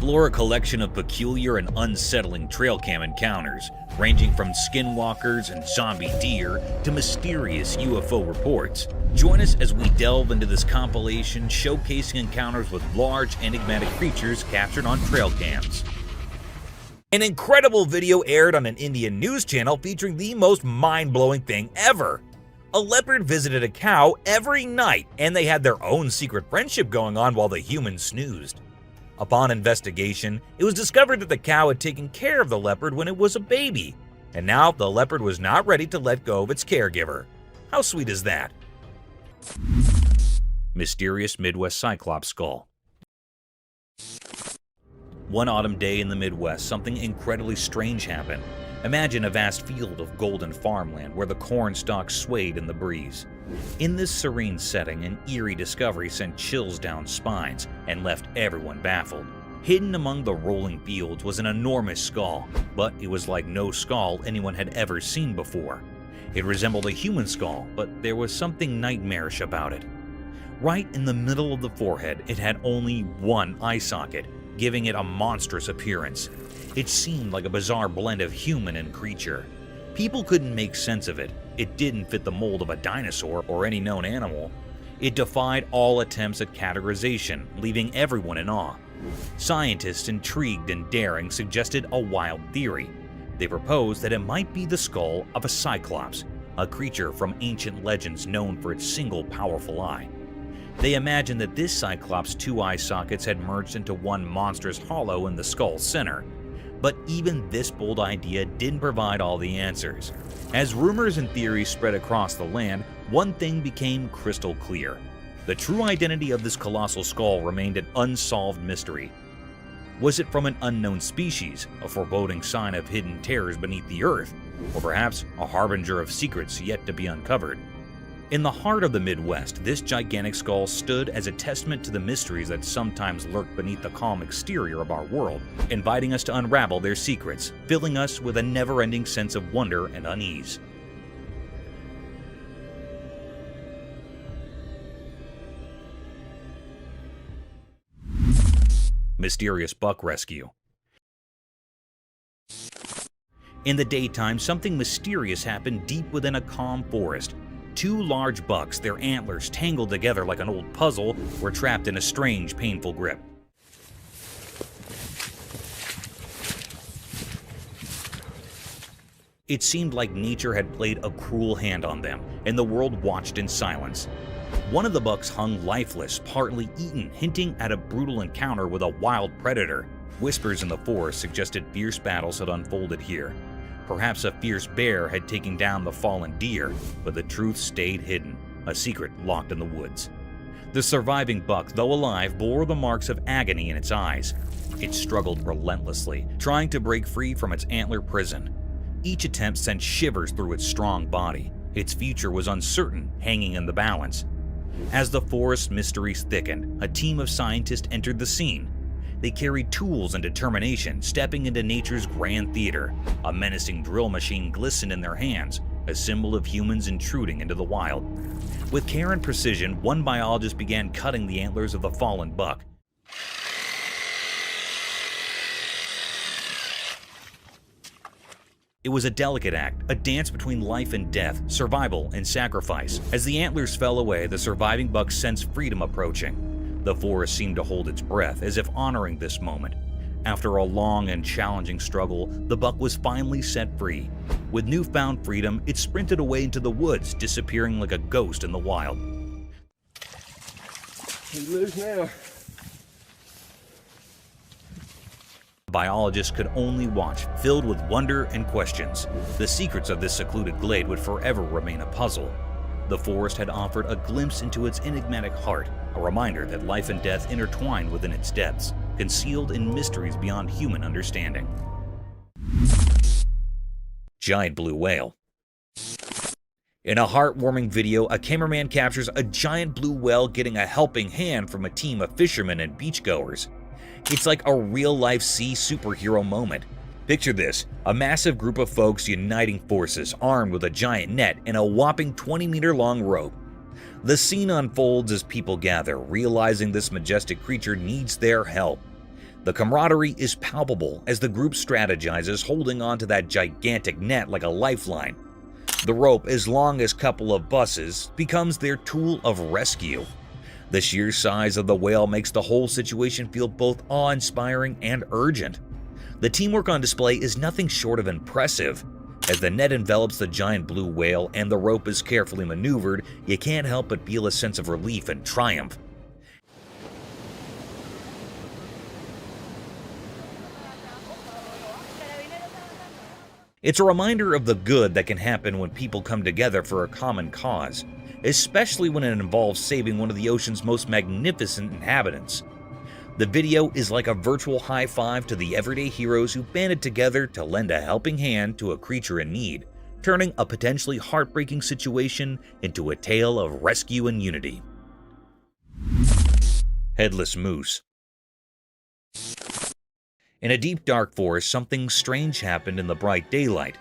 explore a collection of peculiar and unsettling trail cam encounters, ranging from skinwalkers and zombie deer to mysterious UFO reports. Join us as we delve into this compilation showcasing encounters with large enigmatic creatures captured on trail cams. An incredible video aired on an Indian news channel featuring the most mind-blowing thing ever. A leopard visited a cow every night, and they had their own secret friendship going on while the humans snoozed. Upon investigation, it was discovered that the cow had taken care of the leopard when it was a baby, and now the leopard was not ready to let go of its caregiver. How sweet is that? Mysterious Midwest Cyclops Skull. One autumn day in the Midwest, something incredibly strange happened. Imagine a vast field of golden farmland where the corn stalks swayed in the breeze. In this serene setting, an eerie discovery sent chills down spines and left everyone baffled. Hidden among the rolling fields was an enormous skull, but it was like no skull anyone had ever seen before. It resembled a human skull, but there was something nightmarish about it. Right in the middle of the forehead, it had only one eye socket, giving it a monstrous appearance. It seemed like a bizarre blend of human and creature. People couldn't make sense of it. It didn't fit the mold of a dinosaur or any known animal. It defied all attempts at categorization, leaving everyone in awe. Scientists, intrigued and daring, suggested a wild theory. They proposed that it might be the skull of a Cyclops, a creature from ancient legends known for its single powerful eye. They imagined that this Cyclops' two eye sockets had merged into one monstrous hollow in the skull's center. But even this bold idea didn't provide all the answers. As rumors and theories spread across the land, one thing became crystal clear. The true identity of this colossal skull remained an unsolved mystery. Was it from an unknown species, a foreboding sign of hidden terrors beneath the earth, or perhaps a harbinger of secrets yet to be uncovered? In the heart of the Midwest, this gigantic skull stood as a testament to the mysteries that sometimes lurk beneath the calm exterior of our world, inviting us to unravel their secrets, filling us with a never-ending sense of wonder and unease. Mysterious Buck Rescue. In the daytime, something mysterious happened deep within a calm forest. Two large bucks, their antlers tangled together like an old puzzle, were trapped in a strange, painful grip. It seemed like nature had played a cruel hand on them, and the world watched in silence. One of the bucks hung lifeless, partly eaten, hinting at a brutal encounter with a wild predator. Whispers in the forest suggested fierce battles had unfolded here. Perhaps a fierce bear had taken down the fallen deer, but the truth stayed hidden, a secret locked in the woods. The surviving buck, though alive, bore the marks of agony in its eyes. It struggled relentlessly, trying to break free from its antler prison. Each attempt sent shivers through its strong body. Its future was uncertain, hanging in the balance. As the forest mysteries thickened, a team of scientists entered the scene. They carried tools and determination, stepping into nature's grand theater. A menacing drill machine glistened in their hands, a symbol of humans intruding into the wild. With care and precision, one biologist began cutting the antlers of the fallen buck. It was a delicate act, a dance between life and death, survival and sacrifice. As the antlers fell away, the surviving buck sensed freedom approaching. The forest seemed to hold its breath, as if honoring this moment. After a long and challenging struggle, the buck was finally set free. With newfound freedom, it sprinted away into the woods, disappearing like a ghost in the wild. He lives now. Biologists could only watch, filled with wonder and questions. The secrets of this secluded glade would forever remain a puzzle. The forest had offered a glimpse into its enigmatic heart, a reminder that life and death intertwined within its depths, concealed in mysteries beyond human understanding. Giant blue whale. In a heartwarming video, a cameraman captures a giant blue whale getting a helping hand from a team of fishermen and beachgoers. It's like a real-life sea superhero moment. Picture this, a massive group of folks uniting forces, armed with a giant net and a whopping 20-meter-long rope. The scene unfolds as people gather, realizing this majestic creature needs their help. The camaraderie is palpable as the group strategizes, holding onto that gigantic net like a lifeline. The rope, as long as a couple of buses, becomes their tool of rescue. The sheer size of the whale makes the whole situation feel both awe-inspiring and urgent. The teamwork on display is nothing short of impressive. As the net envelops the giant blue whale and the rope is carefully maneuvered, you can't help but feel a sense of relief and triumph. It's a reminder of the good that can happen when people come together for a common cause, especially when it involves saving one of the ocean's most magnificent inhabitants. The video is like a virtual high five to the everyday heroes who banded together to lend a helping hand to a creature in need, turning a potentially heartbreaking situation into a tale of rescue and unity. Headless Moose. In a deep dark forest, something strange happened in the bright daylight.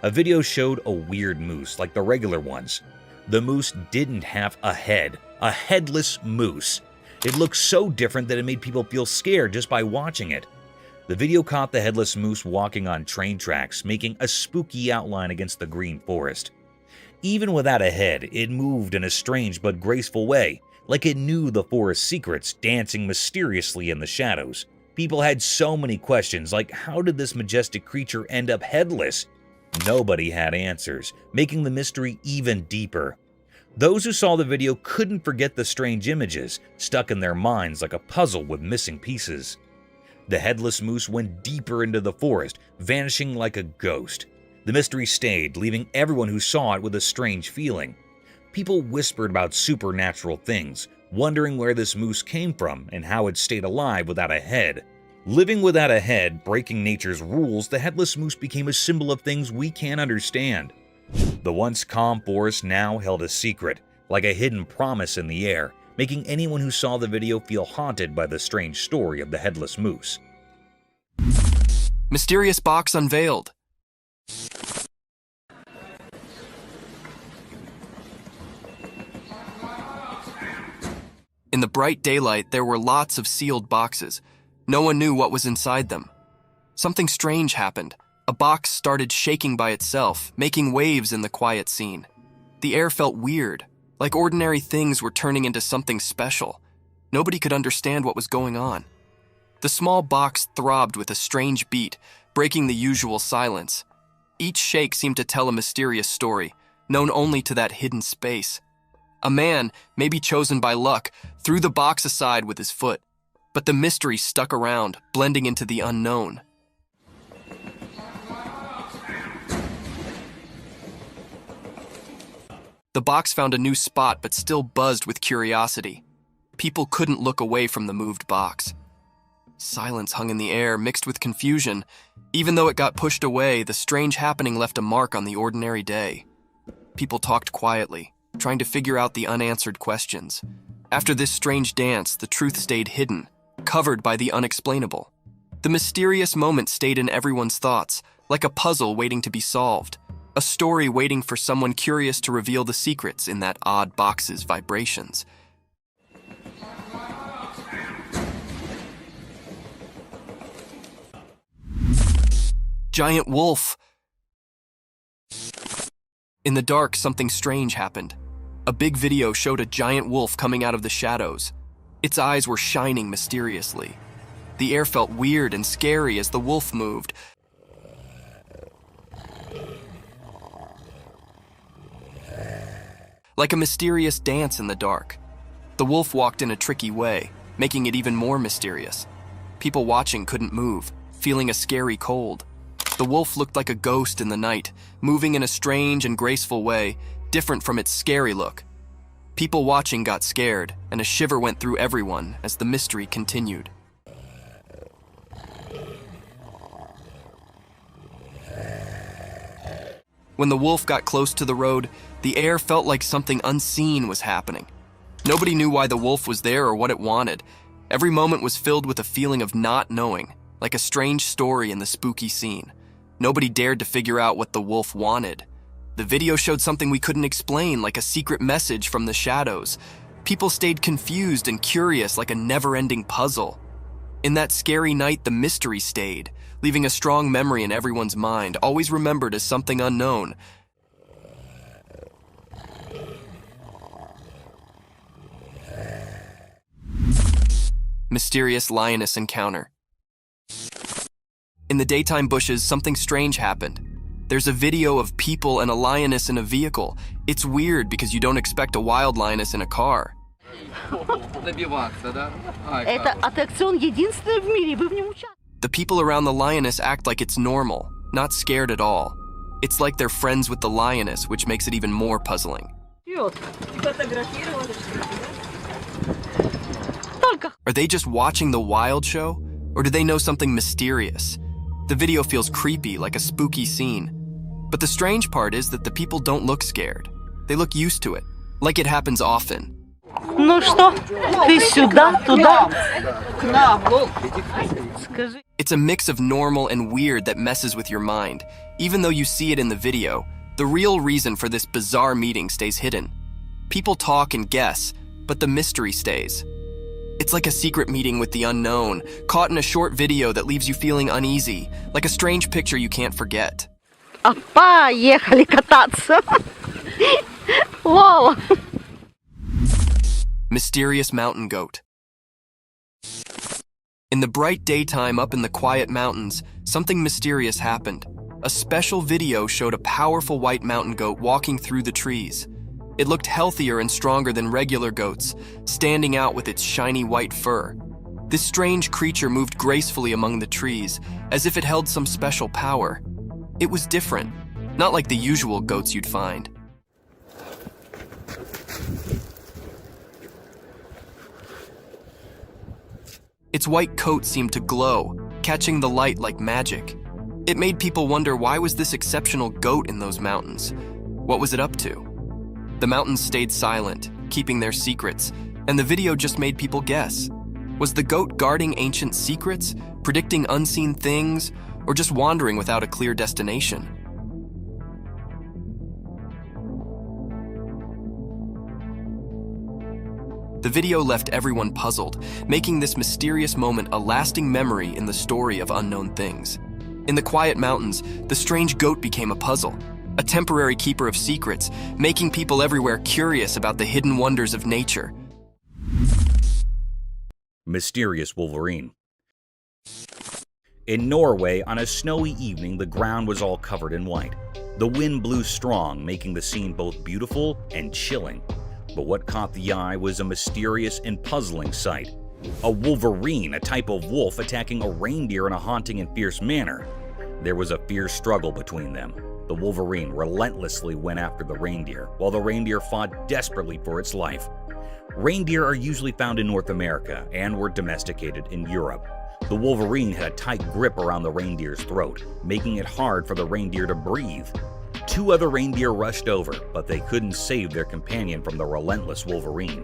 A video showed a weird moose like the regular ones. The moose didn't have a head, a headless moose. It looked so different that it made people feel scared just by watching it. The video caught the headless moose walking on train tracks, making a spooky outline against the green forest. Even without a head, it moved in a strange but graceful way, like it knew the forest's secrets, dancing mysteriously in the shadows. People had so many questions, like how did this majestic creature end up headless? Nobody had answers, making the mystery even deeper. Those who saw the video couldn't forget the strange images, stuck in their minds like a puzzle with missing pieces. The headless moose went deeper into the forest, vanishing like a ghost. The mystery stayed, leaving everyone who saw it with a strange feeling. People whispered about supernatural things, wondering where this moose came from and how it stayed alive without a head. Living without a head, breaking nature's rules, the headless moose became a symbol of things we can't understand. The once calm forest now held a secret, like a hidden promise in the air, making anyone who saw the video feel haunted by the strange story of the headless moose. Mysterious box unveiled. In the bright daylight, there were lots of sealed boxes. No one knew what was inside them. Something strange happened. A box started shaking by itself, making waves in the quiet scene. The air felt weird, like ordinary things were turning into something special. Nobody could understand what was going on. The small box throbbed with a strange beat, breaking the usual silence. Each shake seemed to tell a mysterious story, known only to that hidden space. A man, maybe chosen by luck, threw the box aside with his foot, but the mystery stuck around, blending into the unknown. The box found a new spot but still buzzed with curiosity. People couldn't look away from the moved box. Silence hung in the air, mixed with confusion. Even though it got pushed away, the strange happening left a mark on the ordinary day. People talked quietly, trying to figure out the unanswered questions. After this strange dance, the truth stayed hidden, covered by the unexplainable. The mysterious moment stayed in everyone's thoughts, like a puzzle waiting to be solved. A story waiting for someone curious to reveal the secrets in that odd box's vibrations. Giant wolf! In the dark, something strange happened. A big video showed a giant wolf coming out of the shadows. Its eyes were shining mysteriously. The air felt weird and scary as the wolf moved. Like a mysterious dance in the dark. The wolf walked in a tricky way, making it even more mysterious. People watching couldn't move, feeling a scary cold. The wolf looked like a ghost in the night, moving in a strange and graceful way, different from its scary look. People watching got scared, and a shiver went through everyone as the mystery continued. When the wolf got close to the road, the air felt like something unseen was happening. Nobody knew why the wolf was there or what it wanted. Every moment was filled with a feeling of not knowing, like a strange story in the spooky scene. Nobody dared to figure out what the wolf wanted. The video showed something we couldn't explain, like a secret message from the shadows. People stayed confused and curious like a never-ending puzzle. In that scary night, the mystery stayed, leaving a strong memory in everyone's mind, always remembered as something unknown. Mysterious lioness encounter. In the daytime bushes, something strange happened. There's a video of people and a lioness in a vehicle. It's weird because you don't expect a wild lioness in a car. Это аттракцион единственный в мире, вы в нем участвуете. The people around the lioness act like it's normal, not scared at all. It's like they're friends with the lioness, which makes it even more puzzling. Are they just watching the wild show? Or do they know something mysterious? The video feels creepy, like a spooky scene. But the strange part is that the people don't look scared. They look used to it, like it happens often. Ну что, ты сюда, туда? Скажи. It's a mix of normal and weird that messes with your mind. Even though you see it in the video, the real reason for this bizarre meeting stays hidden. People talk and guess, but the mystery stays. It's like a secret meeting with the unknown, caught in a short video that leaves you feeling uneasy, like a strange picture you can't forget. Поехали кататься. Вау. Mysterious mountain goat. In the bright daytime up in the quiet mountains, something mysterious happened. A special video showed a powerful white mountain goat walking through the trees. It looked healthier and stronger than regular goats, standing out with its shiny white fur. This strange creature moved gracefully among the trees, as if it held some special power. It was different, not like the usual goats you'd find. Its white coat seemed to glow, catching the light like magic. It made people wonder, why was this exceptional goat in those mountains? What was it up to? The mountains stayed silent, keeping their secrets, and the video just made people guess. Was the goat guarding ancient secrets, predicting unseen things, or just wandering without a clear destination? The video left everyone puzzled, making this mysterious moment a lasting memory in the story of unknown things. In the quiet mountains, the strange goat became a puzzle, a temporary keeper of secrets, making people everywhere curious about the hidden wonders of nature. Mysterious Wolverine. In Norway, on a snowy evening, the ground was all covered in white. The wind blew strong, making the scene both beautiful and chilling. But what caught the eye was a mysterious and puzzling sight. A wolverine, a type of wolf, attacking a reindeer in a haunting and fierce manner. There was a fierce struggle between them. The wolverine relentlessly went after the reindeer, while the reindeer fought desperately for its life. Reindeer are usually found in North America and were domesticated in Europe. The wolverine had a tight grip around the reindeer's throat, making it hard for the reindeer to breathe. Two other reindeer rushed over, but they couldn't save their companion from the relentless wolverine.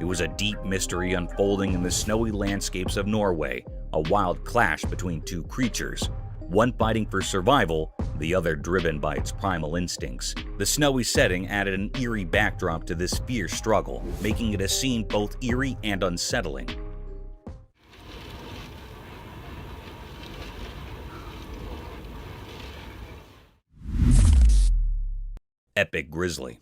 It was a deep mystery unfolding in the snowy landscapes of Norway, a wild clash between two creatures, one fighting for survival, the other driven by its primal instincts. The snowy setting added an eerie backdrop to this fierce struggle, making it a scene both eerie and unsettling. Epic Grizzly.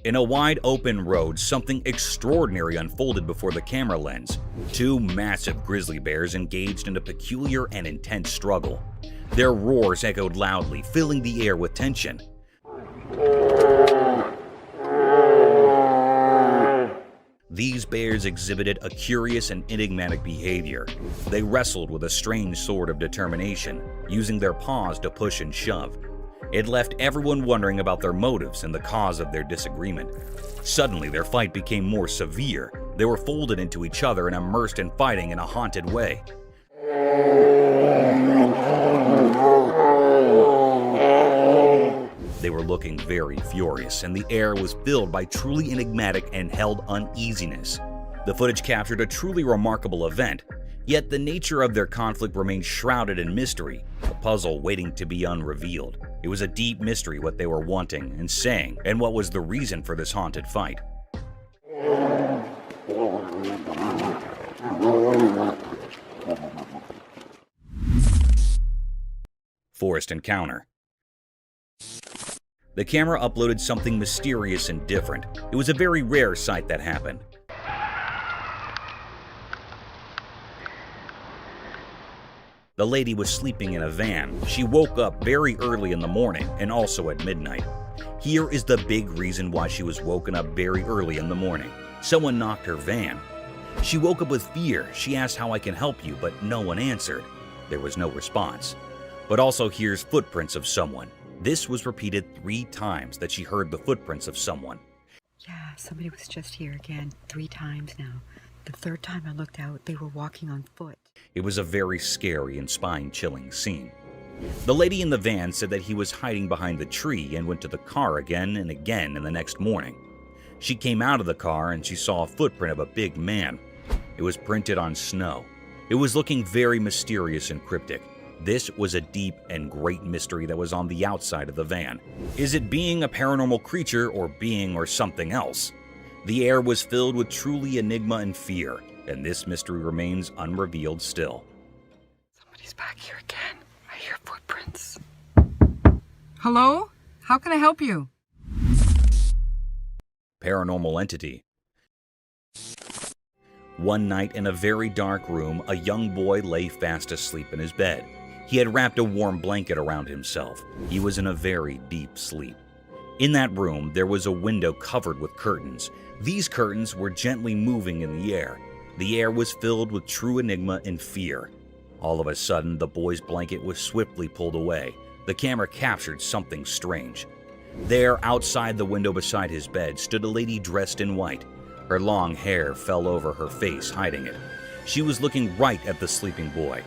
In a wide open road, something extraordinary unfolded before the camera lens. Two massive grizzly bears engaged in a peculiar and intense struggle. Their roars echoed loudly, filling the air with tension. These bears exhibited a curious and enigmatic behavior. They wrestled with a strange sort of determination, using their paws to push and shove. It left everyone wondering about their motives and the cause of their disagreement. Suddenly, their fight became more severe. They were folded into each other and immersed in fighting in a haunted way. They were looking very furious, and the air was filled by truly enigmatic and held uneasiness. The footage captured a truly remarkable event, yet the nature of their conflict remained shrouded in mystery, a puzzle waiting to be unrevealed. It was a deep mystery what they were wanting and saying, and what was the reason for this haunted fight. Forest encounter. The camera uploaded something mysterious and different. It was a very rare sight that happened. The lady was sleeping in a van. She woke up very early in the morning and also at midnight. Here is the big reason why she was woken up very early in the morning. Someone knocked her van. She woke up with fear. She asked how I can help you, but no one answered. There was no response. But also here's footprints of someone. This was repeated 3 times that she heard the footprints of someone. Yeah, somebody was just here again 3 times now. The 3rd time I looked out, they were walking on foot. It was a very scary and spine-chilling scene. The lady in the van said that he was hiding behind the tree and went to the car again and again in the next morning. She came out of the car and she saw a footprint of a big man. It was printed on snow. It was looking very mysterious and cryptic. This was a deep and great mystery that was on the outside of the van. Is it being a paranormal creature or being or something else? The air was filled with truly enigma and fear, and this mystery remains unrevealed still. Somebody's back here again. I hear footprints. Hello? How can I help you? Paranormal entity. One night in a very dark room, a young boy lay fast asleep in his bed. He had wrapped a warm blanket around himself. He was in a very deep sleep. In that room, there was a window covered with curtains. These curtains were gently moving in the air. The air was filled with true enigma and fear. All of a sudden, the boy's blanket was swiftly pulled away. The camera captured something strange. There, outside the window beside his bed, stood a lady dressed in white. Her long hair fell over her face, hiding it. She was looking right at the sleeping boy.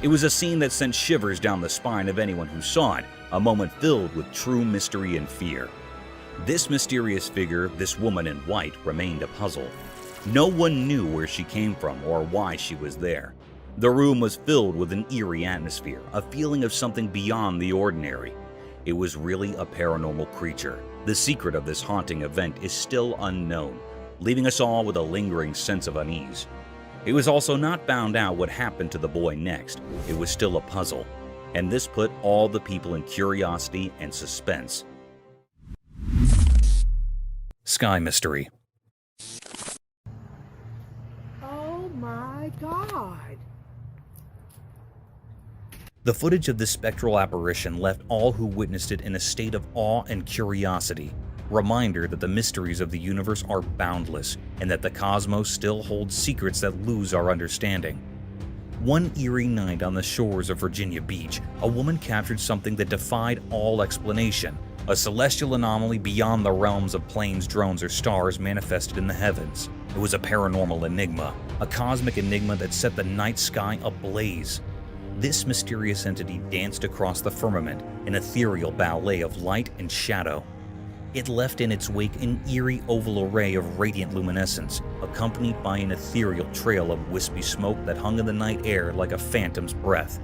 It was a scene that sent shivers down the spine of anyone who saw it, a moment filled with true mystery and fear. This mysterious figure, this woman in white, remained a puzzle. No one knew where she came from or why she was there. The room was filled with an eerie atmosphere, a feeling of something beyond the ordinary. It was really a paranormal creature. The secret of this haunting event is still unknown, leaving us all with a lingering sense of unease. It was also not found out what happened to the boy next. It was still a puzzle, and this put all the people in curiosity and suspense. Sky mystery. Oh my God. The footage of this spectral apparition left all who witnessed it in a state of awe and curiosity. Reminder that the mysteries of the universe are boundless and that the cosmos still holds secrets that lose our understanding. One eerie night on the shores of Virginia Beach, a woman captured something that defied all explanation. A celestial anomaly beyond the realms of planes, drones, or stars manifested in the heavens. It was a paranormal enigma, a cosmic enigma that set the night sky ablaze. This mysterious entity danced across the firmament, an ethereal ballet of light and shadow. It left in its wake an eerie oval array of radiant luminescence, accompanied by an ethereal trail of wispy smoke that hung in the night air like a phantom's breath.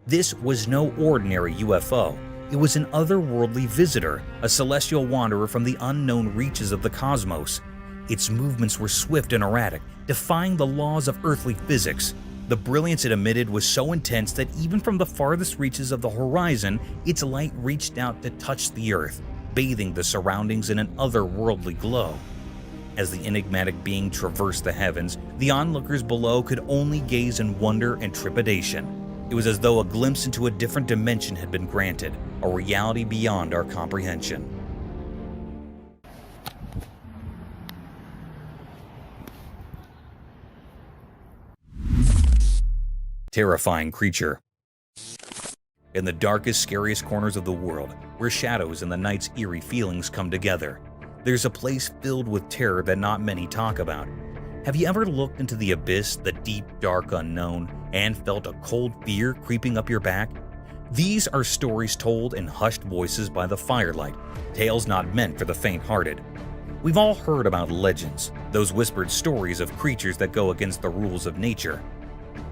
This was no ordinary UFO. It was an otherworldly visitor, a celestial wanderer from the unknown reaches of the cosmos. Its movements were swift and erratic, defying the laws of earthly physics. The brilliance it emitted was so intense that even from the farthest reaches of the horizon, its light reached out to touch the earth, bathing the surroundings in an otherworldly glow. As the enigmatic being traversed the heavens, the onlookers below could only gaze in wonder and trepidation. It was as though a glimpse into a different dimension had been granted, a reality beyond our comprehension. Terrifying creature. In the darkest, scariest corners of the world, where shadows and the night's eerie feelings come together, there's a place filled with terror that not many talk about. Have you ever looked into the abyss, the deep, dark unknown, and felt a cold fear creeping up your back? These are stories told in hushed voices by the firelight, tales not meant for the faint-hearted. We've all heard about legends, those whispered stories of creatures that go against the rules of nature.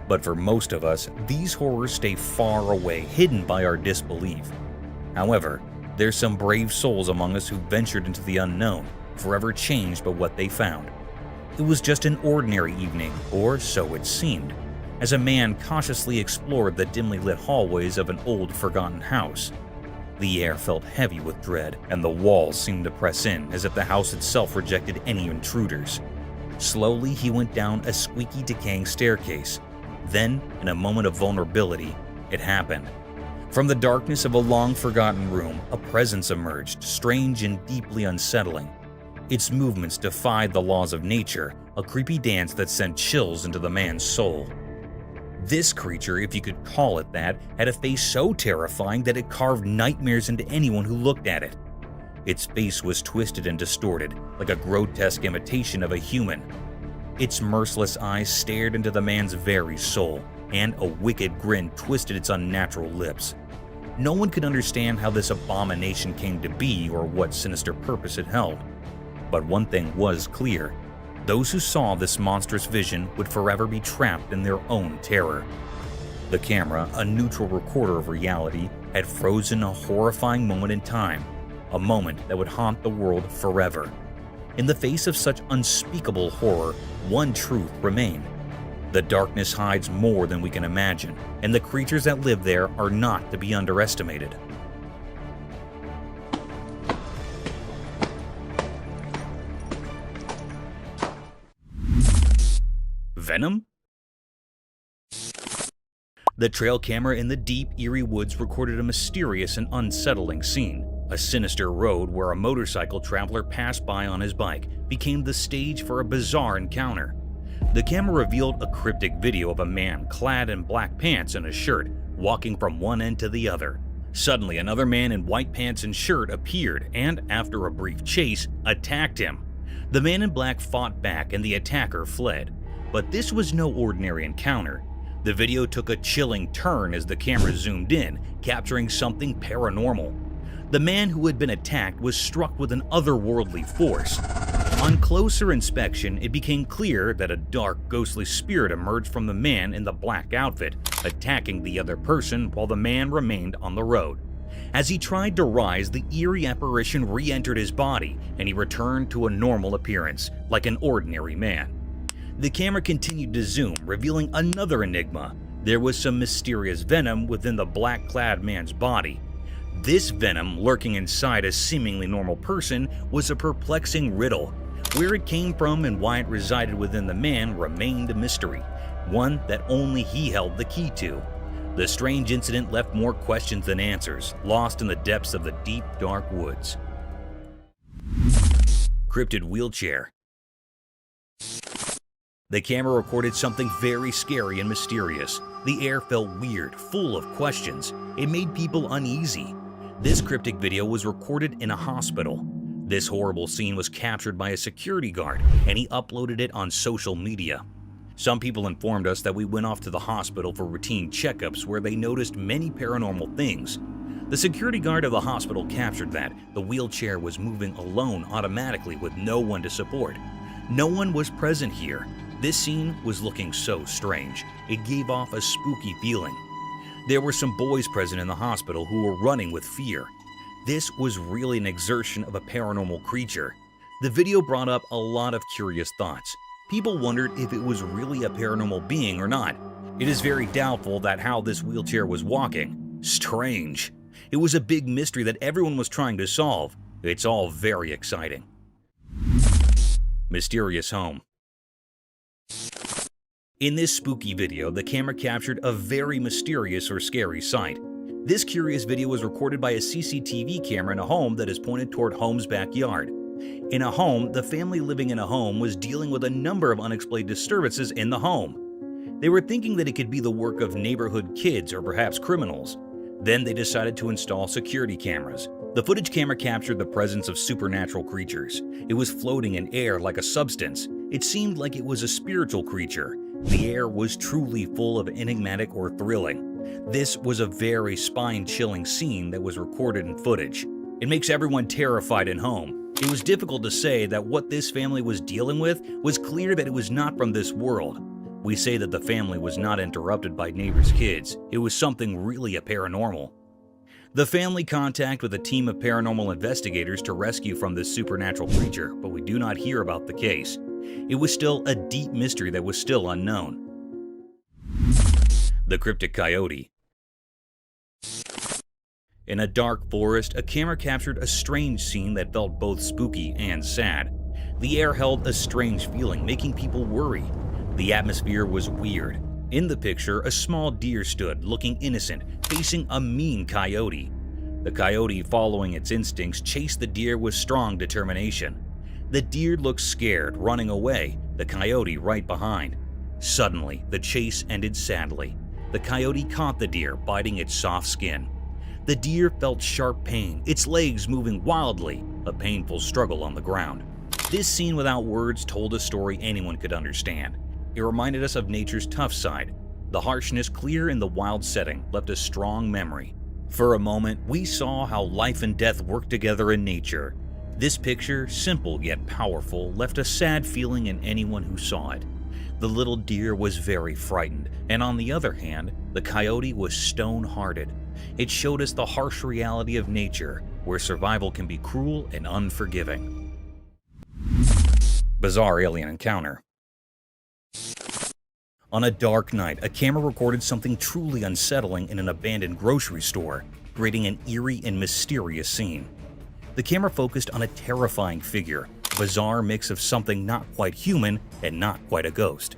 But for most of us, these horrors stay far away, hidden by our disbelief. However, There's some brave souls among us who ventured into the unknown, forever changed by what they found. It was just an ordinary evening, or so it seemed, as a man cautiously explored the dimly lit hallways of an old, forgotten house. The air felt heavy with dread, and the walls seemed to press in as if the house itself rejected any intruders. Slowly, he went down a squeaky, decaying staircase. Then, in a moment of vulnerability, it happened. From the darkness of a long-forgotten room, a presence emerged, strange and deeply unsettling. Its movements defied the laws of nature, a creepy dance that sent chills into the man's soul. This creature, if you could call it that, had a face so terrifying that it carved nightmares into anyone who looked at it. Its face was twisted and distorted, like a grotesque imitation of a human. Its merciless eyes stared into the man's very soul, and a wicked grin twisted its unnatural lips. No one could understand how this abomination came to be or what sinister purpose it held. But one thing was clear. Those who saw this monstrous vision would forever be trapped in their own terror. The camera, a neutral recorder of reality, had frozen a horrifying moment in time, a moment that would haunt the world forever. In the face of such unspeakable horror, one truth remained. The darkness hides more than we can imagine, and the creatures that live there are not to be underestimated. Venom? The trail camera in the deep, eerie woods recorded a mysterious and unsettling scene. A sinister road where a motorcycle traveler passed by on his bike became the stage for a bizarre encounter. The camera revealed a cryptic video of a man clad in black pants and a shirt, walking from one end to the other. Suddenly, another man in white pants and shirt appeared and, after a brief chase, attacked him. The man in black fought back and the attacker fled. But this was no ordinary encounter. The video took a chilling turn as the camera zoomed in, capturing something paranormal. The man who had been attacked was struck with an otherworldly force. On closer inspection, it became clear that a dark, ghostly spirit emerged from the man in the black outfit, attacking the other person while the man remained on the road. As he tried to rise, the eerie apparition re-entered his body, and he returned to a normal appearance, like an ordinary man. The camera continued to zoom, revealing another enigma. There was some mysterious venom within the black-clad man's body. This venom, lurking inside a seemingly normal person, was a perplexing riddle. Where it came from and why it resided within the man remained a mystery, one that only he held the key to. The strange incident left more questions than answers, lost in the depths of the deep, dark woods. Crypted Wheelchair. The camera recorded something very scary and mysterious. The air felt weird, full of questions. It made people uneasy. This cryptic video was recorded in a hospital. This horrible scene was captured by a security guard, and he uploaded it on social media. Some people informed us that we went off to the hospital for routine checkups where they noticed many paranormal things. The security guard of the hospital captured that the wheelchair was moving alone automatically with no one to support. No one was present here. This scene was looking so strange. It gave off a spooky feeling. There were some boys present in the hospital who were running with fear. This was really an exertion of a paranormal creature. The video brought up a lot of curious thoughts. People wondered if it was really a paranormal being or not. It is very doubtful that how this wheelchair was walking. Strange. It was a big mystery that everyone was trying to solve. It's all very exciting. Mysterious home. In this spooky video, the camera captured a very mysterious or scary sight. This curious video was recorded by a CCTV camera in a home that is pointed toward home's backyard. In a home, the family living in a home was dealing with a number of unexplained disturbances in the home. They were thinking that it could be the work of neighborhood kids or perhaps criminals. Then they decided to install security cameras. The footage camera captured the presence of supernatural creatures. It was floating in air like a substance. It seemed like it was a spiritual creature. The air was truly full of enigmatic or thrilling. This was a very spine-chilling scene that was recorded in footage. It makes everyone terrified in home. It was difficult to say that what this family was dealing with was clear that it was not from this world. We say that the family was not interrupted by neighbors' kids. It was something really paranormal. The family contact with a team of paranormal investigators to rescue from this supernatural creature, but we do not hear about the case. It was still a deep mystery that was still unknown. The cryptic coyote. In a dark forest, a camera captured a strange scene that felt both spooky and sad. The air held a strange feeling, making people worry. The atmosphere was weird. In the picture, a small deer stood, looking innocent, facing a mean coyote. The coyote, following its instincts, chased the deer with strong determination. The deer looked scared, running away, the coyote right behind. Suddenly, the chase ended sadly. The coyote caught the deer, biting its soft skin. The deer felt sharp pain, its legs moving wildly, a painful struggle on the ground. This scene without words told a story anyone could understand. It reminded us of nature's tough side. The harshness, clear in the wild setting, left a strong memory. For a moment, we saw how life and death work together in nature. This picture, simple yet powerful, left a sad feeling in anyone who saw it. The little deer was very frightened, and on the other hand, the coyote was stone-hearted. It showed us the harsh reality of nature, where survival can be cruel and unforgiving. Bizarre alien encounter. On a dark night, a camera recorded something truly unsettling in an abandoned grocery store, creating an eerie and mysterious scene. The camera focused on a terrifying figure, a bizarre mix of something not quite human and not quite a ghost.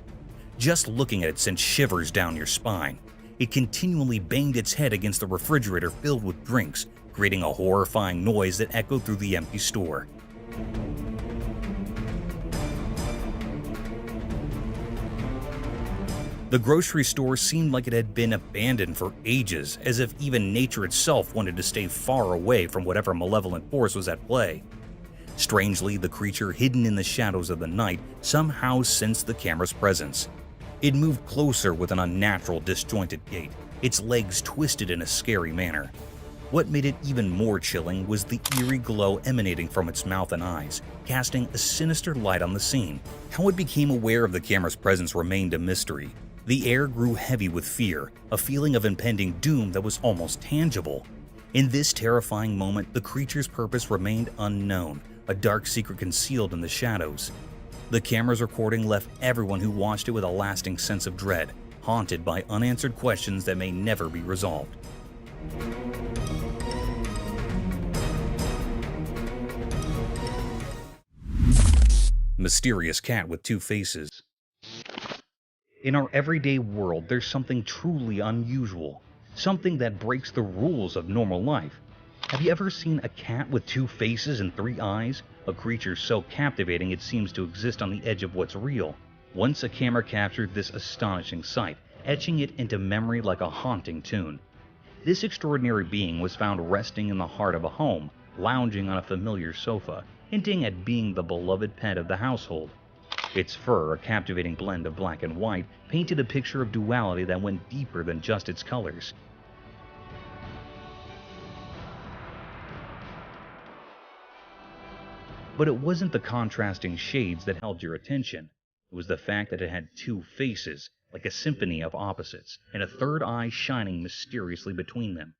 Just looking at it sent shivers down your spine. It continually banged its head against the refrigerator filled with drinks, creating a horrifying noise that echoed through the empty store. The grocery store seemed like it had been abandoned for ages, as if even nature itself wanted to stay far away from whatever malevolent force was at play. Strangely, the creature hidden in the shadows of the night somehow sensed the camera's presence. It moved closer with an unnatural, disjointed gait, its legs twisted in a scary manner. What made it even more chilling was the eerie glow emanating from its mouth and eyes, casting a sinister light on the scene. How it became aware of the camera's presence remained a mystery. The air grew heavy with fear, a feeling of impending doom that was almost tangible. In this terrifying moment, the creature's purpose remained unknown, a dark secret concealed in the shadows. The camera's recording left everyone who watched it with a lasting sense of dread, haunted by unanswered questions that may never be resolved. Mysterious cat with two faces. In our everyday world, there's something truly unusual, something that breaks the rules of normal life. Have you ever seen a cat with two faces and three eyes? A creature so captivating it seems to exist on the edge of what's real. Once a camera captured this astonishing sight, etching it into memory like a haunting tune. This extraordinary being was found resting in the heart of a home, lounging on a familiar sofa, hinting at being the beloved pet of the household. Its fur, a captivating blend of black and white, painted a picture of duality that went deeper than just its colors. But it wasn't the contrasting shades that held your attention. It was the fact that it had two faces, like a symphony of opposites, and a third eye shining mysteriously between them.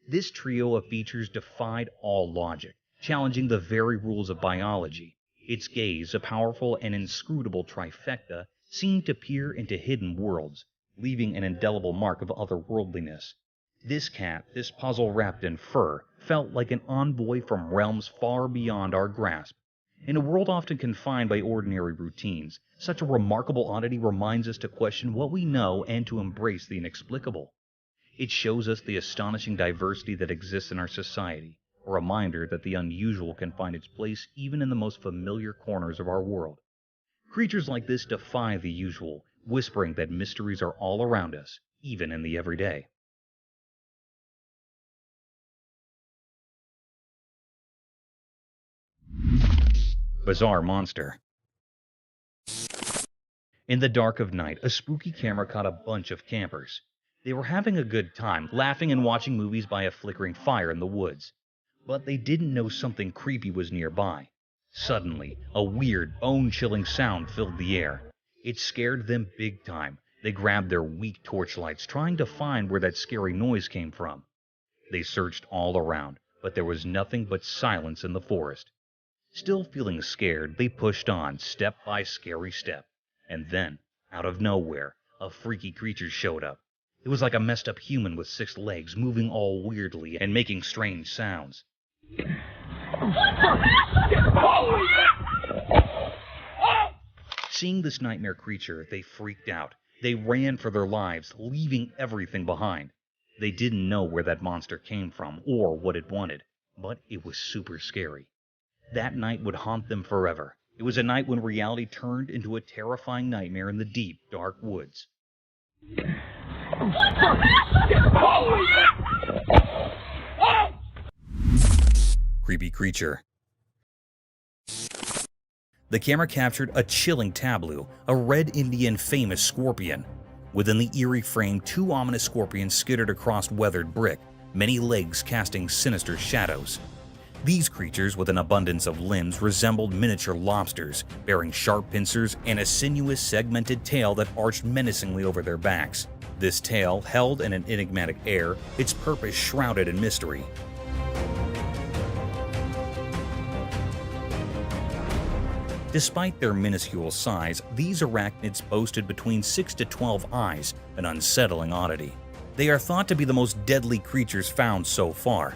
This trio of features defied all logic, challenging the very rules of biology. Its gaze, a powerful and inscrutable trifecta, seemed to peer into hidden worlds, leaving an indelible mark of otherworldliness. This cat, this puzzle wrapped in fur, felt like an envoy from realms far beyond our grasp. In a world often confined by ordinary routines, such a remarkable oddity reminds us to question what we know and to embrace the inexplicable. It shows us the astonishing diversity that exists in our society, a reminder that the unusual can find its place even in the most familiar corners of our world. Creatures like this defy the usual, whispering that mysteries are all around us, even in the everyday. Bizarre monster. In the dark of night, a spooky camera caught a bunch of campers. They were having a good time, laughing and watching movies by a flickering fire in the woods. But they didn't know something creepy was nearby. Suddenly, a weird, bone-chilling sound filled the air. It scared them big time. They grabbed their weak torchlights, trying to find where that scary noise came from. They searched all around, but there was nothing but silence in the forest. Still feeling scared, they pushed on, step by scary step. And then, out of nowhere, a freaky creature showed up. It was like a messed up human with 6 legs, moving all weirdly and making strange sounds. Seeing this nightmare creature, they freaked out. They ran for their lives, leaving everything behind. They didn't know where that monster came from or what it wanted, but it was super scary. That night would haunt them forever. It was a night when reality turned into a terrifying nightmare in the deep, dark woods. Creepy creature. The camera captured a chilling tableau, a red Indian famous scorpion. Within the eerie frame, 2 ominous scorpions skittered across weathered brick, many legs casting sinister shadows. These creatures, with an abundance of limbs, resembled miniature lobsters, bearing sharp pincers and a sinuous, segmented tail that arched menacingly over their backs. This tail, held in an enigmatic air, its purpose shrouded in mystery. Despite their minuscule size, these arachnids boasted between 6 to 12 eyes, an unsettling oddity. They are thought to be the most deadly creatures found so far.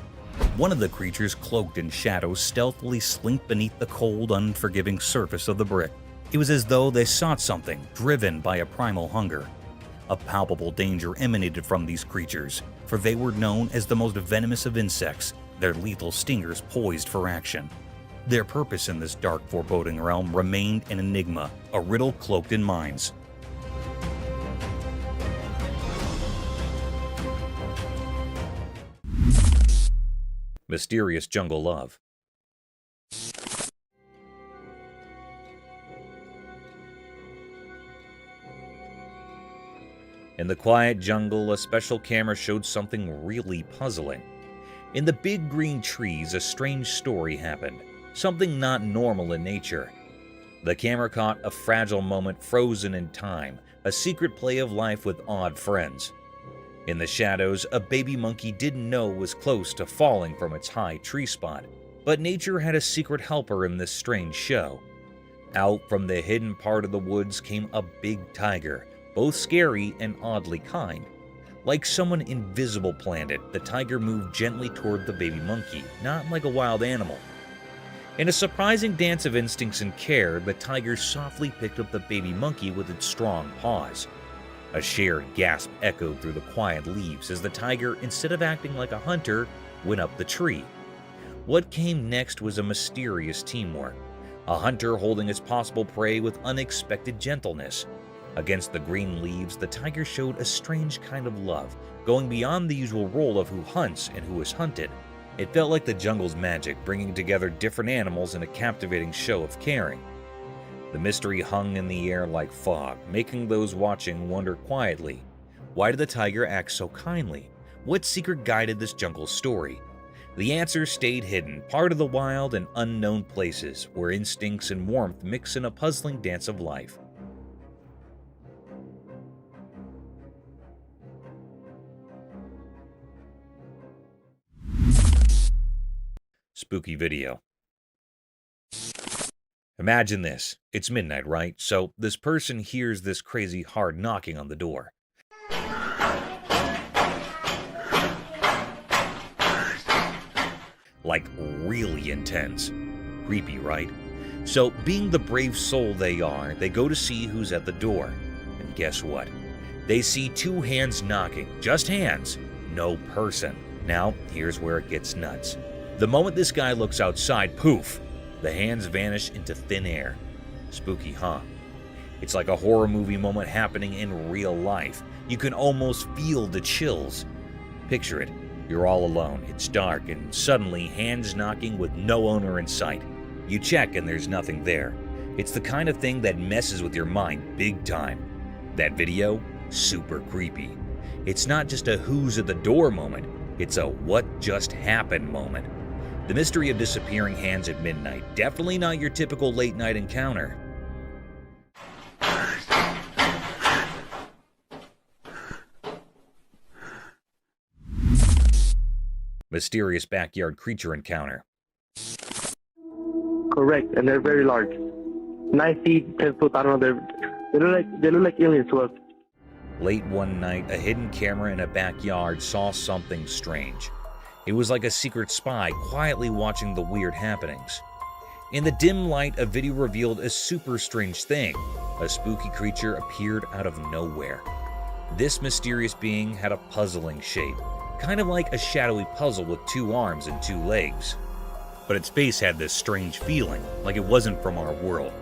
One of the creatures, cloaked in shadows, stealthily slinked beneath the cold, unforgiving surface of the brick. It was as though they sought something, driven by a primal hunger. A palpable danger emanated from these creatures, for they were known as the most venomous of insects, their lethal stingers poised for action. Their purpose in this dark, foreboding realm remained an enigma, a riddle cloaked in minds. Mysterious jungle love. In the quiet jungle, a special camera showed something really puzzling. In the big green trees, a strange story happened. Something not normal in nature. The camera caught a fragile moment frozen in time, a secret play of life with odd friends. In the shadows, a baby monkey didn't know was close to falling from its high tree spot, but nature had a secret helper in this strange show. Out from the hidden part of the woods came a big tiger, both scary and oddly kind. Like someone invisible planned it, the tiger moved gently toward the baby monkey, not like a wild animal. In a surprising dance of instincts and care, the tiger softly picked up the baby monkey with its strong paws. A shared gasp echoed through the quiet leaves as the tiger, instead of acting like a hunter, went up the tree. What came next was a mysterious teamwork, a hunter holding its possible prey with unexpected gentleness. Against the green leaves, the tiger showed a strange kind of love, going beyond the usual role of who hunts and who is hunted. It felt like the jungle's magic, bringing together different animals in a captivating show of caring. The mystery hung in the air like fog, making those watching wonder quietly, why did the tiger act so kindly? What secret guided this jungle story? The answer stayed hidden, part of the wild and unknown places, where instincts and warmth mix in a puzzling dance of life. Spooky video. Imagine this. It's midnight, right? So this person hears this crazy hard knocking on the door. Like really intense. Creepy, right? So being the brave soul they are, they go to see who's at the door. And guess what? They see 2 hands knocking. Just hands. No person. Now, here's where it gets nuts. The moment this guy looks outside, poof, the hands vanish into thin air. Spooky, huh? It's like a horror movie moment happening in real life. You can almost feel the chills. Picture it. You're all alone, it's dark, and suddenly hands knocking with no owner in sight. You check and there's nothing there. It's the kind of thing that messes with your mind big time. That video? Super creepy. It's not just a who's at the door moment, it's a what just happened moment. The mystery of disappearing hands at midnight, definitely not your typical late night encounter. Mysterious backyard creature encounter. Correct, and they're very large. 9 feet, 10 foot, I don't know, they look like aliens to us. Late one night, a hidden camera in a backyard saw something strange. It was like a secret spy quietly watching the weird happenings. In the dim light, a video revealed a super strange thing. A spooky creature appeared out of nowhere. This mysterious being had a puzzling shape, kind of like a shadowy puzzle with 2 arms and 2 legs. But its face had this strange feeling, like it wasn't from our world.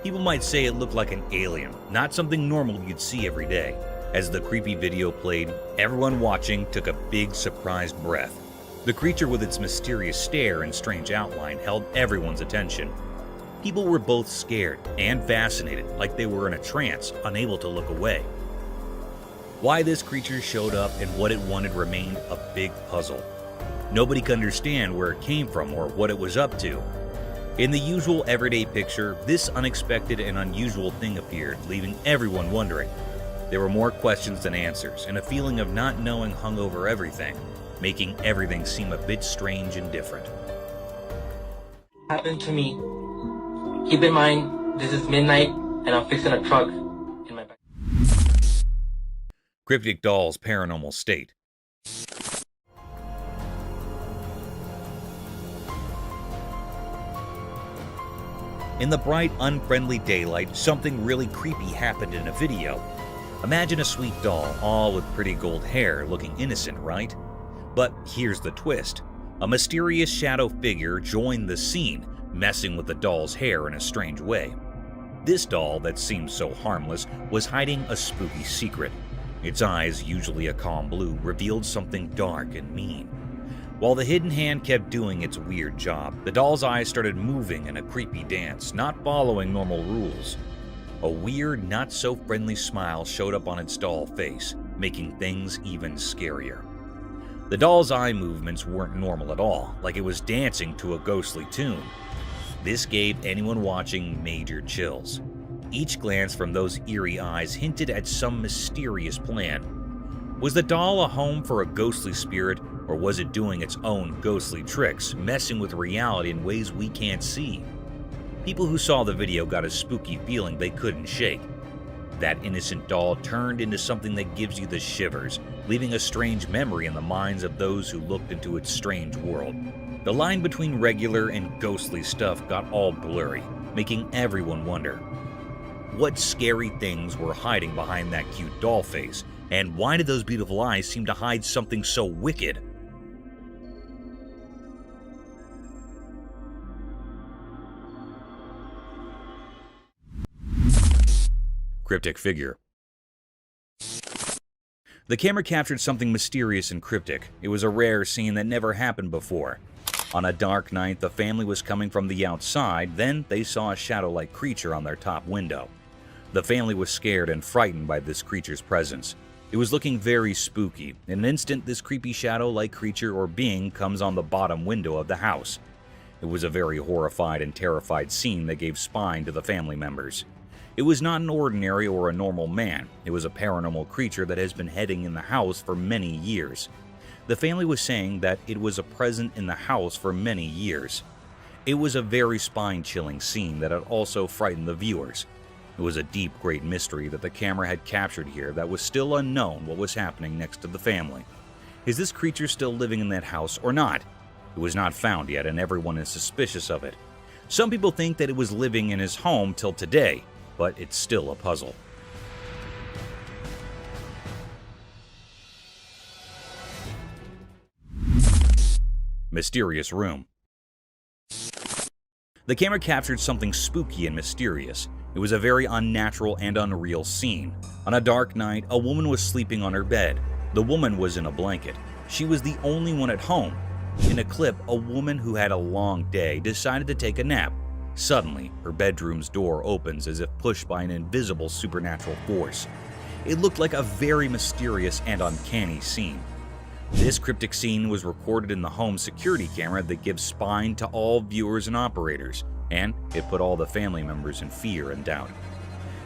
People might say it looked like an alien, not something normal you'd see every day. As the creepy video played, everyone watching took a big surprised breath. The creature with its mysterious stare and strange outline held everyone's attention. People were both scared and fascinated, like they were in a trance, unable to look away. Why this creature showed up and what it wanted remained a big puzzle. Nobody could understand where it came from or what it was up to. In the usual everyday picture, this unexpected and unusual thing appeared, leaving everyone wondering. There were more questions than answers, and a feeling of not knowing hung over everything, making everything seem a bit strange and different. Happened to me. Keep in mind, this is midnight, and I'm fixing a truck in my back. Cryptic Doll's Paranormal State. In the bright, unfriendly daylight, something really creepy happened in a video. Imagine a sweet doll, all with pretty gold hair, looking innocent, right? But here's the twist. A mysterious shadow figure joined the scene, messing with the doll's hair in a strange way. This doll, that seemed so harmless, was hiding a spooky secret. Its eyes, usually a calm blue, revealed something dark and mean. While the hidden hand kept doing its weird job, the doll's eyes started moving in a creepy dance, not following normal rules. A weird, not-so-friendly smile showed up on its doll face, making things even scarier. The doll's eye movements weren't normal at all, like it was dancing to a ghostly tune. This gave anyone watching major chills. Each glance from those eerie eyes hinted at some mysterious plan. Was the doll a home for a ghostly spirit, or was it doing its own ghostly tricks, messing with reality in ways we can't see? People who saw the video got a spooky feeling they couldn't shake. That innocent doll turned into something that gives you the shivers, leaving a strange memory in the minds of those who looked into its strange world. The line between regular and ghostly stuff got all blurry, making everyone wonder. What scary things were hiding behind that cute doll face, and why did those beautiful eyes seem to hide something so wicked? Cryptic Figure. The camera captured something mysterious and cryptic. It was a rare scene that never happened before. On a dark night, the family was coming from the outside, then they saw a shadow-like creature on their top window. The family was scared and frightened by this creature's presence. It was looking very spooky. In an instant, this creepy shadow-like creature or being comes on the bottom window of the house. It was a very horrified and terrified scene that gave spine to the family members. It was not an ordinary or a normal man. It was a paranormal creature that has been hiding in the house for many years. The family was saying that it was a present in the house for many years. It was a very spine-chilling scene that had also frightened the viewers. It was a deep, great mystery that the camera had captured here that was still unknown what was happening next to the family. Is this creature still living in that house or not? It was not found yet and everyone is suspicious of it. Some people think that it was living in his home till today, but it's still a puzzle. Mysterious room. The camera captured something spooky and mysterious. It was a very unnatural and unreal scene. On a dark night, a woman was sleeping on her bed. The woman was in a blanket. She was the only one at home. In a clip, a woman who had a long day decided to take a nap. Suddenly, her bedroom's door opens as if pushed by an invisible supernatural force. It looked like a very mysterious and uncanny scene. This cryptic scene was recorded in the home security camera that gives spine to all viewers and operators, and it put all the family members in fear and doubt.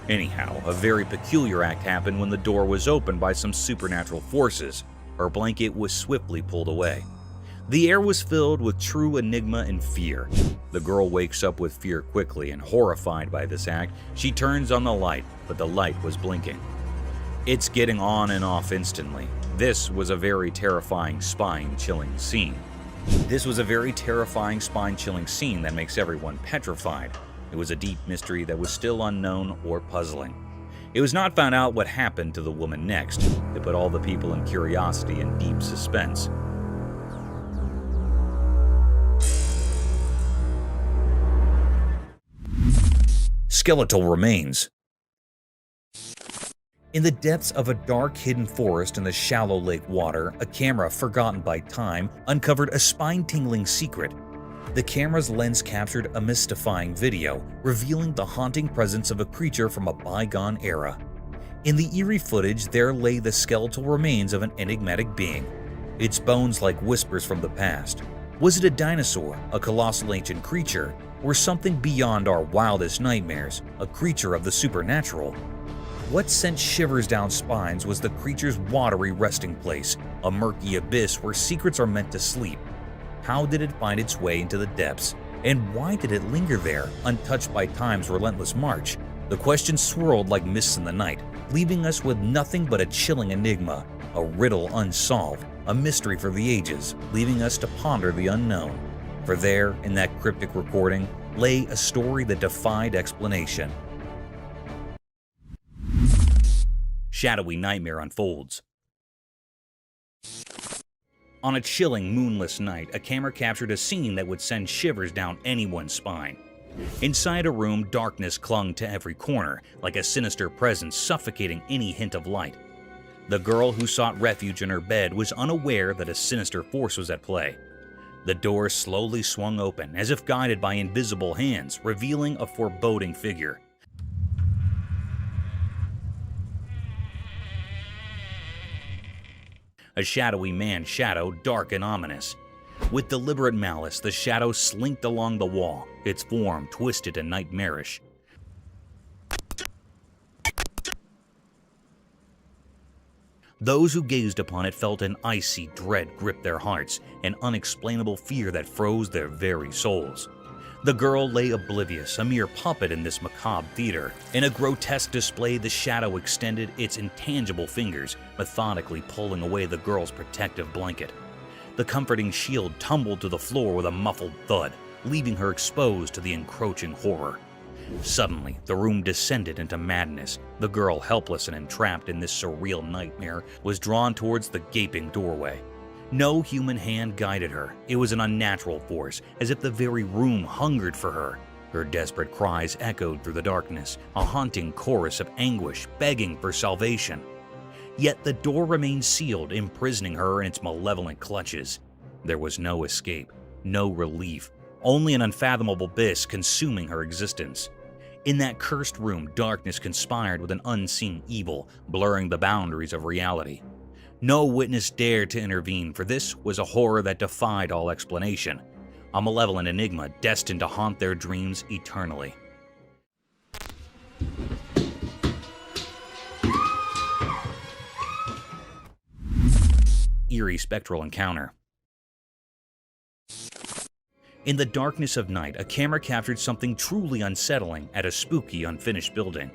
Anyhow, a very peculiar act happened when the door was opened by some supernatural forces. Her blanket was swiftly pulled away. The air was filled with true enigma and fear. The girl wakes up with fear quickly, and horrified by this act, she turns on the light, but the light was blinking. It's getting on and off instantly. This was a very terrifying, spine-chilling scene. That makes everyone petrified. It was a deep mystery that was still unknown or puzzling. It was not found out what happened to the woman next. It put all the people in curiosity and deep suspense. Skeletal Remains. In the depths of a dark hidden forest in the shallow lake water, a camera forgotten by time uncovered a spine-tingling secret. The camera's lens captured a mystifying video, revealing the haunting presence of a creature from a bygone era. In the eerie footage, there lay the skeletal remains of an enigmatic being, its bones like whispers from the past. Was it a dinosaur, a colossal ancient creature, or something beyond our wildest nightmares, a creature of the supernatural? What sent shivers down spines was the creature's watery resting place, a murky abyss where secrets are meant to sleep. How did it find its way into the depths? And why did it linger there, untouched by time's relentless march? The questions swirled like mists in the night, leaving us with nothing but a chilling enigma, a riddle unsolved, a mystery for the ages, leaving us to ponder the unknown. For there, in that cryptic recording, lay a story that defied explanation. Shadowy nightmare unfolds. On a chilling, moonless night, a camera captured a scene that would send shivers down anyone's spine. Inside a room, darkness clung to every corner, like a sinister presence suffocating any hint of light. The girl who sought refuge in her bed was unaware that a sinister force was at play. The door slowly swung open, as if guided by invisible hands, revealing a foreboding figure. A shadowy man's shadow, dark and ominous. With deliberate malice, the shadow slinked along the wall, its form twisted and nightmarish. Those who gazed upon it felt an icy dread grip their hearts, an unexplainable fear that froze their very souls. The girl lay oblivious, a mere puppet in this macabre theater. In a grotesque display, the shadow extended its intangible fingers, methodically pulling away the girl's protective blanket. The comforting shield tumbled to the floor with a muffled thud, leaving her exposed to the encroaching horror. Suddenly, the room descended into madness. The girl, helpless and entrapped in this surreal nightmare, was drawn towards the gaping doorway. No human hand guided her. It was an unnatural force, as if the very room hungered for her. Her desperate cries echoed through the darkness, a haunting chorus of anguish begging for salvation. Yet the door remained sealed, imprisoning her in its malevolent clutches. There was no escape, no relief, only an unfathomable abyss consuming her existence. In that cursed room, darkness conspired with an unseen evil, blurring the boundaries of reality. No witness dared to intervene, for this was a horror that defied all explanation, a malevolent enigma destined to haunt their dreams eternally. Eerie spectral encounter. In the darkness of night, a camera captured something truly unsettling at a spooky, unfinished building.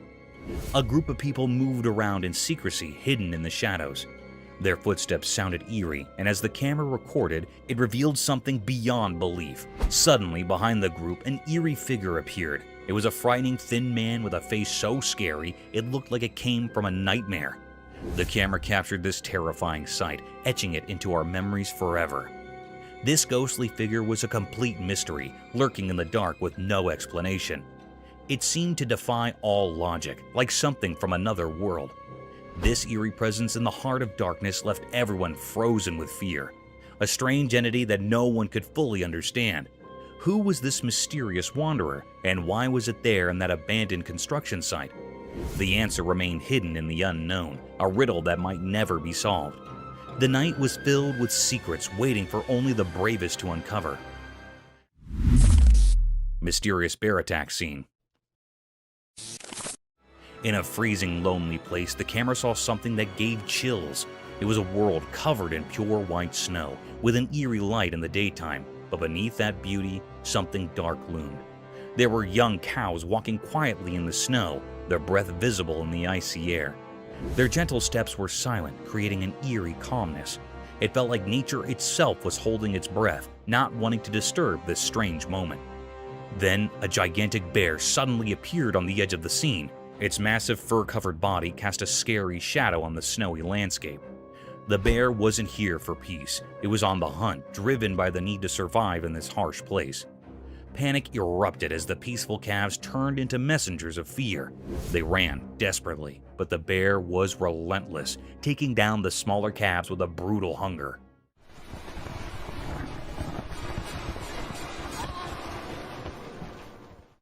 A group of people moved around in secrecy, hidden in the shadows. Their footsteps sounded eerie, and as the camera recorded, it revealed something beyond belief. Suddenly, behind the group, an eerie figure appeared. It was a frightening, thin man with a face so scary, it looked like it came from a nightmare. The camera captured this terrifying sight, etching it into our memories forever. This ghostly figure was a complete mystery, lurking in the dark with no explanation. It seemed to defy all logic, like something from another world. This eerie presence in the heart of darkness left everyone frozen with fear. A strange entity that no one could fully understand. Who was this mysterious wanderer, and why was it there in that abandoned construction site? The answer remained hidden in the unknown, a riddle that might never be solved. The night was filled with secrets waiting for only the bravest to uncover. Mysterious bear attack scene. In a freezing, lonely place, the camera saw something that gave chills. It was a world covered in pure white snow, with an eerie light in the daytime, but beneath that beauty, something dark loomed. There were young cows walking quietly in the snow, their breath visible in the icy air. Their gentle steps were silent, creating an eerie calmness. It felt like nature itself was holding its breath, not wanting to disturb this strange moment. Then, a gigantic bear suddenly appeared on the edge of the scene. Its massive fur-covered body cast a scary shadow on the snowy landscape. The bear wasn't here for peace. It was on the hunt, driven by the need to survive in this harsh place. Panic erupted as the peaceful calves turned into messengers of fear. They ran desperately, but the bear was relentless, taking down the smaller calves with a brutal hunger.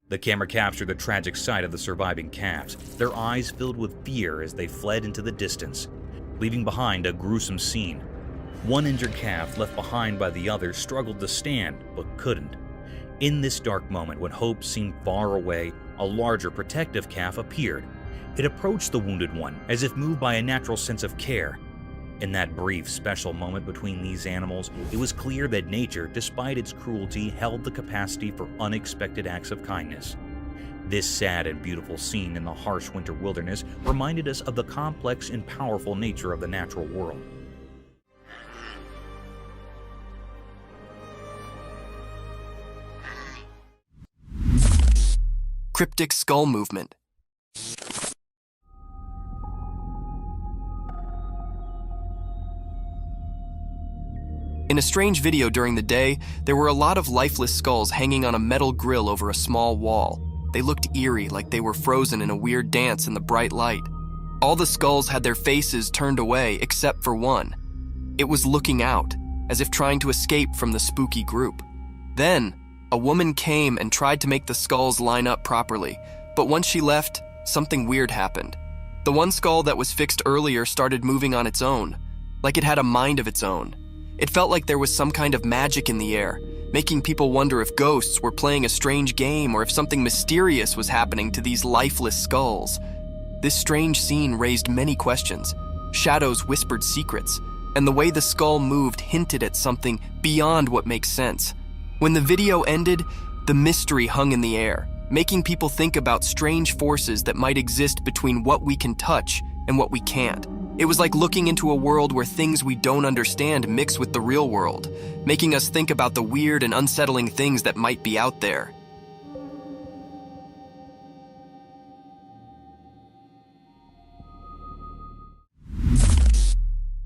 The camera captured the tragic sight of the surviving calves, their eyes filled with fear as they fled into the distance, leaving behind a gruesome scene. One injured calf left behind by the others struggled to stand, but couldn't. In this dark moment, when hope seemed far away, a larger protective calf appeared. It approached the wounded one, as if moved by a natural sense of care. In that brief, special moment between these animals, it was clear that nature, despite its cruelty, held the capacity for unexpected acts of kindness. This sad and beautiful scene in the harsh winter wilderness reminded us of the complex and powerful nature of the natural world. Cryptic skull movement. In a strange video during the day, there were a lot of lifeless skulls hanging on a metal grill over a small wall. They looked eerie, like they were frozen in a weird dance in the bright light. All the skulls had their faces turned away except for one. It was looking out, as if trying to escape from the spooky group. Then, a woman came and tried to make the skulls line up properly, but once she left, something weird happened. The one skull that was fixed earlier started moving on its own, like it had a mind of its own. It felt like there was some kind of magic in the air, making people wonder if ghosts were playing a strange game or if something mysterious was happening to these lifeless skulls. This strange scene raised many questions. Shadows whispered secrets, and the way the skull moved hinted at something beyond what makes sense. When the video ended, the mystery hung in the air, making people think about strange forces that might exist between what we can touch and what we can't. It was like looking into a world where things we don't understand mix with the real world, making us think about the weird and unsettling things that might be out there.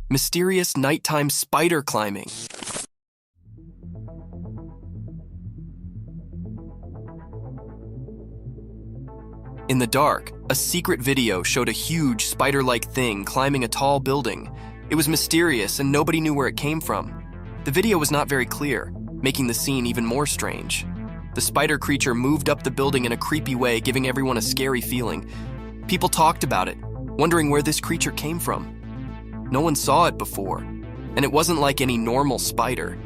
Mysterious nighttime spider climbing. In the dark, a secret video showed a huge spider-like thing climbing a tall building. It was mysterious and nobody knew where it came from. The video was not very clear, making the scene even more strange. The spider creature moved up the building in a creepy way, giving everyone a scary feeling. People talked about it, wondering where this creature came from. No one saw it before, and it wasn't like any normal spider.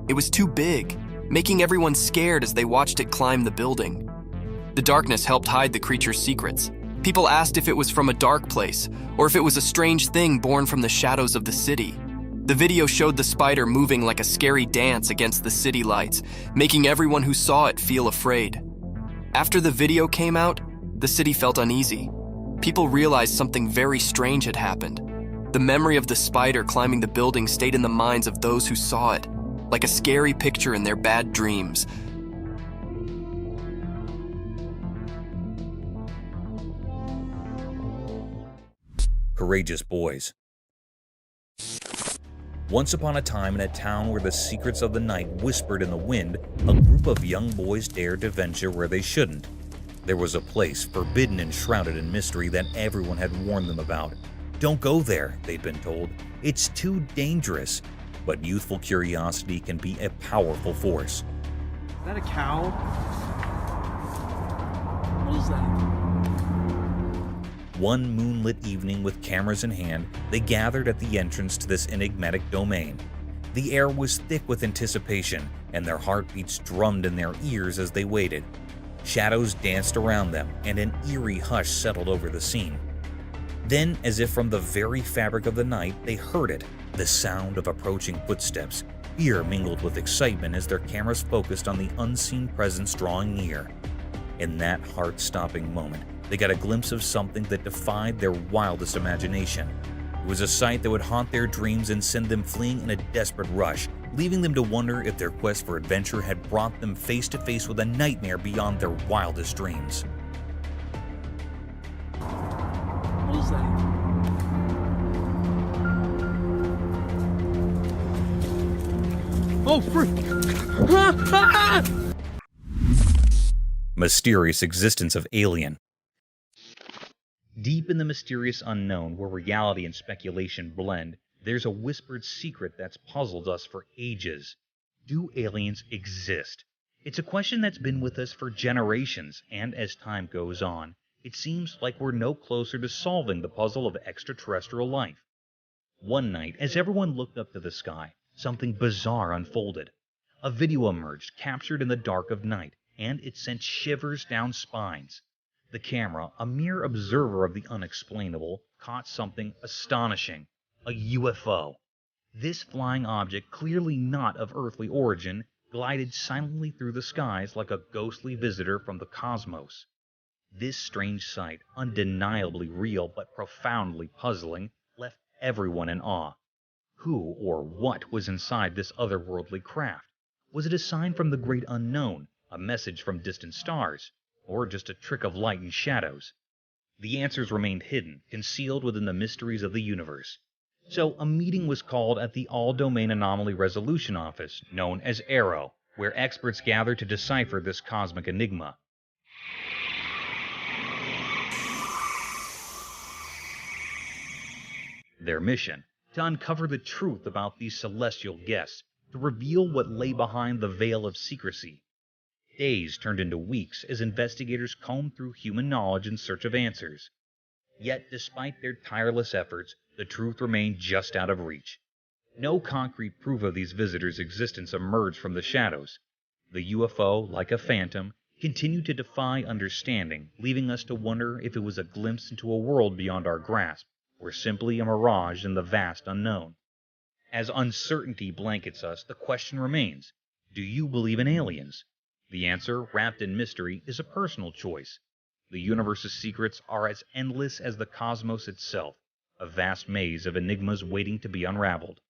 It was too big, making everyone scared as they watched it climb the building. The darkness helped hide the creature's secrets. People asked if it was from a dark place, or if it was a strange thing born from the shadows of the city. The video showed the spider moving like a scary dance against the city lights, making everyone who saw it feel afraid. After the video came out, the city felt uneasy. People realized something very strange had happened. The memory of the spider climbing the building stayed in the minds of those who saw it, like a scary picture in their bad dreams. Courageous boys. Once upon a time, in a town where the secrets of the night whispered in the wind, a group of young boys dared to venture where they shouldn't. There was a place forbidden and shrouded in mystery that everyone had warned them about. Don't go there, they'd been told. It's too dangerous. But youthful curiosity can be a powerful force. Is that a cow? What is that? One moonlit evening, with cameras in hand, they gathered at the entrance to this enigmatic domain. The air was thick with anticipation, and their heartbeats drummed in their ears as they waited. Shadows danced around them, and an eerie hush settled over the scene. Then, as if from the very fabric of the night, they heard it, the sound of approaching footsteps, fear mingled with excitement as their cameras focused on the unseen presence drawing near. In that heart-stopping moment, they got a glimpse of something that defied their wildest imagination. It was a sight that would haunt their dreams and send them fleeing in a desperate rush, leaving them to wonder if their quest for adventure had brought them face to face with a nightmare beyond their wildest dreams. What is that? Oh, frick! Mysterious existence of alien. Deep in the mysterious unknown, where reality and speculation blend, there's a whispered secret that's puzzled us for ages. Do aliens exist? It's a question that's been with us for generations, and as time goes on, it seems like we're no closer to solving the puzzle of extraterrestrial life. One night, as everyone looked up to the sky, something bizarre unfolded. A video emerged, captured in the dark of night, and it sent shivers down spines. The camera, a mere observer of the unexplainable, caught something astonishing. A UFO. This flying object, clearly not of earthly origin, glided silently through the skies like a ghostly visitor from the cosmos. This strange sight, undeniably real but profoundly puzzling, left everyone in awe. Who or what was inside this otherworldly craft? Was it a sign from the great unknown, a message from distant stars, or just a trick of light and shadows? The answers remained hidden, concealed within the mysteries of the universe. So a meeting was called at the All-Domain Anomaly Resolution Office, known as ARROW, where experts gathered to decipher this cosmic enigma. Their mission: to uncover the truth about these celestial guests, to reveal what lay behind the veil of secrecy. Days turned into weeks as investigators combed through human knowledge in search of answers. Yet, despite their tireless efforts, the truth remained just out of reach. No concrete proof of these visitors' existence emerged from the shadows. The UFO, like a phantom, continued to defy understanding, leaving us to wonder if it was a glimpse into a world beyond our grasp, or simply a mirage in the vast unknown. As uncertainty blankets us, the question remains: do you believe in aliens? The answer, wrapped in mystery, is a personal choice. The universe's secrets are as endless as the cosmos itself, a vast maze of enigmas waiting to be unraveled.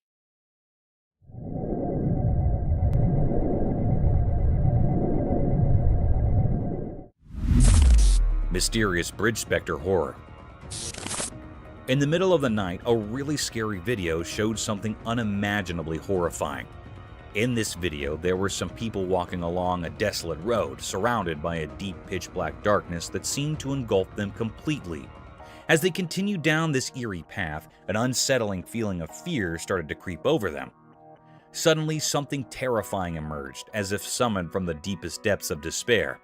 Mysterious Bridge Spectre Horror. In the middle of the night, a really scary video showed something unimaginably horrifying. In this video, there were some people walking along a desolate road, surrounded by a deep pitch-black darkness that seemed to engulf them completely. As they continued down this eerie path, an unsettling feeling of fear started to creep over them. Suddenly, something terrifying emerged, as if summoned from the deepest depths of despair.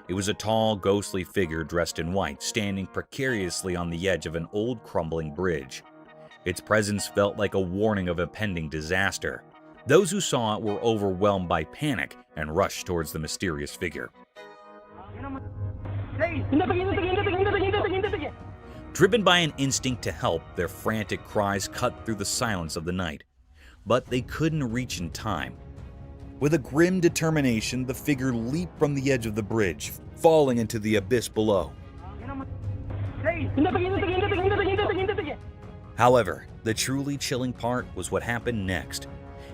It was a tall, ghostly figure dressed in white, standing precariously on the edge of an old, crumbling bridge. Its presence felt like a warning of impending disaster. Those who saw it were overwhelmed by panic and rushed towards the mysterious figure. Driven by an instinct to help, their frantic cries cut through the silence of the night. But they couldn't reach in time. With a grim determination, the figure leaped from the edge of the bridge, falling into the abyss below. However, the truly chilling part was what happened next.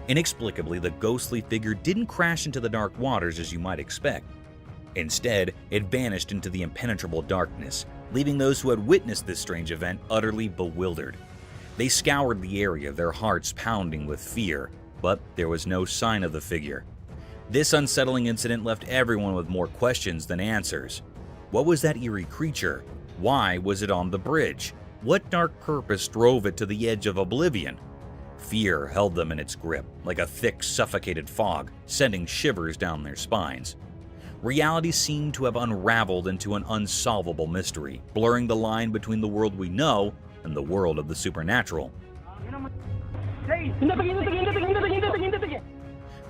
Inexplicably, the ghostly figure didn't crash into the dark waters as you might expect. Instead, it vanished into the impenetrable darkness, leaving those who had witnessed this strange event utterly bewildered. They scoured the area, their hearts pounding with fear, but there was no sign of the figure. This unsettling incident left everyone with more questions than answers. What was that eerie creature? Why was it on the bridge? What dark purpose drove it to the edge of oblivion? Fear held them in its grip, like a thick, suffocated fog, sending shivers down their spines. Reality seemed to have unraveled into an unsolvable mystery, blurring the line between the world we know and the world of the supernatural.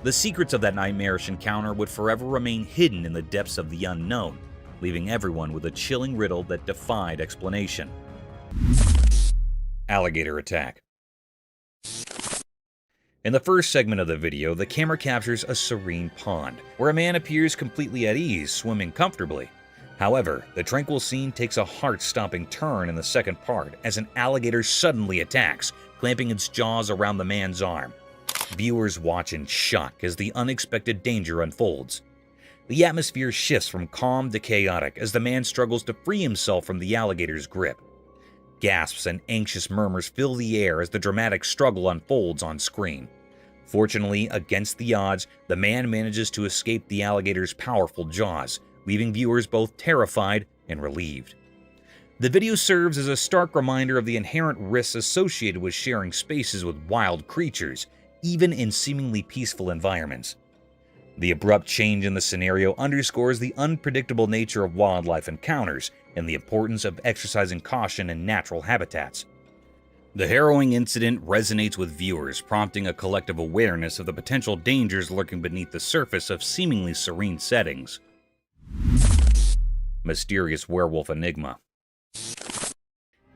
The secrets of that nightmarish encounter would forever remain hidden in the depths of the unknown, leaving everyone with a chilling riddle that defied explanation. Alligator Attack. In the first segment of the video, the camera captures a serene pond, where a man appears completely at ease, swimming comfortably. However, the tranquil scene takes a heart-stopping turn in the second part as an alligator suddenly attacks, clamping its jaws around the man's arm. Viewers watch in shock as the unexpected danger unfolds. The atmosphere shifts from calm to chaotic as the man struggles to free himself from the alligator's grip. Gasps and anxious murmurs fill the air as the dramatic struggle unfolds on screen. Fortunately, against the odds, the man manages to escape the alligator's powerful jaws, leaving viewers both terrified and relieved. The video serves as a stark reminder of the inherent risks associated with sharing spaces with wild creatures, even in seemingly peaceful environments. The abrupt change in the scenario underscores the unpredictable nature of wildlife encounters and the importance of exercising caution in natural habitats. The harrowing incident resonates with viewers, prompting a collective awareness of the potential dangers lurking beneath the surface of seemingly serene settings. Mysterious werewolf enigma.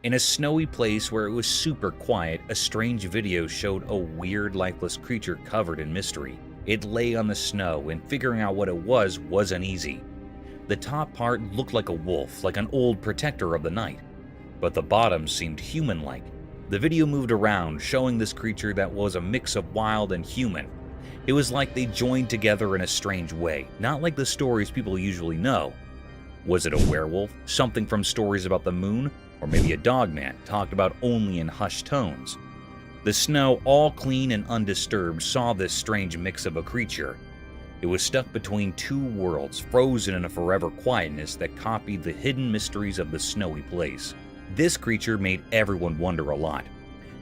In a snowy place where it was super quiet, a strange video showed a weird, lifeless creature covered in mystery. It lay on the snow, and figuring out what it was wasn't easy. The top part looked like a wolf, like an old protector of the night, but the bottom seemed human-like. The video moved around, showing this creature that was a mix of wild and human. It was like they joined together in a strange way, not like the stories people usually know. Was it a werewolf, something from stories about the moon, or maybe a dogman talked about only in hushed tones? The snow, all clean and undisturbed, saw this strange mix of a creature. It was stuck between two worlds, frozen in a forever quietness that copied the hidden mysteries of the snowy place. This creature made everyone wonder a lot.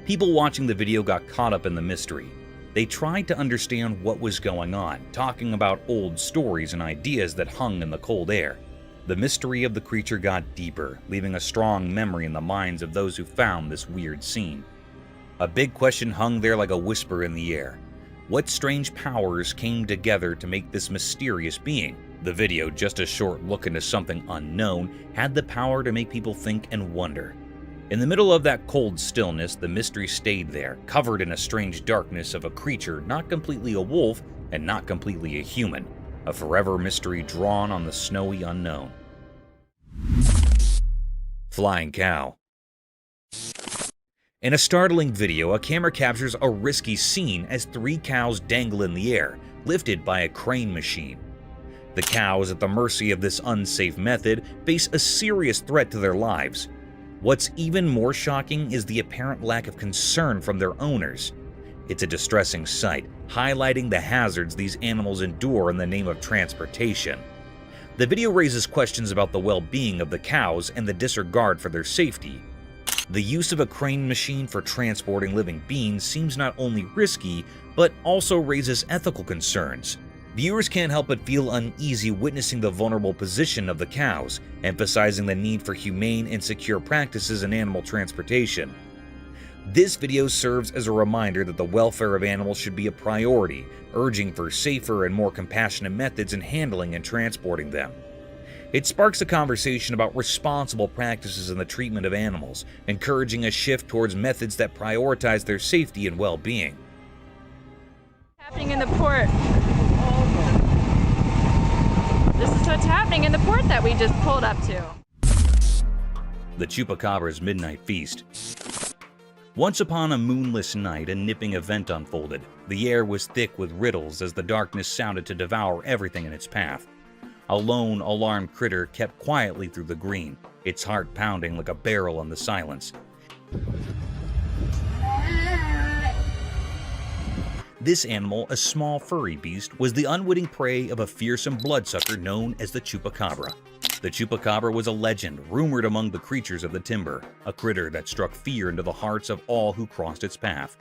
People watching the video got caught up in the mystery. They tried to understand what was going on, talking about old stories and ideas that hung in the cold air. The mystery of the creature got deeper, leaving a strong memory in the minds of those who found this weird scene. A big question hung there like a whisper in the air. What strange powers came together to make this mysterious being? The video, just a short look into something unknown, had the power to make people think and wonder. In the middle of that cold stillness, the mystery stayed there, covered in a strange darkness of a creature not completely a wolf and not completely a human. A forever mystery drawn on the snowy unknown. Flying cow. In a startling video, a camera captures a risky scene as 3 cows dangle in the air, lifted by a crane machine. The cows, at the mercy of this unsafe method, face a serious threat to their lives. What's even more shocking is the apparent lack of concern from their owners. It's a distressing sight, highlighting the hazards these animals endure in the name of transportation. The video raises questions about the well-being of the cows and the disregard for their safety. The use of a crane machine for transporting living beings seems not only risky, but also raises ethical concerns. Viewers can't help but feel uneasy witnessing the vulnerable position of the cows, emphasizing the need for humane and secure practices in animal transportation. This video serves as a reminder that the welfare of animals should be a priority, urging for safer and more compassionate methods in handling and transporting them. It sparks a conversation about responsible practices in the treatment of animals, encouraging a shift towards methods that prioritize their safety and well-being. Happening in the port. This is what's happening in the port that we just pulled up to. The Chupacabra's Midnight Feast. Once upon a moonless night, a nipping event unfolded. The air was thick with riddles as the darkness sounded to devour everything in its path. A lone, alarmed critter kept quietly through the green, its heart pounding like a barrel in the silence. This animal, a small furry beast, was the unwitting prey of a fearsome bloodsucker known as the Chupacabra. The Chupacabra was a legend, rumored among the creatures of the timber, a critter that struck fear into the hearts of all who crossed its path.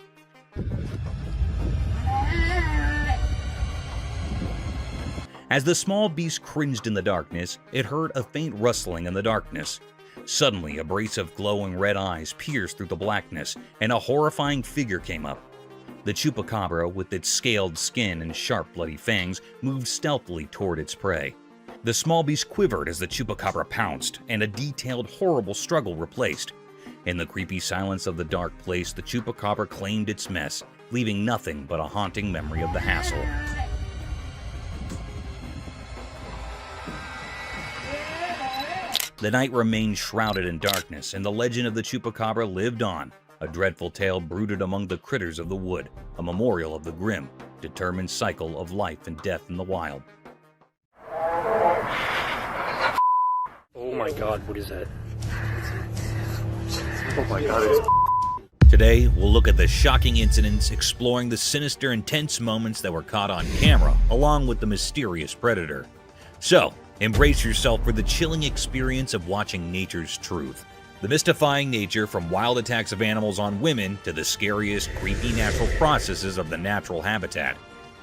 As the small beast cringed in the darkness, it heard a faint rustling in the darkness. Suddenly, a brace of glowing red eyes pierced through the blackness, and a horrifying figure came up. The Chupacabra, with its scaled skin and sharp bloody fangs, moved stealthily toward its prey. The small beast quivered as the Chupacabra pounced, and a detailed, horrible struggle replaced. In the creepy silence of the dark place, the Chupacabra claimed its mess, leaving nothing but a haunting memory of the hassle. The night remained shrouded in darkness, and the legend of the Chupacabra lived on, a dreadful tale brooded among the critters of the wood, a memorial of the grim, determined cycle of life and death in the wild. Oh my god, what is that? Oh my god. Today, we'll look at the shocking incidents, exploring the sinister, intense moments that were caught on camera, along with the mysterious predator. So, embrace yourself for the chilling experience of watching nature's truth. The mystifying nature from wild attacks of animals on women to the scariest, creepy natural processes of the natural habitat.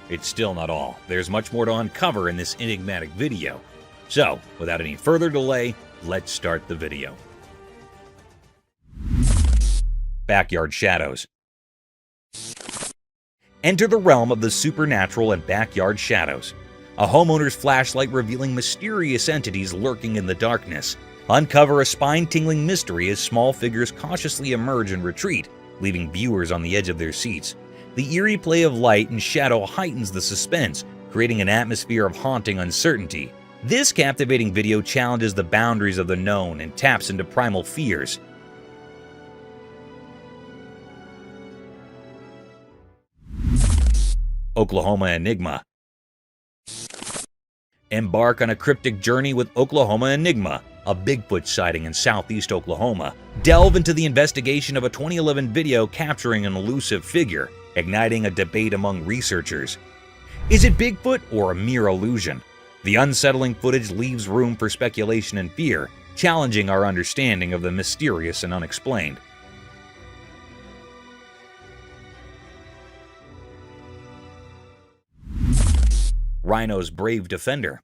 It's still not all. There's much more to uncover in this enigmatic video. So, without any further delay, let's start the video. Backyard shadows. Enter the realm of the supernatural and backyard shadows. A homeowner's flashlight revealing mysterious entities lurking in the darkness. Uncover a spine-tingling mystery as small figures cautiously emerge and retreat, leaving viewers on the edge of their seats. The eerie play of light and shadow heightens the suspense, creating an atmosphere of haunting uncertainty. This captivating video challenges the boundaries of the known and taps into primal fears. Oklahoma Enigma. Embark on a cryptic journey with Oklahoma Enigma, a Bigfoot sighting in southeast Oklahoma. Delve into the investigation of a 2011 video capturing an elusive figure, igniting a debate among researchers. Is it Bigfoot or a mere illusion? The unsettling footage leaves room for speculation and fear, challenging our understanding of the mysterious and unexplained. Rhino's brave defender.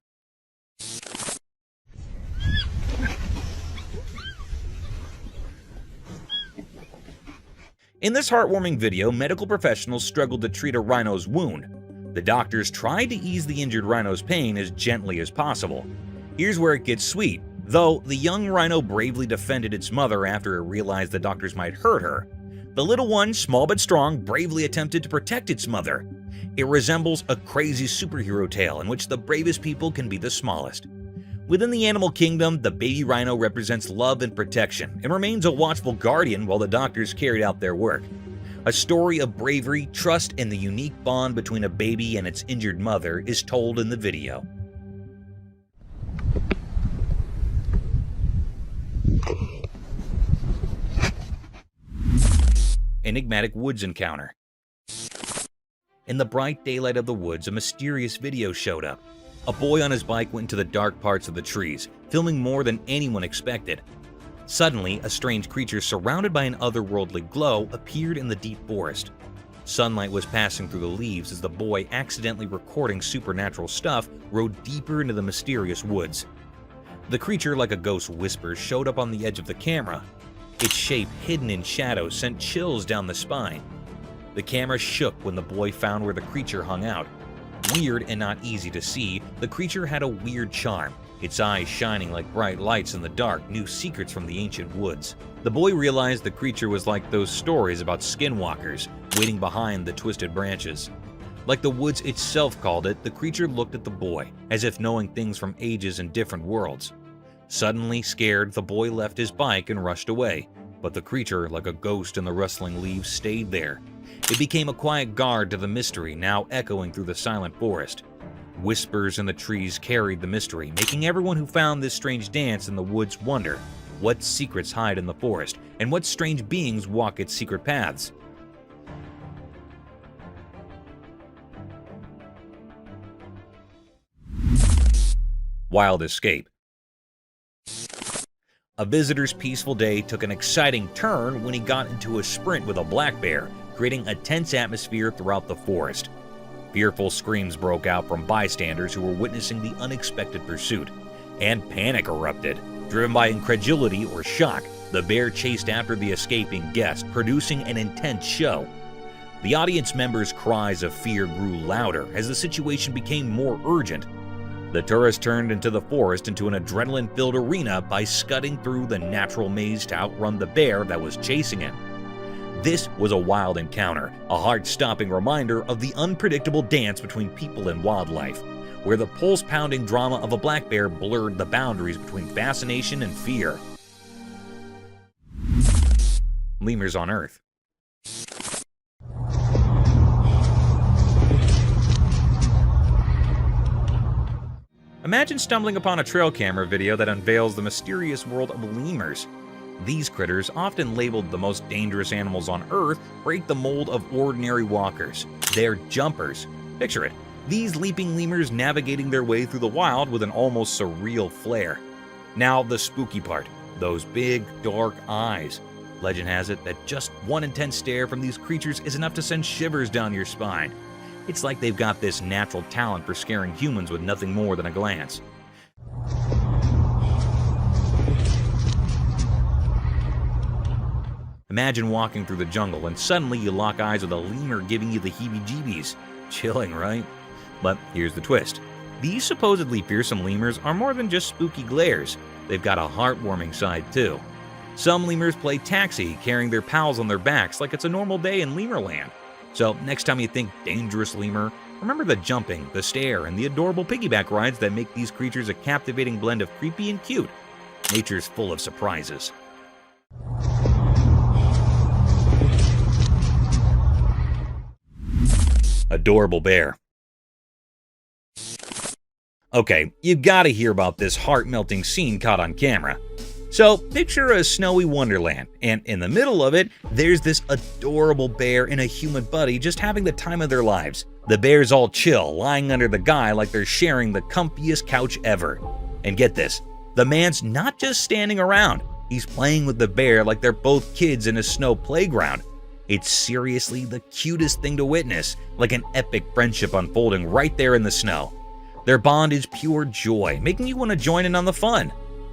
In this heartwarming video, medical professionals struggled to treat a rhino's wound. The doctors tried to ease the injured rhino's pain as gently as possible. Here's where it gets sweet. Though the young rhino bravely defended its mother after it realized the doctors might hurt her, the little one, small but strong, bravely attempted to protect its mother. It resembles a crazy superhero tale in which the bravest people can be the smallest. Within the animal kingdom, the baby rhino represents love and protection and remains a watchful guardian while the doctors carried out their work. A story of bravery, trust, and the unique bond between a baby and its injured mother is told in the video. Enigmatic woods encounter. In the bright daylight of the woods, a mysterious video showed up. A boy on his bike went into the dark parts of the trees, filming more than anyone expected. Suddenly, a strange creature surrounded by an otherworldly glow appeared in the deep forest. Sunlight was passing through the leaves as the boy, accidentally recording supernatural stuff, rode deeper into the mysterious woods. The creature, like a ghost whisper, showed up on the edge of the camera. Its shape, hidden in shadows, sent chills down the spine. The camera shook when the boy found where the creature hung out. Weird and not easy to see, the creature had a weird charm. Its eyes shining like bright lights in the dark knew secrets from the ancient woods. The boy realized the creature was like those stories about skinwalkers, waiting behind the twisted branches. Like the woods itself called it, the creature looked at the boy, as if knowing things from ages and different worlds. Suddenly scared, the boy left his bike and rushed away, but the creature, like a ghost in the rustling leaves, stayed there. It became a quiet guard to the mystery, now echoing through the silent forest. Whispers in the trees carried the mystery, making everyone who found this strange dance in the woods wonder what secrets hide in the forest and what strange beings walk its secret paths. Wild escape. A visitor's peaceful day took an exciting turn when he got into a sprint with a black bear, creating a tense atmosphere throughout the forest. Fearful screams broke out from bystanders who were witnessing the unexpected pursuit, and panic erupted. Driven by incredulity or shock, the bear chased after the escaping guest, producing an intense show. The audience members' cries of fear grew louder as the situation became more urgent. The tourist turned into the forest into an adrenaline-filled arena by scudding through the natural maze to outrun the bear that was chasing him. This was a wild encounter, a heart-stopping reminder of the unpredictable dance between people and wildlife, where the pulse-pounding drama of a black bear blurred the boundaries between fascination and fear. Lemurs on Earth. Imagine stumbling upon a trail camera video that unveils the mysterious world of lemurs. These critters, often labeled the most dangerous animals on Earth, break the mold of ordinary walkers. They're jumpers. Picture it. These leaping lemurs navigating their way through the wild with an almost surreal flair. Now the spooky part, those big, dark eyes. Legend has it that just 1 in 10 stare from these creatures is enough to send shivers down your spine. It's like they've got this natural talent for scaring humans with nothing more than a glance. Imagine walking through the jungle and suddenly you lock eyes with a lemur giving you the heebie-jeebies. Chilling, right? But here's the twist. These supposedly fearsome lemurs are more than just spooky glares. They've got a heartwarming side too. Some lemurs play taxi, carrying their pals on their backs like it's a normal day in Lemurland. So next time you think dangerous lemur, remember the jumping, the stare, and the adorable piggyback rides that make these creatures a captivating blend of creepy and cute. Nature's full of surprises. Adorable bear. Okay, you gotta hear about this heart-melting scene caught on camera. So, picture a snowy wonderland, and in the middle of it, there's this adorable bear and a human buddy just having the time of their lives. The bear's all chill, lying under the guy like they're sharing the comfiest couch ever. And get this, the man's not just standing around, he's playing with the bear like they're both kids in a snow playground. It's seriously the cutest thing to witness, like an epic friendship unfolding right there in the snow. Their bond is pure joy, making you want to join in on the fun.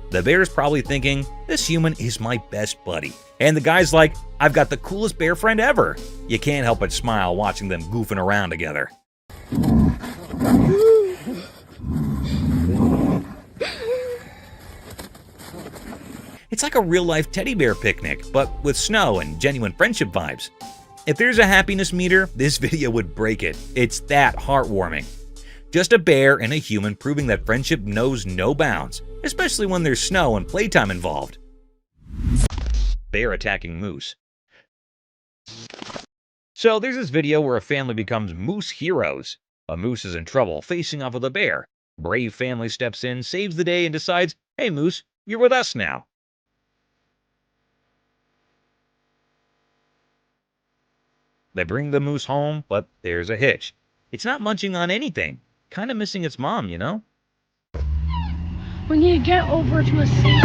The bear's probably thinking, this human is my best buddy. And the guy's like, I've got the coolest bear friend ever. You can't help but smile watching them goofing around together. It's like a real-life teddy bear picnic, but with snow and genuine friendship vibes. If there's a happiness meter, this video would break it. It's that heartwarming. Just a bear and a human proving that friendship knows no bounds, especially when there's snow and playtime involved. Bear attacking moose. So there's this video where a family becomes moose heroes. A moose is in trouble, facing off with a bear. Brave family steps in, saves the day, and decides, hey moose, you're with us now. They bring the moose home, but there's a hitch. It's not munching on anything. Kind of missing its mom, you know? We need to get over to a seat.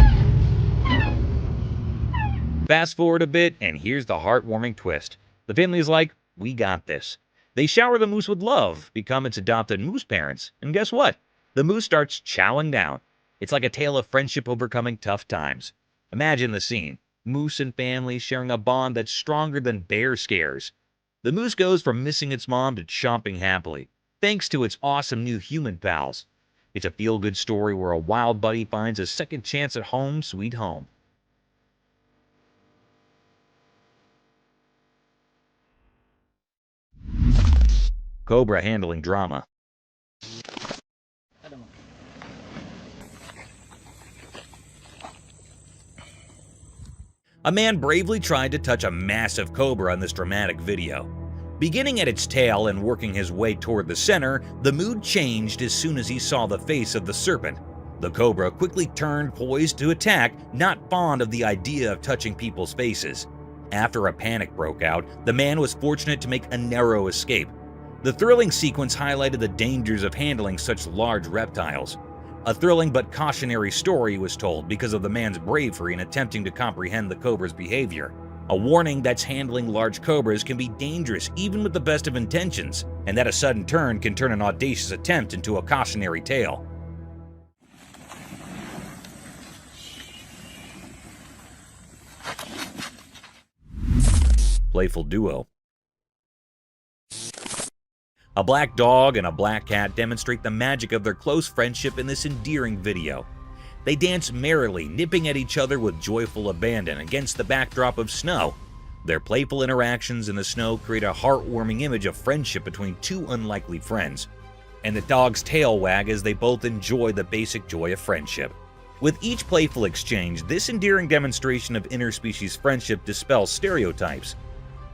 Fast forward a bit, and here's the heartwarming twist. The family's like, we got this. They shower the moose with love, become its adopted moose parents, and guess what? The moose starts chowing down. It's like a tale of friendship overcoming tough times. Imagine the scene. Moose and family sharing a bond that's stronger than bear scares. The moose goes from missing its mom to chomping happily, thanks to its awesome new human pals. It's a feel-good story where a wild buddy finds a second chance at home sweet home. Cobra handling drama. A man bravely tried to touch a massive cobra in this dramatic video. Beginning at its tail and working his way toward the center, the mood changed as soon as he saw the face of the serpent. The cobra quickly turned, poised to attack, not fond of the idea of touching people's faces. After a panic broke out, the man was fortunate to make a narrow escape. The thrilling sequence highlighted the dangers of handling such large reptiles. A thrilling but cautionary story was told because of the man's bravery in attempting to comprehend the cobra's behavior. A warning that handling large cobras can be dangerous even with the best of intentions, and that a sudden turn can turn an audacious attempt into a cautionary tale. Playful duo. A black dog and a black cat demonstrate the magic of their close friendship in this endearing video. They dance merrily, nipping at each other with joyful abandon against the backdrop of snow. Their playful interactions in the snow create a heartwarming image of friendship between two unlikely friends. And the dog's tail wag as they both enjoy the basic joy of friendship. With each playful exchange, this endearing demonstration of interspecies friendship dispels stereotypes.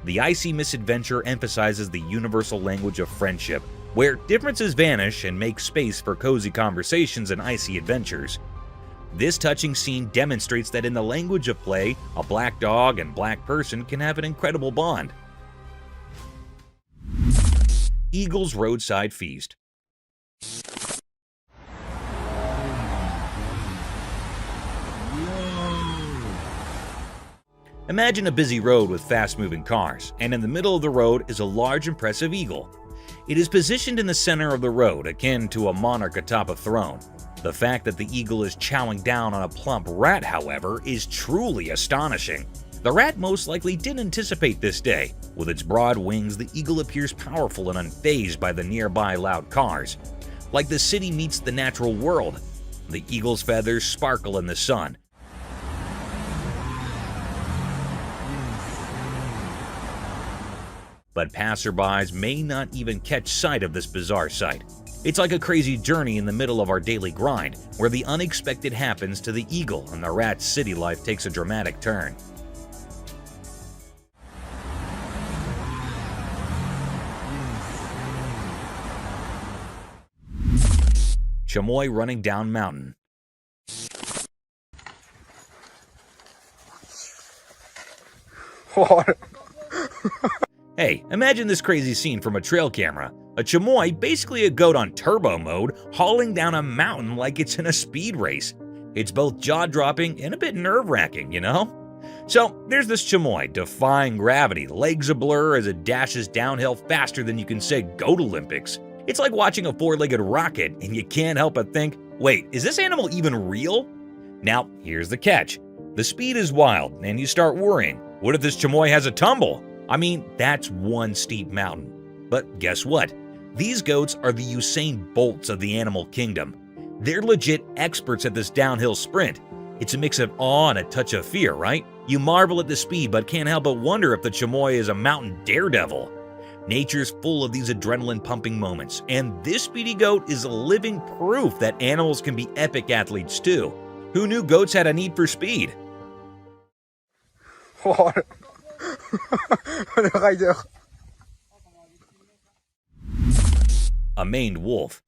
The icy misadventure emphasizes the universal language of friendship, where differences vanish and make space for cozy conversations and icy adventures. This touching scene demonstrates that in the language of play, a black dog and black person can have an incredible bond. Eagle's Roadside Feast. Imagine a busy road with fast-moving cars, and in the middle of the road is a large, impressive eagle. It is positioned in the center of the road, akin to a monarch atop a throne. The fact that the eagle is chowing down on a plump rat, however, is truly astonishing. The rat most likely didn't anticipate this day. With its broad wings, the eagle appears powerful and unfazed by the nearby loud cars. Like the city meets the natural world, the eagle's feathers sparkle in the sun. But passerbys may not even catch sight of this bizarre sight. It's like a crazy journey in the middle of our daily grind, where the unexpected happens to the eagle and the rat's city life takes a dramatic turn. Chamois running down mountain. Hey, imagine this crazy scene from a trail camera. A chamois, basically a goat on turbo mode, hauling down a mountain like it's in a speed race. It's both jaw-dropping and a bit nerve-wracking, you know? So, there's this chamois, defying gravity, legs a blur as it dashes downhill faster than you can say Goat Olympics. It's like watching a four-legged rocket, and you can't help but think, wait, is this animal even real? Now, here's the catch. The speed is wild, and you start worrying. What if this chamois has a tumble? I mean, that's one steep mountain. But guess what? These goats are the Usain Bolts of the animal kingdom. They're legit experts at this downhill sprint. It's a mix of awe and a touch of fear, right? You marvel at the speed, but can't help but wonder if the chamois is a mountain daredevil. Nature's full of these adrenaline-pumping moments, and this speedy goat is living proof that animals can be epic athletes too. Who knew goats had a need for speed? A maned wolf.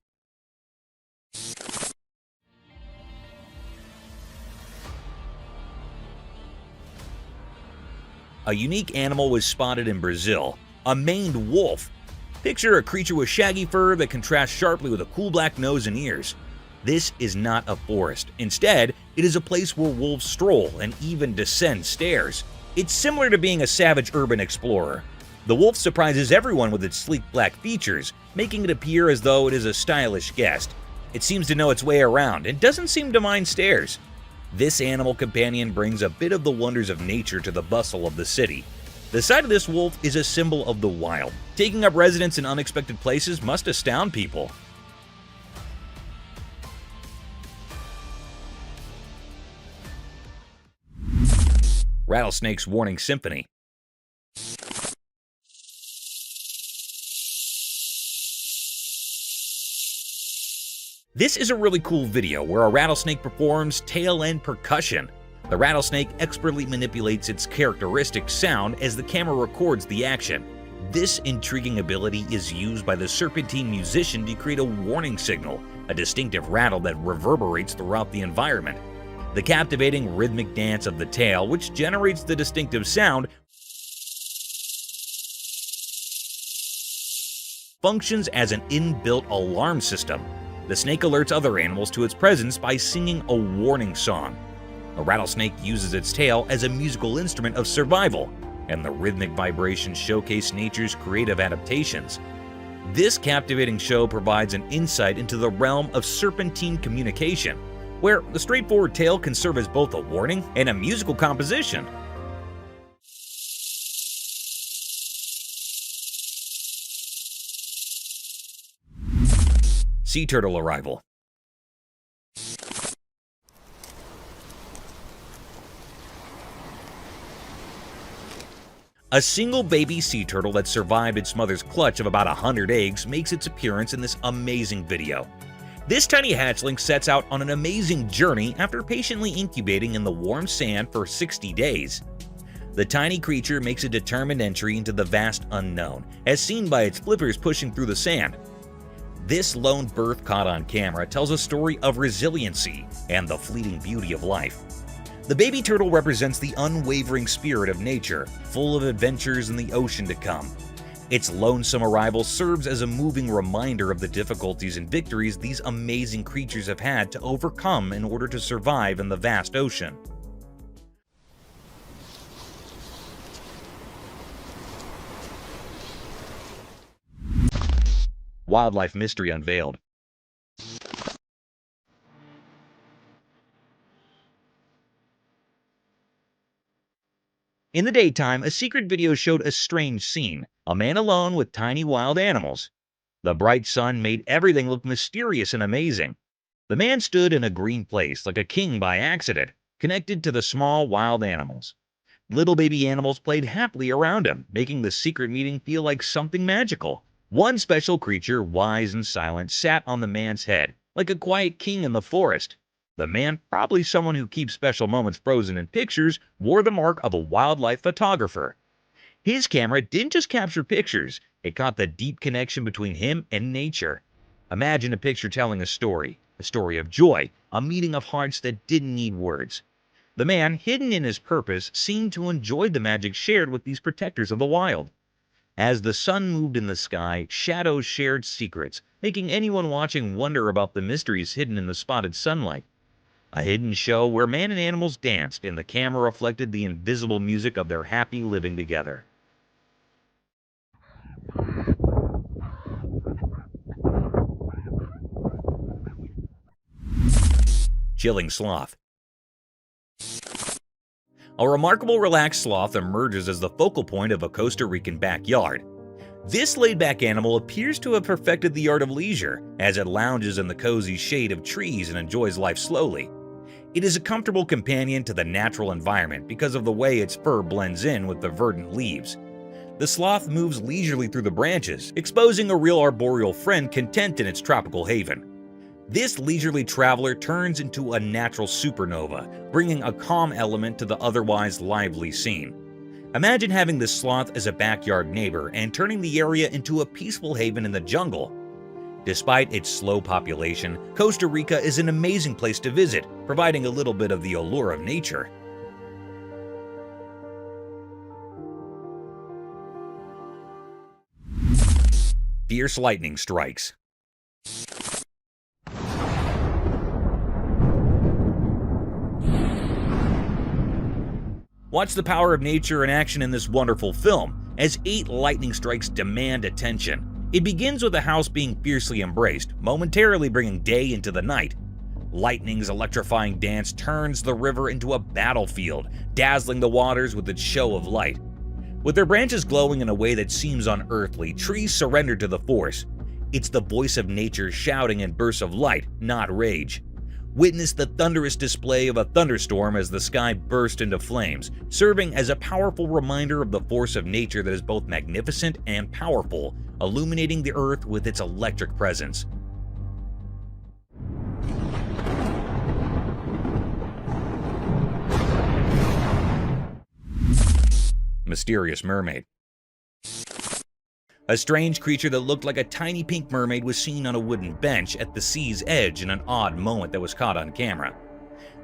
A unique animal was spotted in Brazil, a maned wolf. Picture a creature with shaggy fur that contrasts sharply with a cool black nose and ears. This is not a forest. Instead, it is a place where wolves stroll and even descend stairs. It's similar to being a savage urban explorer. The wolf surprises everyone with its sleek black features, making it appear as though it is a stylish guest. It seems to know its way around and doesn't seem to mind stairs. This animal companion brings a bit of the wonders of nature to the bustle of the city. The sight of this wolf is a symbol of the wild. Taking up residence in unexpected places must astound people. Rattlesnake's Warning Symphony. This is a really cool video where a rattlesnake performs tail-end percussion. The rattlesnake expertly manipulates its characteristic sound as the camera records the action. This intriguing ability is used by the serpentine musician to create a warning signal, a distinctive rattle that reverberates throughout the environment. The captivating rhythmic dance of the tail, which generates the distinctive sound, functions as an inbuilt alarm system. The snake alerts other animals to its presence by singing a warning song. A rattlesnake uses its tail as a musical instrument of survival, and the rhythmic vibrations showcase nature's creative adaptations. This captivating show provides an insight into the realm of serpentine communication, where the straightforward tail can serve as both a warning and a musical composition. Sea turtle arrival. A single baby sea turtle that survived its mother's clutch of about 100 eggs makes its appearance in this amazing video. This tiny hatchling sets out on an amazing journey after patiently incubating in the warm sand for 60 days. The tiny creature makes a determined entry into the vast unknown, as seen by its flippers pushing through the sand. This lone birth caught on camera tells a story of resiliency and the fleeting beauty of life. The baby turtle represents the unwavering spirit of nature, full of adventures in the ocean to come. Its lonesome arrival serves as a moving reminder of the difficulties and victories these amazing creatures have had to overcome in order to survive in the vast ocean. Wildlife mystery unveiled. In the daytime, a secret video showed a strange scene, a man alone with tiny wild animals. The bright sun made everything look mysterious and amazing. The man stood in a green place like a king by accident, connected to the small wild animals. Little baby animals played happily around him, making the secret meeting feel like something magical. One special creature, wise and silent, sat on the man's head, like a quiet king in the forest. The man, probably someone who keeps special moments frozen in pictures, wore the mark of a wildlife photographer. His camera didn't just capture pictures, it caught the deep connection between him and nature. Imagine a picture telling a story of joy, a meeting of hearts that didn't need words. The man, hidden in his purpose, seemed to enjoy the magic shared with these protectors of the wild. As the sun moved in the sky, shadows shared secrets, making anyone watching wonder about the mysteries hidden in the spotted sunlight. A hidden show where man and animals danced, and the camera reflected the invisible music of their happy living together. Chilling sloth. A remarkable relaxed sloth emerges as the focal point of a Costa Rican backyard. This laid-back animal appears to have perfected the art of leisure, as it lounges in the cozy shade of trees and enjoys life slowly. It is a comfortable companion to the natural environment because of the way its fur blends in with the verdant leaves. The sloth moves leisurely through the branches, exposing a real arboreal friend content in its tropical haven. This leisurely traveler turns into a natural supernova, bringing a calm element to the otherwise lively scene. Imagine having this sloth as a backyard neighbor and turning the area into a peaceful haven in the jungle. Despite its slow population, Costa Rica is an amazing place to visit, providing a little bit of the allure of nature. Fierce lightning strikes. Watch the power of nature in action in this wonderful film, as 8 lightning strikes demand attention. It begins with a house being fiercely embraced, momentarily bringing day into the night. Lightning's electrifying dance turns the river into a battlefield, dazzling the waters with its show of light. With their branches glowing in a way that seems unearthly, trees surrender to the force. It's the voice of nature shouting in bursts of light, not rage. Witness the thunderous display of a thunderstorm as the sky burst into flames, serving as a powerful reminder of the force of nature that is both magnificent and powerful, illuminating the earth with its electric presence. Mysterious mermaid. A strange creature that looked like a tiny pink mermaid was seen on a wooden bench at the sea's edge in an odd moment that was caught on camera.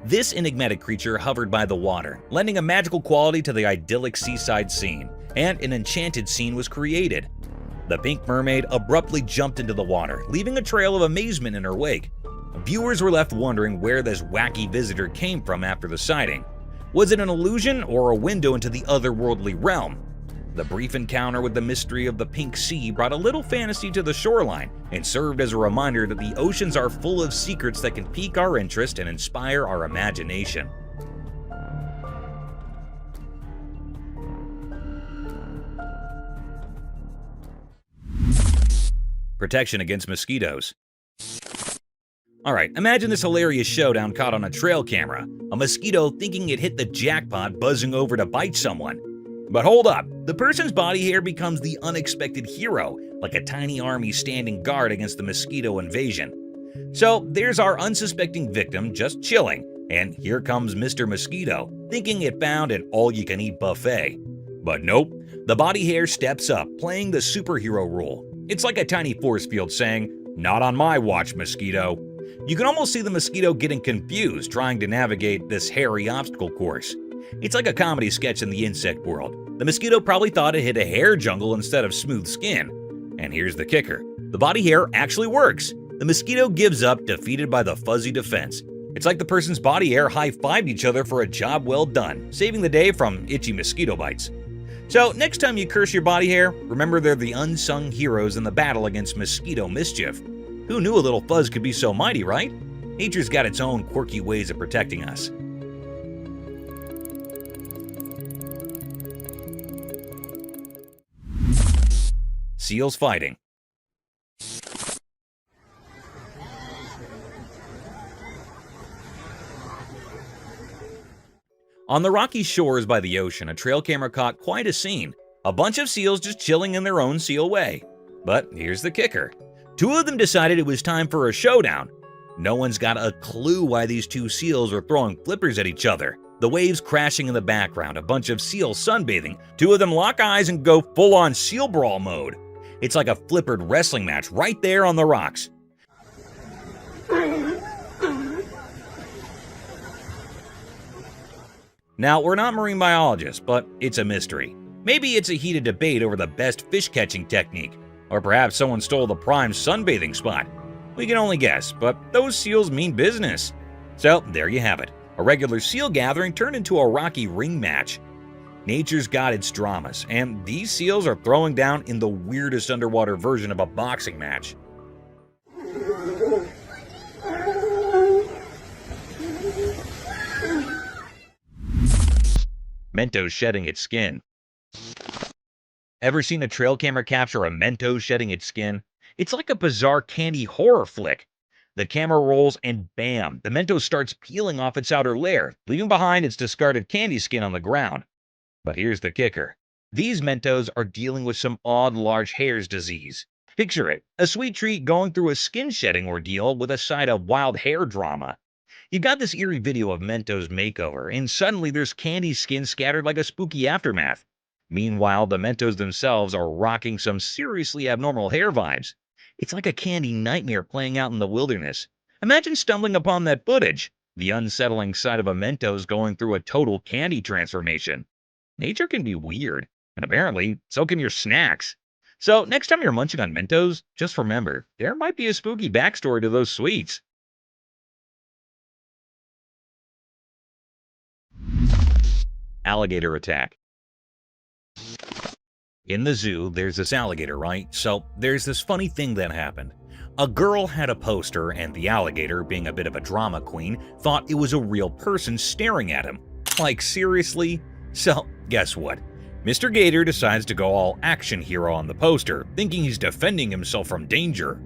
This enigmatic creature hovered by the water, lending a magical quality to the idyllic seaside scene, and an enchanted scene was created. The pink mermaid abruptly jumped into the water, leaving a trail of amazement in her wake. Viewers were left wondering where this wacky visitor came from after the sighting. Was it an illusion or a window into the otherworldly realm? The brief encounter with the mystery of the pink sea brought a little fantasy to the shoreline and served as a reminder that the oceans are full of secrets that can pique our interest and inspire our imagination. Protection against mosquitoes. Alright, imagine this hilarious showdown caught on a trail camera. A mosquito thinking it hit the jackpot buzzing over to bite someone. But hold up, the person's body hair becomes the unexpected hero, like a tiny army standing guard against the mosquito invasion. So there's our unsuspecting victim just chilling, and here comes Mr. Mosquito, thinking it found an all-you-can-eat buffet. But nope, the body hair steps up, playing the superhero role. It's like a tiny force field saying, "Not on my watch, mosquito." You can almost see the mosquito getting confused trying to navigate this hairy obstacle course. It's like a comedy sketch in the insect world. The mosquito probably thought it hit a hair jungle instead of smooth skin. And here's the kicker. The body hair actually works. The mosquito gives up, defeated by the fuzzy defense. It's like the person's body hair high-fived each other for a job well done, saving the day from itchy mosquito bites. So next time you curse your body hair, remember they're the unsung heroes in the battle against mosquito mischief. Who knew a little fuzz could be so mighty, right? Nature's got its own quirky ways of protecting us. Seals fighting. On the rocky shores by the ocean, a trail camera caught quite a scene. A bunch of seals just chilling in their own seal way. But here's the kicker. Two of them decided it was time for a showdown. No one's got a clue why these two seals are throwing flippers at each other. The waves crashing in the background, a bunch of seals sunbathing. Two of them lock eyes and go full-on seal brawl mode. It's like a flippered wrestling match right there on the rocks. Now, we're not marine biologists, but it's a mystery. Maybe it's a heated debate over the best fish-catching technique. Or perhaps someone stole the prime sunbathing spot. We can only guess, but those seals mean business. So there you have it. A regular seal gathering turned into a rocky ring match. Nature's got its dramas, and these seals are throwing down in the weirdest underwater version of a boxing match. Mento shedding its skin. Ever seen a trail camera capture a mento shedding its skin? It's like a bizarre candy horror flick. The camera rolls and bam, the mento starts peeling off its outer layer, leaving behind its discarded candy skin on the ground. But here's the kicker. These mentos are dealing with some odd large hairs disease. Picture it, a sweet treat going through a skin shedding ordeal with a side of wild hair drama. You got this eerie video of Mento's makeover, and suddenly there's candy skin scattered like a spooky aftermath. Meanwhile, the Mentos themselves are rocking some seriously abnormal hair vibes. It's like a candy nightmare playing out in the wilderness. Imagine stumbling upon that footage. The unsettling sight of a Mentos going through a total candy transformation. Nature can be weird, and apparently, so can your snacks. So next time you're munching on Mentos, just remember, there might be a spooky backstory to those sweets. Alligator Attack. In the zoo, there's this alligator, right? So there's this funny thing that happened. A girl had a poster, and the alligator, being a bit of a drama queen, thought it was a real person staring at him. Like, seriously? So, guess what? Mr. Gator decides to go all action hero on the poster, thinking he's defending himself from danger.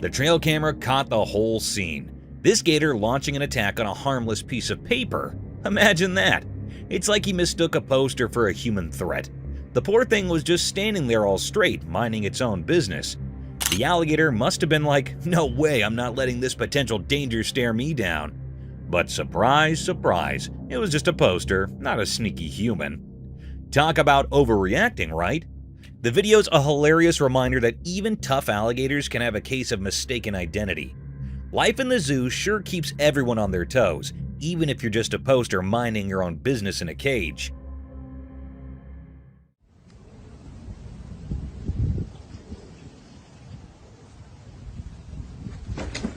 The trail camera caught the whole scene. This gator launching an attack on a harmless piece of paper. Imagine that. It's like he mistook a poster for a human threat. The poor thing was just standing there all straight, minding its own business. The alligator must have been like, no way, I'm not letting this potential danger stare me down. But surprise, surprise, it was just a poster, not a sneaky human. Talk about overreacting, right? The video's a hilarious reminder that even tough alligators can have a case of mistaken identity. Life in the zoo sure keeps everyone on their toes, even if you're just a poster minding your own business in a cage.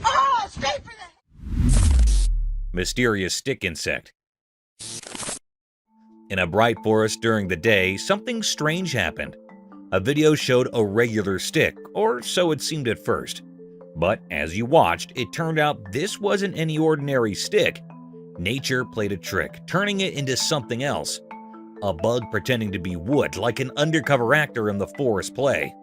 Oh, straight for the... Mysterious stick insect. In a bright forest during the day, something strange happened. A video showed a regular stick, or so it seemed at first. But as you watched, it turned out this wasn't any ordinary stick. Nature played a trick, turning it into something else. A bug pretending to be wood, like an undercover actor in the forest play.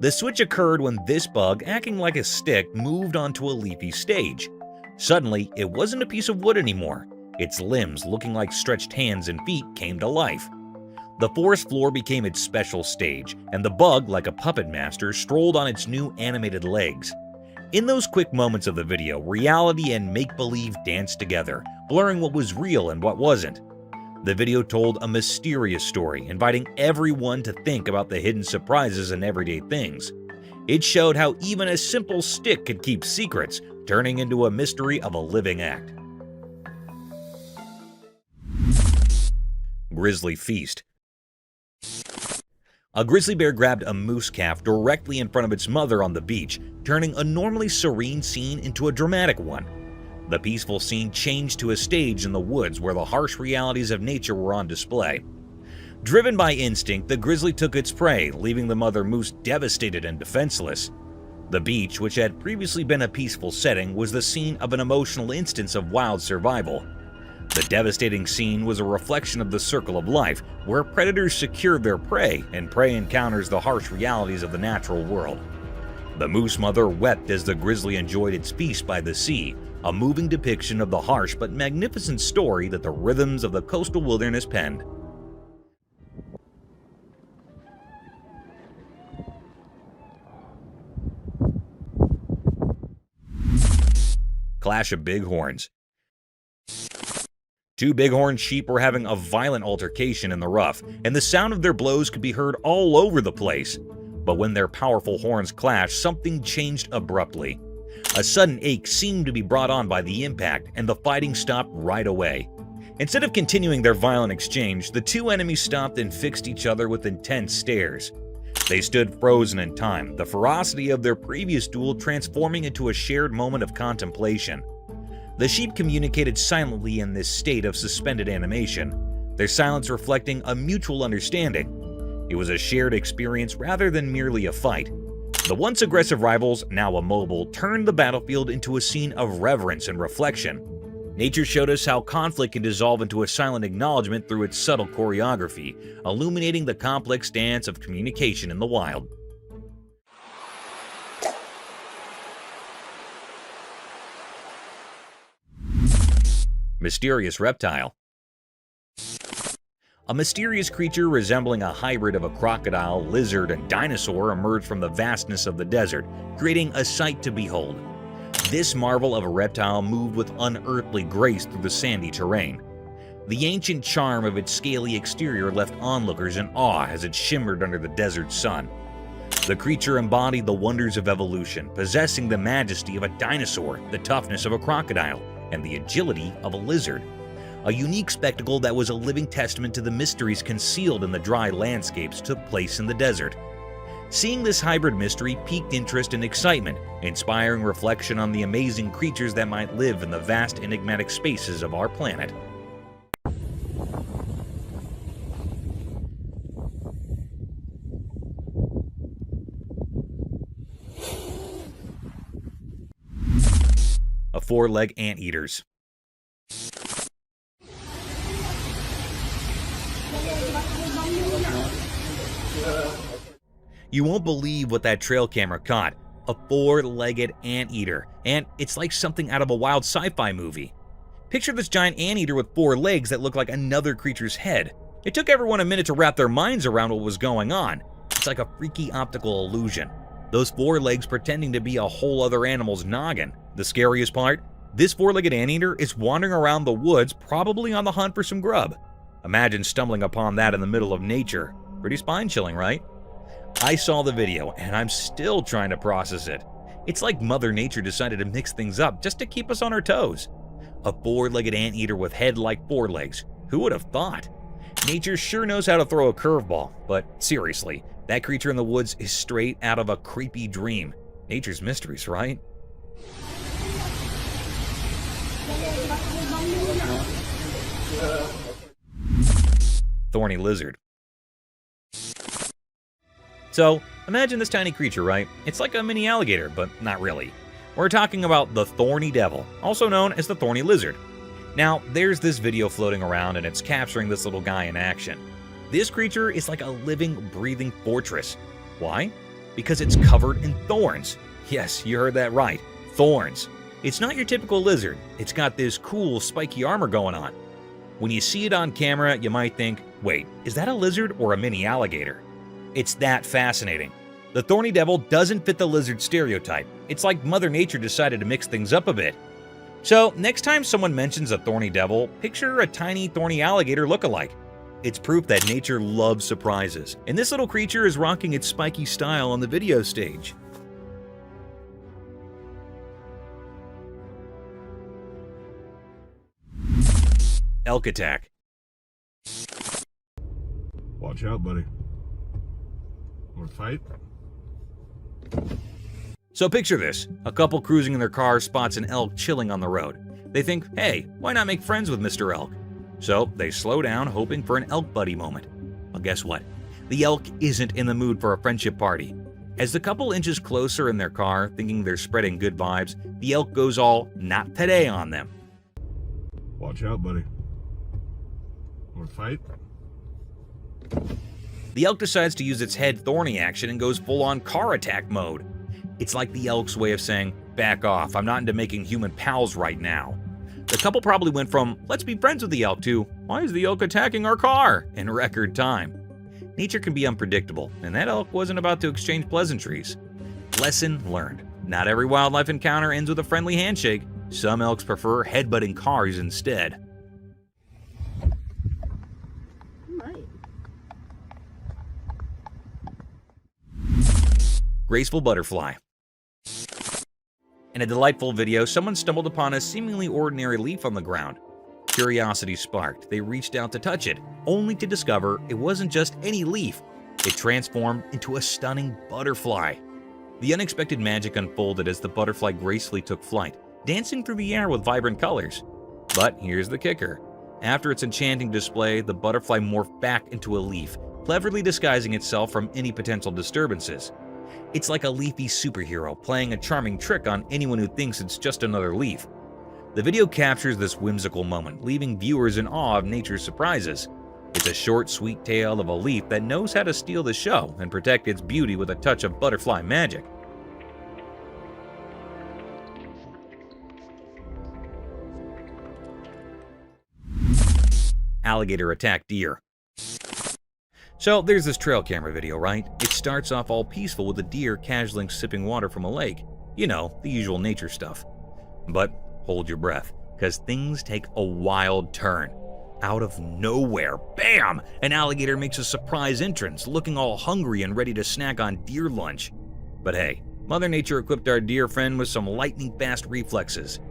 The switch occurred when this bug, acting like a stick, moved onto a leafy stage. Suddenly, it wasn't a piece of wood anymore. Its limbs, looking like stretched hands and feet, came to life. The forest floor became its special stage, and the bug, like a puppet master, strolled on its new animated legs. In those quick moments of the video, reality and make-believe danced together, blurring what was real and what wasn't. The video told a mysterious story, inviting everyone to think about the hidden surprises in everyday things. It showed how even a simple stick could keep secrets, turning into a mystery of a living act. Grizzly Feast. A grizzly bear grabbed a moose calf directly in front of its mother on the beach, turning a normally serene scene into a dramatic one. The peaceful scene changed to a stage in the woods where the harsh realities of nature were on display. Driven by instinct, the grizzly took its prey, leaving the mother moose devastated and defenseless. The beach, which had previously been a peaceful setting, was the scene of an emotional instance of wild survival. The devastating scene was a reflection of the circle of life, where predators secure their prey and prey encounters the harsh realities of the natural world. The moose mother wept as the grizzly enjoyed its feast by the sea, a moving depiction of the harsh but magnificent story that the rhythms of the coastal wilderness penned. Clash of Bighorns. Two bighorn sheep were having a violent altercation in the rough, and the sound of their blows could be heard all over the place. But when their powerful horns clashed, something changed abruptly. A sudden ache seemed to be brought on by the impact, and the fighting stopped right away. Instead of continuing their violent exchange, the two enemies stopped and fixed each other with intense stares. They stood frozen in time, the ferocity of their previous duel transforming into a shared moment of contemplation. The sheep communicated silently in this state of suspended animation, their silence reflecting a mutual understanding. It was a shared experience rather than merely a fight. The once aggressive rivals, now immobile, turned the battlefield into a scene of reverence and reflection. Nature showed us how conflict can dissolve into a silent acknowledgement through its subtle choreography, illuminating the complex dance of communication in the wild. Mysterious reptile. A mysterious creature resembling a hybrid of a crocodile, lizard, and dinosaur emerged from the vastness of the desert, creating a sight to behold. This marvel of a reptile moved with unearthly grace through the sandy terrain. The ancient charm of its scaly exterior left onlookers in awe as it shimmered under the desert sun. The creature embodied the wonders of evolution, possessing the majesty of a dinosaur, the toughness of a crocodile, and the agility of a lizard. A unique spectacle that was a living testament to the mysteries concealed in the dry landscapes took place in the desert. Seeing this hybrid mystery piqued interest and excitement, inspiring reflection on the amazing creatures that might live in the vast enigmatic spaces of our planet. Four-leg anteaters. You won't believe what that trail camera caught. A four-legged anteater, and it's like something out of a wild sci-fi movie. Picture this giant anteater with four legs that look like another creature's head. It took everyone a minute to wrap their minds around what was going on. It's like a freaky optical illusion. Those four legs pretending to be a whole other animal's noggin. The scariest part? This four-legged anteater is wandering around the woods, probably on the hunt for some grub. Imagine stumbling upon that in the middle of nature. Pretty spine-chilling, right? I saw the video, and I'm still trying to process it. It's like Mother Nature decided to mix things up just to keep us on our toes. A four-legged anteater with head like four legs. Who would have thought? Nature sure knows how to throw a curveball, but seriously, that creature in the woods is straight out of a creepy dream. Nature's mysteries, right? Thorny lizard. So, imagine this tiny creature, right? It's like a mini alligator, but not really. We're talking about the thorny devil, also known as the thorny lizard. Now, there's this video floating around and it's capturing this little guy in action. This creature is like a living, breathing fortress. Why? because it's covered in thorns. Yes, you heard that right, thorns. It's not your typical lizard. It's got this cool spiky armor going on. When you see it on camera, you might think, wait, is that a lizard or a mini alligator? It's that fascinating. The thorny devil doesn't fit the lizard stereotype. It's like Mother Nature decided to mix things up a bit. So, next time someone mentions a thorny devil, picture a tiny thorny alligator look-alike. It's proof that nature loves surprises, and this little creature is rocking its spiky style on the video stage. Elk attack. Watch out, buddy. Want to fight? So picture this. A couple cruising in their car spots an elk chilling on the road. They think, hey, why not make friends with Mr. Elk? So they slow down, hoping for an elk buddy moment. Well, guess what? The elk isn't in the mood for a friendship party. As the couple inches closer in their car, thinking they're spreading good vibes, the elk goes all not today on them. Watch out, buddy. Want to fight? The elk decides to use its head thorny action and goes full-on car attack mode. It's like the elk's way of saying, back off, I'm not into making human pals right now. The couple probably went from, let's be friends with the elk to, why is the elk attacking our car? In record time. Nature can be unpredictable, and that elk wasn't about to exchange pleasantries. Lesson learned. Not every wildlife encounter ends with a friendly handshake. Some elks prefer headbutting cars instead. Graceful butterfly. In a delightful video, someone stumbled upon a seemingly ordinary leaf on the ground. Curiosity sparked. They reached out to touch it, only to discover it wasn't just any leaf. It transformed into a stunning butterfly. The unexpected magic unfolded as the butterfly gracefully took flight, dancing through the air with vibrant colors. But here's the kicker. After its enchanting display, the butterfly morphed back into a leaf, cleverly disguising itself from any potential disturbances. It's like a leafy superhero playing a charming trick on anyone who thinks it's just another leaf. The video captures this whimsical moment, leaving viewers in awe of nature's surprises. It's a short, sweet tale of a leaf that knows how to steal the show and protect its beauty with a touch of butterfly magic. Alligator attack deer. So there's this trail camera video, right? It starts off all peaceful with a deer casually sipping water from a lake. You know, the usual nature stuff. But hold your breath, because things take a wild turn. Out of nowhere, bam! An alligator makes a surprise entrance, looking all hungry and ready to snack on deer lunch. But hey, Mother Nature equipped our deer friend with some lightning-fast reflexes.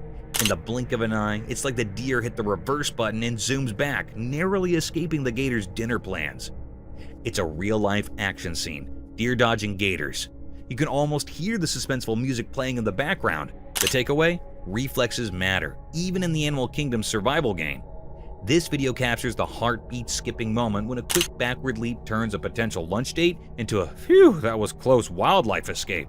In the blink of an eye, it's like the deer hit the reverse button and zooms back, narrowly escaping the gator's dinner plans. It's a real-life action scene, deer dodging gators. You can almost hear the suspenseful music playing in the background. The takeaway? Reflexes matter, even in the animal kingdom's survival game. This video captures the heartbeat-skipping moment when a quick backward leap turns a potential lunch date into a phew, that was close wildlife escape.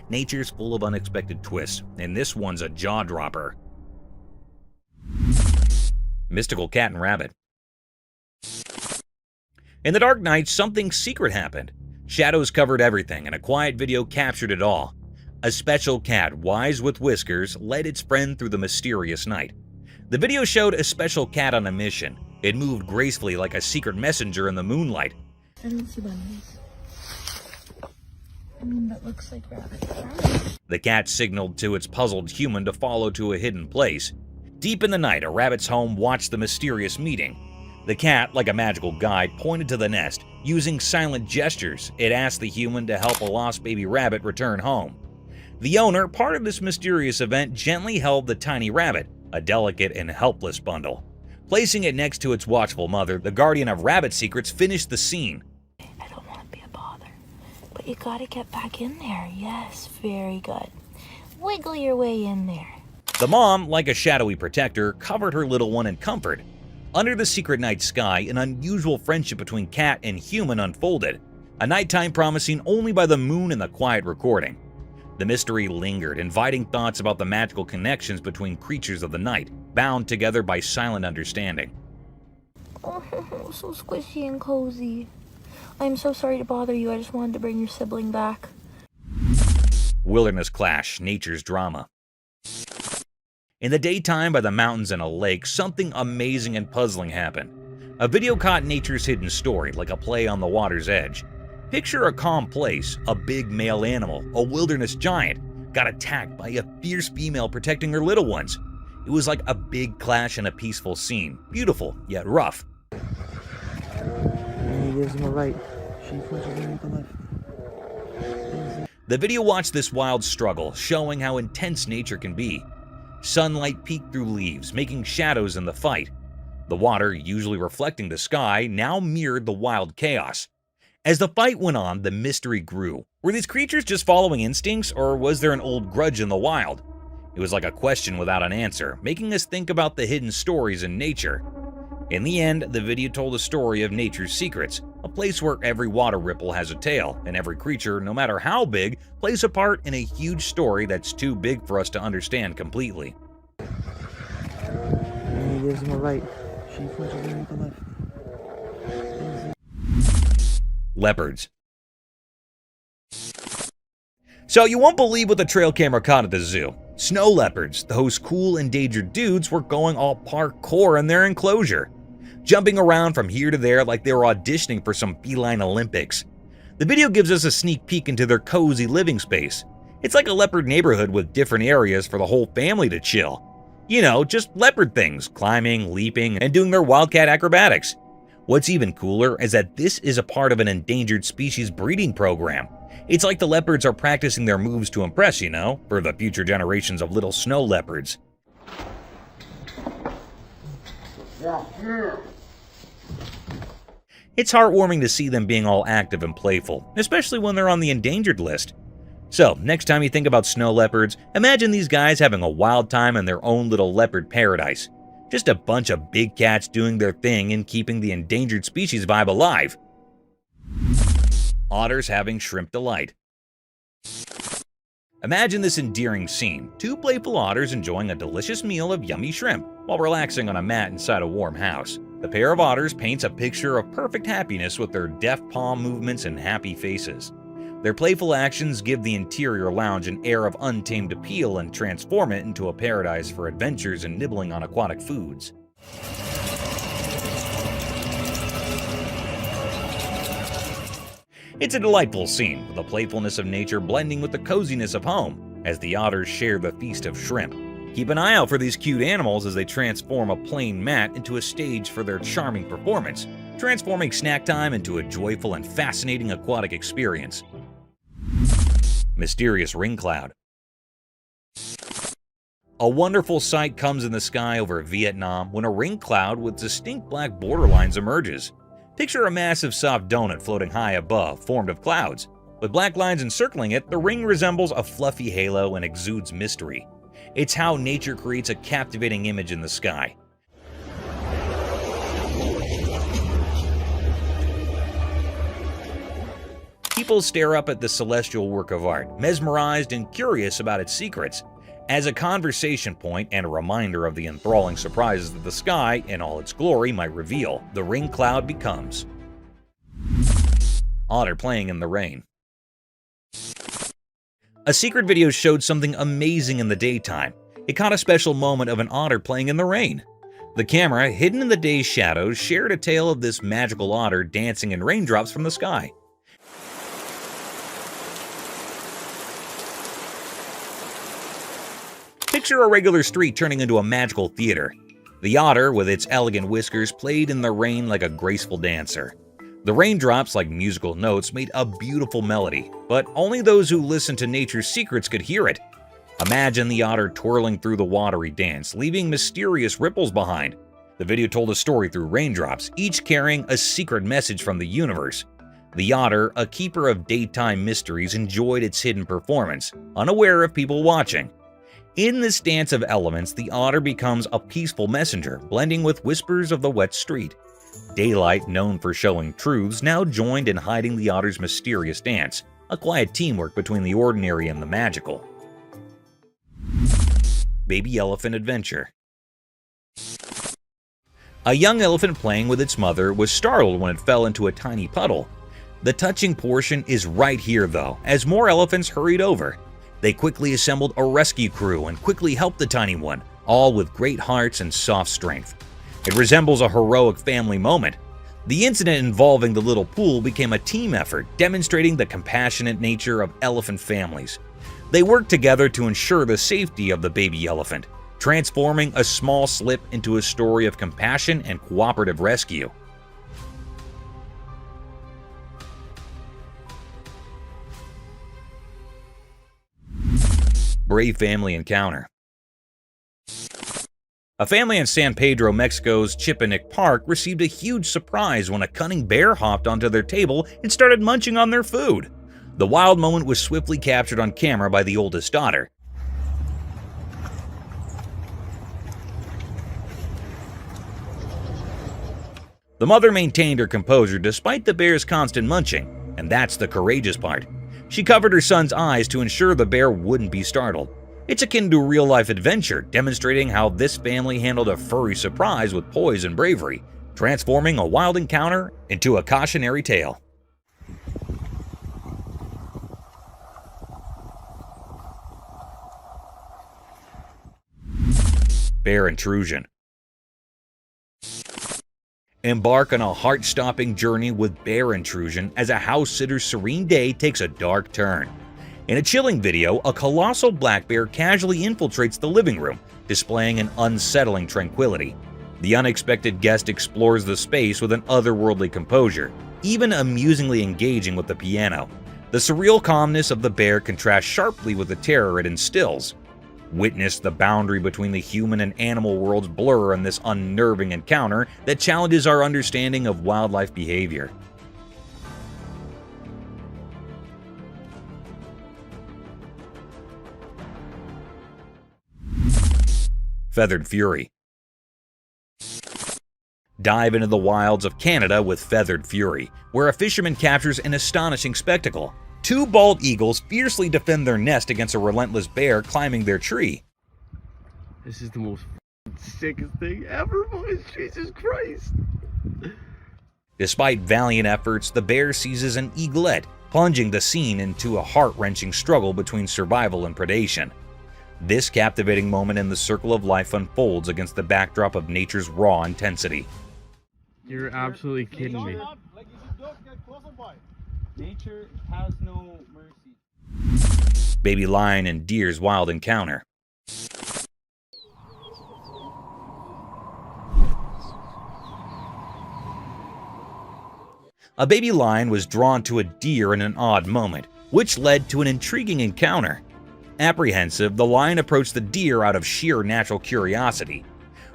Nature's full of unexpected twists, and this one's a jaw-dropper. Mystical cat and rabbit. In the dark night, something secret happened. Shadows covered everything, and a quiet video captured it all. A special cat, wise with whiskers, led its friend through the mysterious night. The video showed a special cat on a mission. It moved gracefully like a secret messenger in the moonlight. I don't see bunnies. That looks like rabbit. The cat signaled to its puzzled human to follow to a hidden place. Deep in the night, a rabbit's home watched the mysterious meeting. The cat, like a magical guide, pointed to the nest. Using silent gestures, it asked the human to help a lost baby rabbit return home. The owner, part of this mysterious event, gently held the tiny rabbit, a delicate and helpless bundle. Placing it next to its watchful mother, the guardian of rabbit secrets finished the scene. I don't want to be a bother, but you gotta get back in there. Yes, very good. Wiggle your way in there. The mom, like a shadowy protector, covered her little one in comfort. Under the secret night sky, an unusual friendship between cat and human unfolded, a nighttime promising only by the moon and the quiet recording. The mystery lingered, inviting thoughts about the magical connections between creatures of the night, bound together by silent understanding. Oh, so squishy and cozy. I'm so sorry to bother you. I just wanted to bring your sibling back. Wilderness clash, nature's drama. In the daytime by the mountains and a lake, something amazing and puzzling happened. A video caught nature's hidden story, like a play on the water's edge. Picture a calm place, a big male animal, a wilderness giant, got attacked by a fierce female protecting her little ones. It was like a big clash in a peaceful scene, beautiful yet rough. And he gives him a right. She punches him with the left. The video watched this wild struggle, showing how intense nature can be. Sunlight peeked through leaves, making shadows in the fight. The water, usually reflecting the sky, now mirrored the wild chaos. As the fight went on, the mystery grew. Were these creatures just following instincts, or was there an old grudge in the wild? It was like a question without an answer, making us think about the hidden stories in nature. In the end, the video told a story of nature's secrets, a place where every water ripple has a tale, and every creature, no matter how big, plays a part in a huge story that's too big for us to understand completely. And he gives him a right. She punches him with the left. Leopards. So you won't believe what the trail camera caught at the zoo. Snow leopards, those cool endangered dudes, were going all parkour in their enclosure, jumping around from here to there like they were auditioning for some feline Olympics. The video gives us a sneak peek into their cozy living space. It's like a leopard neighborhood with different areas for the whole family to chill. You know, just leopard things, climbing, leaping, and doing their wildcat acrobatics. What's even cooler is that this is a part of an endangered species breeding program. It's like the leopards are practicing their moves to impress, you know, for the future generations of little snow leopards. It's heartwarming to see them being all active and playful, especially when they're on the endangered list. So, next time you think about snow leopards, imagine these guys having a wild time in their own little leopard paradise. Just a bunch of big cats doing their thing and keeping the endangered species vibe alive. Otters having shrimp delight. Imagine this endearing scene. Two playful otters enjoying a delicious meal of yummy shrimp while relaxing on a mat inside a warm house. The pair of otters paints a picture of perfect happiness with their deft palm movements and happy faces. Their playful actions give the interior lounge an air of untamed appeal and transform it into a paradise for adventures and nibbling on aquatic foods. It's a delightful scene, with the playfulness of nature blending with the coziness of home, as the otters share the feast of shrimp. Keep an eye out for these cute animals as they transform a plain mat into a stage for their charming performance, transforming snack time into a joyful and fascinating aquatic experience. Mysterious ring cloud. A wonderful sight comes in the sky over Vietnam when a ring cloud with distinct black borderlines emerges. Picture a massive soft donut floating high above, formed of clouds. With black lines encircling it, the ring resembles a fluffy halo and exudes mystery. It's how nature creates a captivating image in the sky. People stare up at the celestial work of art, mesmerized and curious about its secrets. As a conversation point and a reminder of the enthralling surprises that the sky, in all its glory, might reveal, the ring cloud becomes. Otter playing in the rain. A secret video showed something amazing in the daytime. It caught a special moment of an otter playing in the rain. The camera, hidden in the day's shadows, shared a tale of this magical otter dancing in raindrops from the sky. Picture a regular street turning into a magical theater. The otter, with its elegant whiskers, played in the rain like a graceful dancer. The raindrops, like musical notes, made a beautiful melody, but only those who listened to nature's secrets could hear it. Imagine the otter twirling through the watery dance, leaving mysterious ripples behind. The video told a story through raindrops, each carrying a secret message from the universe. The otter, a keeper of daytime mysteries, enjoyed its hidden performance, unaware of people watching. In this dance of elements, the otter becomes a peaceful messenger, blending with whispers of the wet street. Daylight, known for showing truths, now joined in hiding the otter's mysterious dance, a quiet teamwork between the ordinary and the magical. Baby elephant adventure. A young elephant playing with its mother was startled when it fell into a tiny puddle. The touching portion is right here though, as more elephants hurried over. They quickly assembled a rescue crew and quickly helped the tiny one, all with great hearts and soft strength. It resembles a heroic family moment. The incident involving the little pool became a team effort, demonstrating the compassionate nature of elephant families. They worked together to ensure the safety of the baby elephant, transforming a small slip into a story of compassion and cooperative rescue. Brave family encounter. A family in San Pedro, Mexico's Chipanic Park received a huge surprise when a cunning bear hopped onto their table and started munching on their food. The wild moment was swiftly captured on camera by the oldest daughter. The mother maintained her composure despite the bear's constant munching, and that's the courageous part. She covered her son's eyes to ensure the bear wouldn't be startled. It's akin to a real-life adventure, demonstrating how this family handled a furry surprise with poise and bravery, transforming a wild encounter into a cautionary tale. Bear intrusion. Embark on a heart-stopping journey with bear intrusion as a house sitter's serene day takes a dark turn. In a chilling video, a colossal black bear casually infiltrates the living room, displaying an unsettling tranquility. The unexpected guest explores the space with an otherworldly composure, even amusingly engaging with the piano. The surreal calmness of the bear contrasts sharply with the terror it instills. Witness the boundary between the human and animal worlds blur in this unnerving encounter that challenges our understanding of wildlife behavior. Feathered Fury. Dive into the wilds of Canada with Feathered Fury, where a fisherman captures an astonishing spectacle. Two bald eagles fiercely defend their nest against a relentless bear climbing their tree. This is the most sickest thing ever, boys. Jesus Christ. Despite valiant efforts, the bear seizes an eaglet, plunging the scene into a heart-wrenching struggle between survival and predation. This captivating moment in the circle of life unfolds against the backdrop of nature's raw intensity. You're absolutely kidding me. Nature has no mercy. Baby lion and deer's wild encounter. A baby lion was drawn to a deer in an odd moment, which led to an intriguing encounter. Apprehensive, the lion approached the deer out of sheer natural curiosity.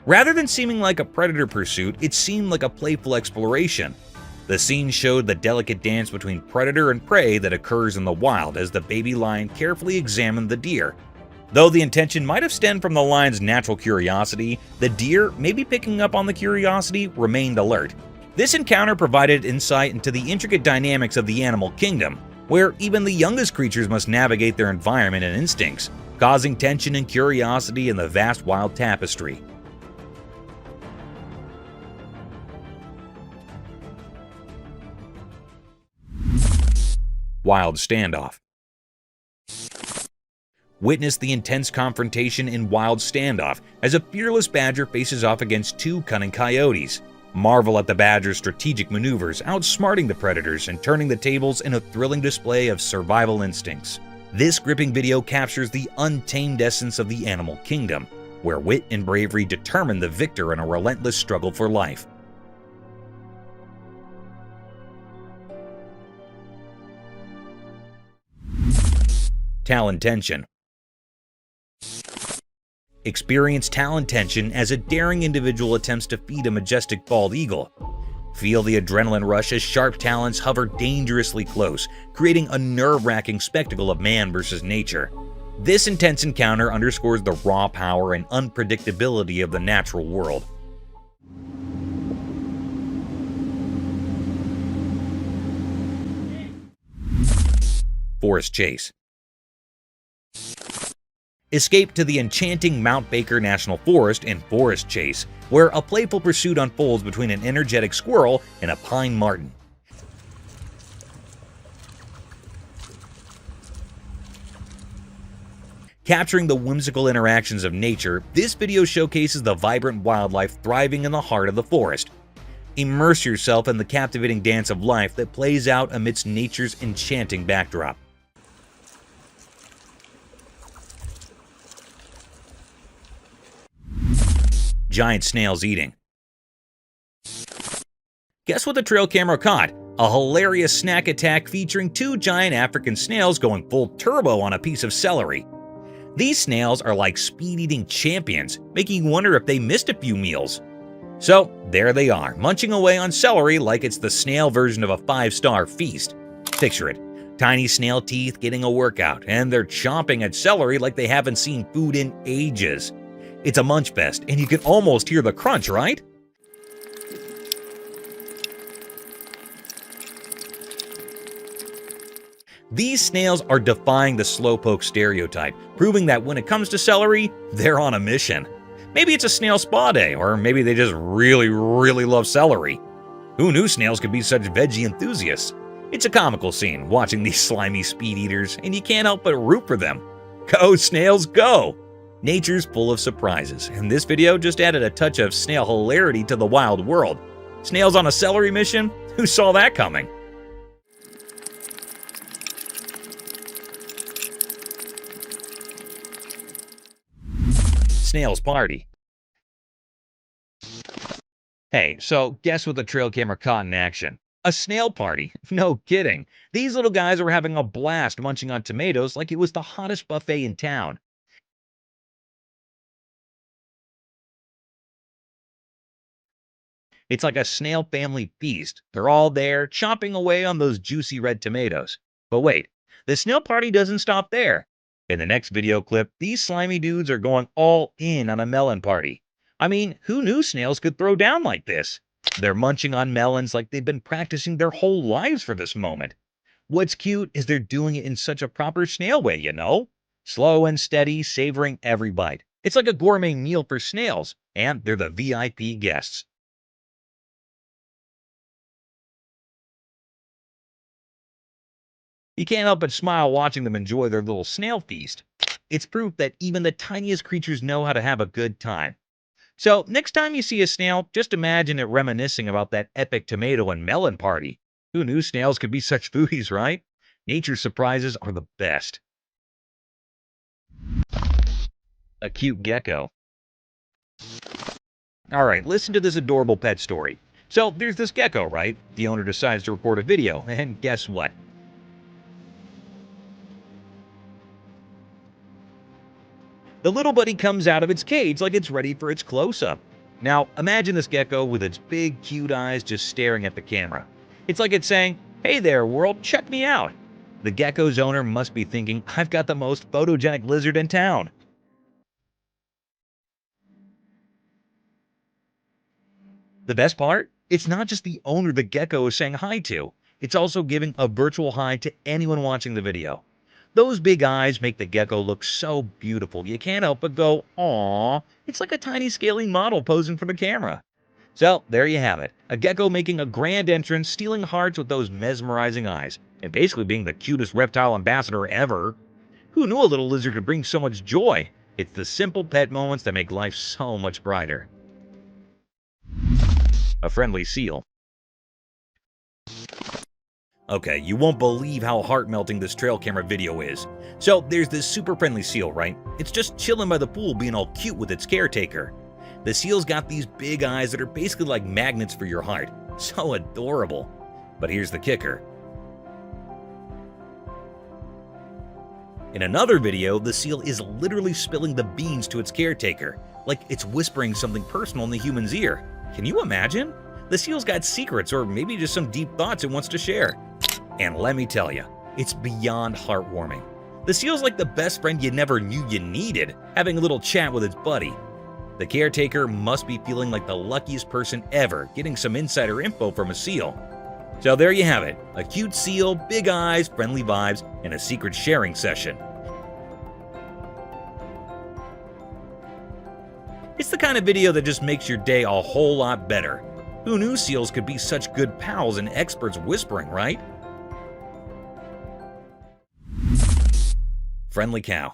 Rather than seeming like a predator pursuit, it seemed like a playful exploration. The scene showed the delicate dance between predator and prey that occurs in the wild as the baby lion carefully examined the deer. Though the intention might have stemmed from the lion's natural curiosity, the deer, maybe picking up on the curiosity, remained alert. This encounter provided insight into the intricate dynamics of the animal kingdom, where even the youngest creatures must navigate their environment and instincts, causing tension and curiosity in the vast wild tapestry. Wild Standoff. Witness the intense confrontation in Wild Standoff as a fearless badger faces off against two cunning coyotes. Marvel at the badger's strategic maneuvers, outsmarting the predators and turning the tables in a thrilling display of survival instincts. This gripping video captures the untamed essence of the animal kingdom, where wit and bravery determine the victor in a relentless struggle for life. Talon Tension. Experience talon tension as a daring individual attempts to feed a majestic bald eagle. Feel the adrenaline rush as sharp talons hover dangerously close, creating a nerve-wracking spectacle of man versus nature. This intense encounter underscores the raw power and unpredictability of the natural world. Forest Chase. Escape to the enchanting Mount Baker National Forest in Forest Chase, where a playful pursuit unfolds between an energetic squirrel and a pine marten. Capturing the whimsical interactions of nature, this video showcases the vibrant wildlife thriving in the heart of the forest. Immerse yourself in the captivating dance of life that plays out amidst nature's enchanting backdrop. Giant snails eating. Guess what the trail camera caught? A hilarious snack attack featuring two giant African snails going full turbo on a piece of celery. These snails are like speed-eating champions, making you wonder if they missed a few meals. So there they are, munching away on celery like it's the snail version of a 5-star feast. Picture it, tiny snail teeth getting a workout, and they're chomping at celery like they haven't seen food in ages. It's a munch fest, and you can almost hear the crunch, right? These snails are defying the slowpoke stereotype, proving that when it comes to celery, they're on a mission. Maybe it's a snail spa day, or maybe they just really love celery. Who knew snails could be such veggie enthusiasts? It's a comical scene watching these slimy speed eaters, and you can't help but root for them. Go snails, go! Nature's full of surprises, and this video just added a touch of snail hilarity to the wild world. Snails on a celery mission? Who saw that coming? Snails party. Hey, so guess what the trail camera caught in action? A snail party. No kidding. These little guys were having a blast munching on tomatoes like it was the hottest buffet in town. It's like a snail family feast. They're all there, chomping away on those juicy red tomatoes. But wait, the snail party doesn't stop there. In the next video clip, these slimy dudes are going all in on a melon party. I mean, who knew snails could throw down like this? They're munching on melons like they've been practicing their whole lives for this moment. What's cute is they're doing it in such a proper snail way, you know? Slow and steady, savoring every bite. It's like a gourmet meal for snails, and they're the VIP guests. You can't help but smile watching them enjoy their little snail feast. It's proof that even the tiniest creatures know how to have a good time. So next time you see a snail, just imagine it reminiscing about that epic tomato and melon party. Who knew snails could be such foodies, right? Nature's surprises are the best. A cute gecko. Alright, listen to this adorable pet story. So there's this gecko, right? The owner decides to record a video, and guess what? The little buddy comes out of its cage like it's ready for its close-up. Now, imagine this gecko with its big, cute eyes just staring at the camera. It's like it's saying, "Hey there, world, check me out." The gecko's owner must be thinking, "I've got the most photogenic lizard in town." The best part? It's not just the owner the gecko is saying hi to. It's also giving a virtual hi to anyone watching the video. Those big eyes make the gecko look so beautiful, you can't help but go, "Aww." It's like a tiny scaly model posing for the camera. So, there you have it. A gecko making a grand entrance, stealing hearts with those mesmerizing eyes, and basically being the cutest reptile ambassador ever. Who knew a little lizard could bring so much joy? It's the simple pet moments that make life so much brighter. A friendly seal. Okay, you won't believe how heart-melting this trail camera video is. So, there's this super friendly seal, right? It's just chilling by the pool being all cute with its caretaker. The seal's got these big eyes that are basically like magnets for your heart. So adorable. But here's the kicker. In another video, the seal is literally spilling the beans to its caretaker, like it's whispering something personal in the human's ear. Can you imagine? The seal's got secrets, or maybe just some deep thoughts it wants to share. And let me tell you, it's beyond heartwarming. The seal's like the best friend you never knew you needed, having a little chat with its buddy. The caretaker must be feeling like the luckiest person ever, getting some insider info from a seal. So there you have it, a cute seal, big eyes, friendly vibes, and a secret sharing session. It's the kind of video that just makes your day a whole lot better. Who knew seals could be such good pals and experts whispering, right? Friendly cow.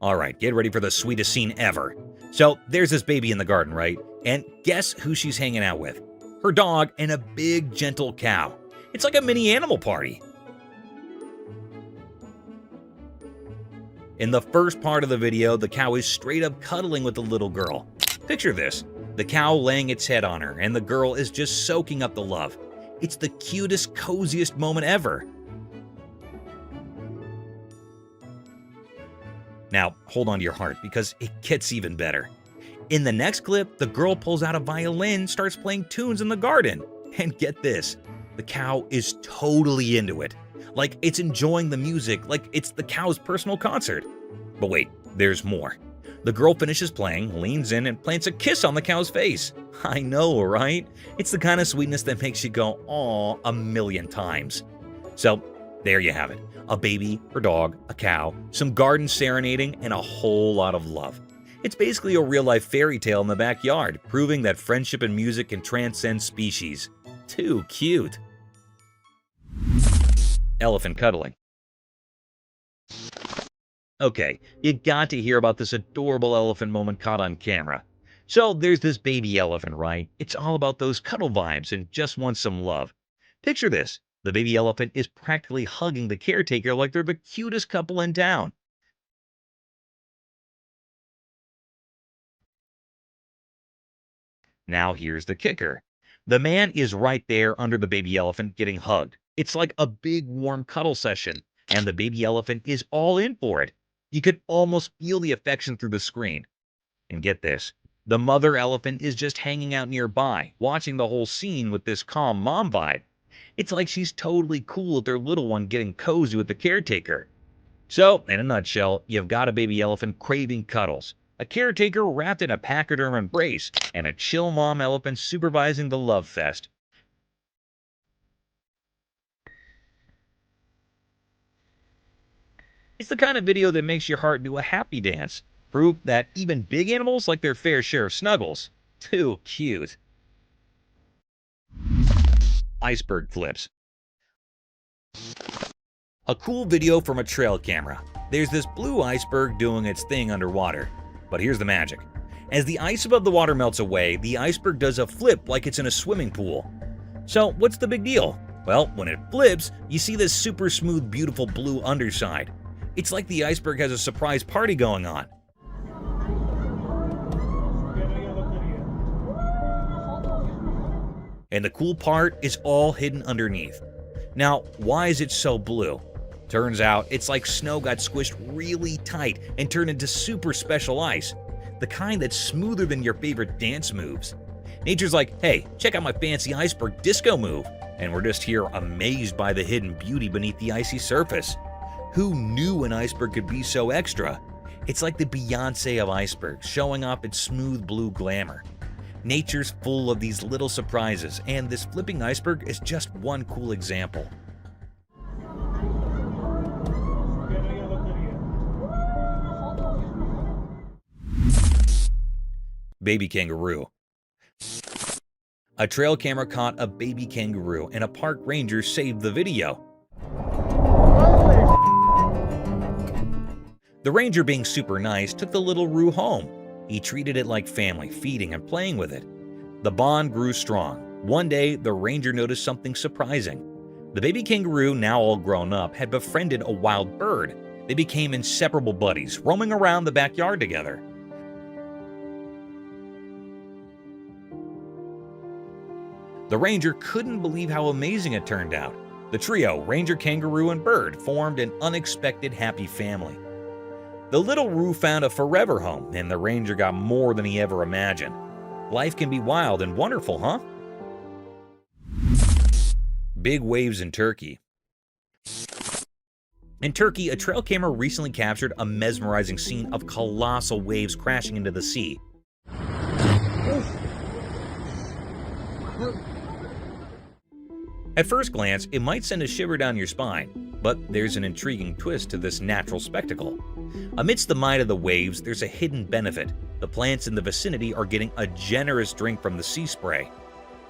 Alright, get ready for the sweetest scene ever. So, there's this baby in the garden, right? And guess who she's hanging out with? Her dog and a big, gentle cow. It's like a mini animal party. In the first part of the video, the cow is straight up cuddling with the little girl. Picture this, the cow laying its head on her, and the girl is just soaking up the love. It's the cutest, coziest moment ever. Now, hold on to your heart, because it gets even better. In the next clip, the girl pulls out a violin, starts playing tunes in the garden. And get this, the cow is totally into it. Like it's enjoying the music, like it's the cow's personal concert. But wait, there's more. The girl finishes playing, leans in, and plants a kiss on the cow's face. I know, right? It's the kind of sweetness that makes you go, "Aw," a million times. So, there you have it. A baby, her dog, a cow, some garden serenading, and a whole lot of love. It's basically a real-life fairy tale in the backyard, proving that friendship and music can transcend species. Too cute. Elephant cuddling. Okay, you got to hear about this adorable elephant moment caught on camera. So there's this baby elephant, right? It's all about those cuddle vibes and just wants some love. Picture this. The baby elephant is practically hugging the caretaker like they're the cutest couple in town. Now here's the kicker. The man is right there under the baby elephant getting hugged. It's like a big warm cuddle session, and the baby elephant is all in for it. You could almost feel the affection through the screen. And get this, the mother elephant is just hanging out nearby, watching the whole scene with this calm mom vibe. It's like she's totally cool with their little one getting cozy with the caretaker. So, in a nutshell, you've got a baby elephant craving cuddles, a caretaker wrapped in a pachyderm embrace, and a chill mom elephant supervising the love fest. It's the kind of video that makes your heart do a happy dance. Proof that even big animals like their fair share of snuggles. Too cute. Iceberg flips. A cool video from a trail camera. There's this blue iceberg doing its thing underwater. But here's the magic. As the ice above the water melts away, the iceberg does a flip like it's in a swimming pool. So what's the big deal? Well, when it flips, you see this super smooth, beautiful blue underside. It's like the iceberg has a surprise party going on. And the cool part is all hidden underneath. Now, why is it so blue? Turns out it's like snow got squished really tight and turned into super special ice. The kind that's smoother than your favorite dance moves. Nature's like, hey, check out my fancy iceberg disco move. And we're just here amazed by the hidden beauty beneath the icy surface. Who knew an iceberg could be so extra? It's like the Beyoncé of icebergs, showing off its smooth blue glamour. Nature's full of these little surprises, and this flipping iceberg is just one cool example. Baby kangaroo. A trail camera caught a baby kangaroo, and a park ranger saved the video. The ranger, being super nice, took the little roo home. He treated it like family, feeding and playing with it. The bond grew strong. One day, the ranger noticed something surprising. The baby kangaroo, now all grown up, had befriended a wild bird. They became inseparable buddies, roaming around the backyard together. The ranger couldn't believe how amazing it turned out. The trio, ranger, kangaroo, and bird, formed an unexpected happy family. The little roo found a forever home, and the ranger got more than he ever imagined. Life can be wild and wonderful, huh? Big waves in Turkey. In Turkey, a trail camera recently captured a mesmerizing scene of colossal waves crashing into the sea. At first glance, it might send a shiver down your spine, but there's an intriguing twist to this natural spectacle. Amidst the might of the waves, there's a hidden benefit. The plants in the vicinity are getting a generous drink from the sea spray.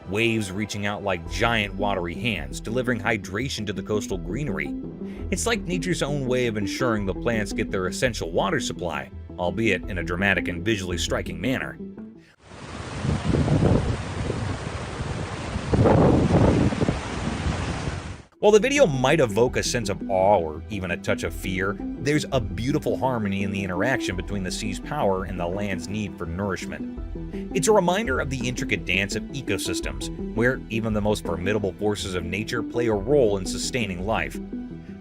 waves reaching out like giant watery hands, delivering hydration to the coastal greenery. It's like nature's own way of ensuring the plants get their essential water supply, albeit in a dramatic and visually striking manner. While the video might evoke a sense of awe or even a touch of fear, there's a beautiful harmony in the interaction between the sea's power and the land's need for nourishment. It's a reminder of the intricate dance of ecosystems, where even the most formidable forces of nature play a role in sustaining life.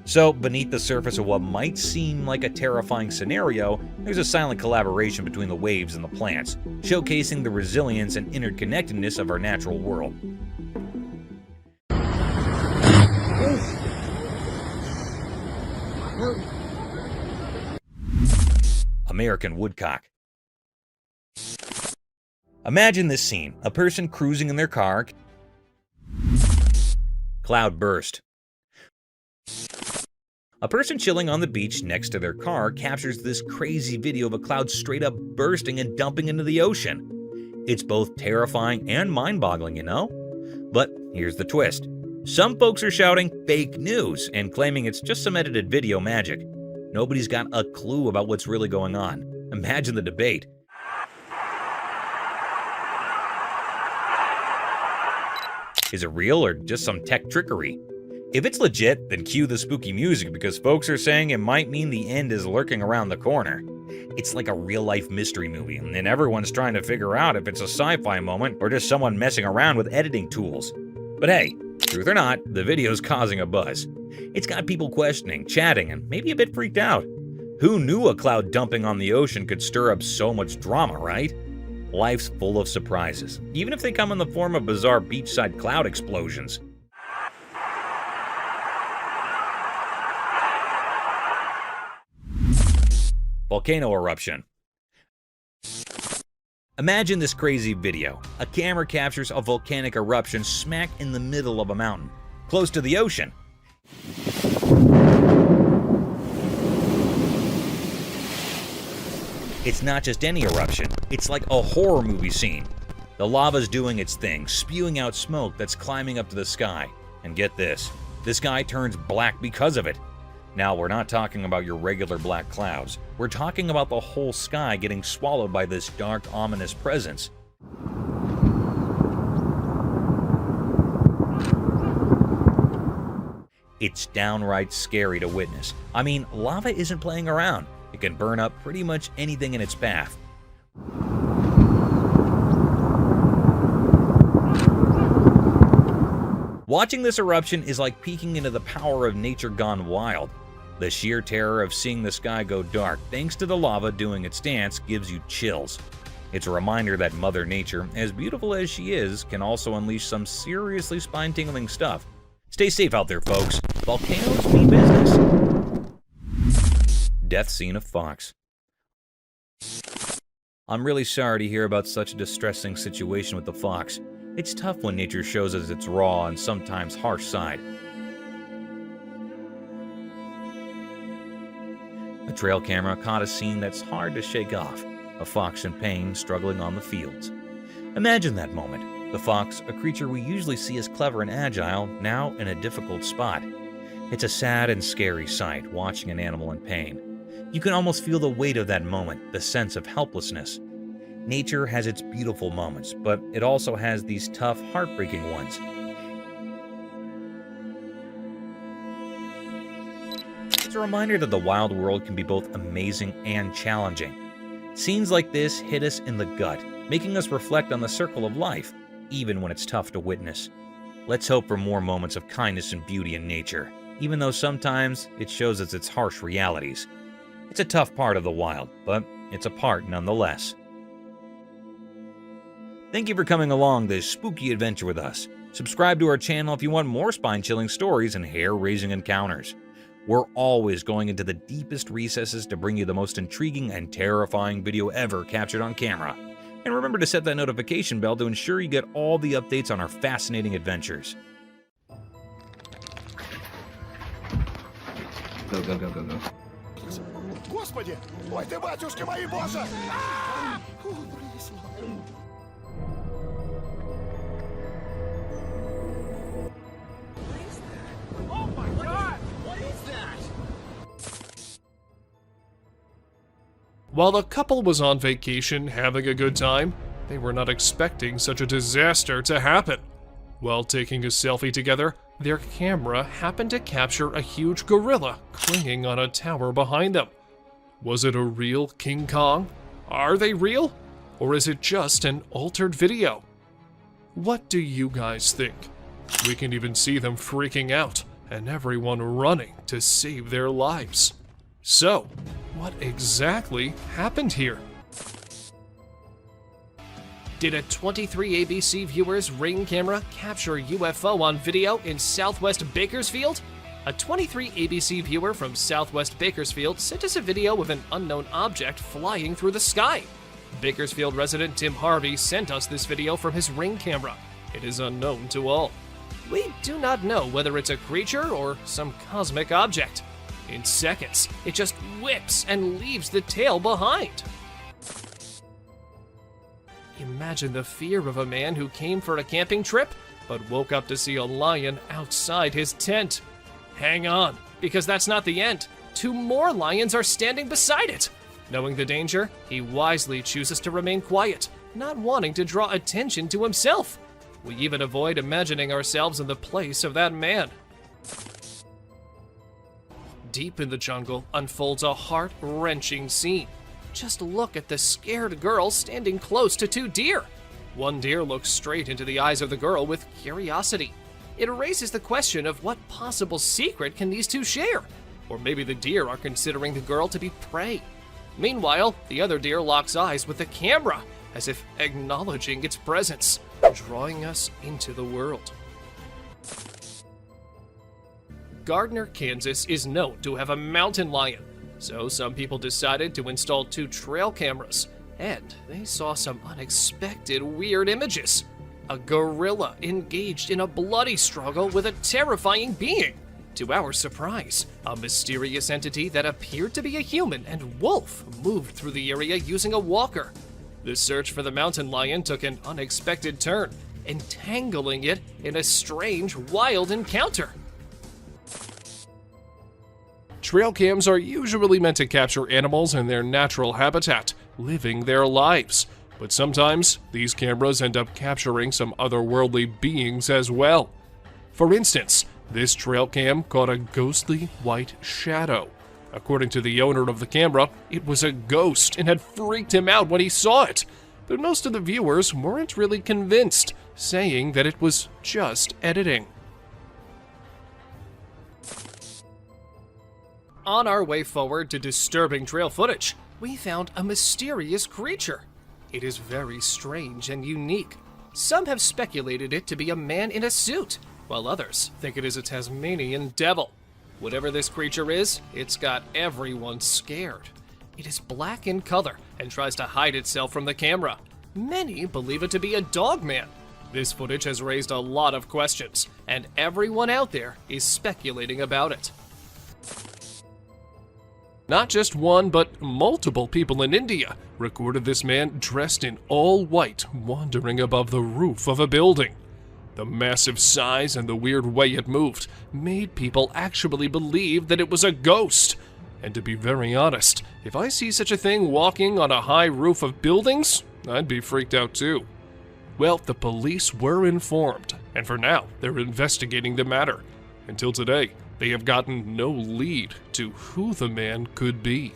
So, beneath the surface of what might seem like a terrifying scenario, there's a silent collaboration between the waves and the plants, showcasing the resilience and interconnectedness of our natural world. American woodcock. Imagine this scene: a person cruising in their car, cloud burst. A person chilling on the beach next to their car captures this crazy video of a cloud straight up bursting and dumping into the ocean. It's both terrifying and mind-boggling, you know? But here's the twist. Some folks are shouting fake news and claiming it's just some edited video magic. Nobody's got a clue about what's really going on. Imagine the debate. Is it real or just some tech trickery? If it's legit, then cue the spooky music because folks are saying it might mean the end is lurking around the corner. It's like a real-life mystery movie, and everyone's trying to figure out if it's a sci-fi moment or just someone messing around with editing tools. But hey, truth or not, the video's causing a buzz. It's got people questioning, chatting, and maybe a bit freaked out. Who knew a cloud dumping on the ocean could stir up so much drama, right? Life's full of surprises, even if they come in the form of bizarre beachside cloud explosions. Volcano eruption. Imagine this crazy video. A camera captures a volcanic eruption smack in the middle of a mountain, close to the ocean. It's not just any eruption, it's like a horror movie scene. The lava's doing its thing, spewing out smoke that's climbing up to the sky. And get this, the sky turns black because of it. Now, we're not talking about your regular black clouds. We're talking about the whole sky getting swallowed by this dark, ominous presence. It's downright scary to witness. I mean, lava isn't playing around. It can burn up pretty much anything in its path. Watching this eruption is like peeking into the power of nature gone wild. The sheer terror of seeing the sky go dark thanks to the lava doing its dance gives you chills. It's a reminder that Mother Nature, as beautiful as she is, can also unleash some seriously spine-tingling stuff. Stay safe out there, folks. Volcanoes mean business. Death scene of fox. I'm really sorry to hear about such a distressing situation with the fox. It's tough when nature shows us its raw and sometimes harsh side. A trail camera caught a scene that's hard to shake off. A fox in pain struggling on the fields. Imagine that moment. The fox, a creature we usually see as clever and agile, now in a difficult spot. It's a sad and scary sight, watching an animal in pain. You can almost feel the weight of that moment, the sense of helplessness. Nature has its beautiful moments, but it also has these tough, heartbreaking ones. It's a reminder that the wild world can be both amazing and challenging. Scenes like this hit us in the gut, making us reflect on the circle of life, even when it's tough to witness. Let's hope for more moments of kindness and beauty in nature, even though sometimes it shows us its harsh realities. It's a tough part of the wild, but it's a part nonetheless. Thank you for coming along this spooky adventure with us. Subscribe to our channel if you want more spine-chilling stories and hair-raising encounters. We're always going into the deepest recesses to bring you the most intriguing and terrifying video ever captured on camera. And remember to set that notification bell to ensure you get all the updates on our fascinating adventures. Go, go, go, go, go. Господи! Ой ты, батюшки мои, боже! While the couple was on vacation having a good time, they were not expecting such a disaster to happen. While taking a selfie together, their camera happened to capture a huge gorilla clinging on a tower behind them. Was it a real King Kong? Are they real? Or is it just an altered video? What do you guys think? We can even see them freaking out and everyone running to save their lives. So, what exactly happened here? Did a 23 ABC viewer's Ring camera capture a UFO on video in Southwest Bakersfield? A 23 ABC viewer from Southwest Bakersfield sent us a video of an unknown object flying through the sky. Bakersfield resident Tim Harvey sent us this video from his Ring camera. It is unknown to all. We do not know whether it's a creature or some cosmic object. In seconds, it just whips and leaves the tail behind. Imagine the fear of a man who came for a camping trip, but woke up to see a lion outside his tent. Hang on, because that's not the end. 2 more lions are standing beside it. Knowing the danger, he wisely chooses to remain quiet, not wanting to draw attention to himself. We even avoid imagining ourselves in the place of that man. Deep in the jungle unfolds a heart-wrenching scene. Just look at the scared girl standing close to 2 deer. One deer looks straight into the eyes of the girl with curiosity. It raises the question of what possible secret can these 2 share? Or maybe the deer are considering the girl to be prey. Meanwhile, the other deer locks eyes with the camera, as if acknowledging its presence, drawing us into the world. Gardner, Kansas is known to have a mountain lion. So some people decided to install 2 trail cameras, and they saw some unexpected weird images. A gorilla engaged in a bloody struggle with a terrifying being. To our surprise, a mysterious entity that appeared to be a human and wolf moved through the area using a walker. The search for the mountain lion took an unexpected turn, entangling it in a strange, wild encounter. Trail cams are usually meant to capture animals in their natural habitat, living their lives. But sometimes, these cameras end up capturing some otherworldly beings as well. For instance, this trail cam caught a ghostly white shadow. According to the owner of the camera, it was a ghost and had freaked him out when he saw it. But most of the viewers weren't really convinced, saying that it was just editing. On our way forward to disturbing trail footage, we found a mysterious creature. It is very strange and unique. Some have speculated it to be a man in a suit, while others think it is a Tasmanian devil. Whatever this creature is, it's got everyone scared. It is black in color and tries to hide itself from the camera. Many believe it to be a dog man. This footage has raised a lot of questions, and everyone out there is speculating about it. Not just one, but multiple people in India recorded this man dressed in all white wandering above the roof of a building. The massive size and the weird way it moved made people actually believe that it was a ghost. And to be very honest, if I see such a thing walking on a high roof of buildings, I'd be freaked out too. Well, the police were informed, and for now, they're investigating the matter. Until today, they have gotten no lead to who the man could be.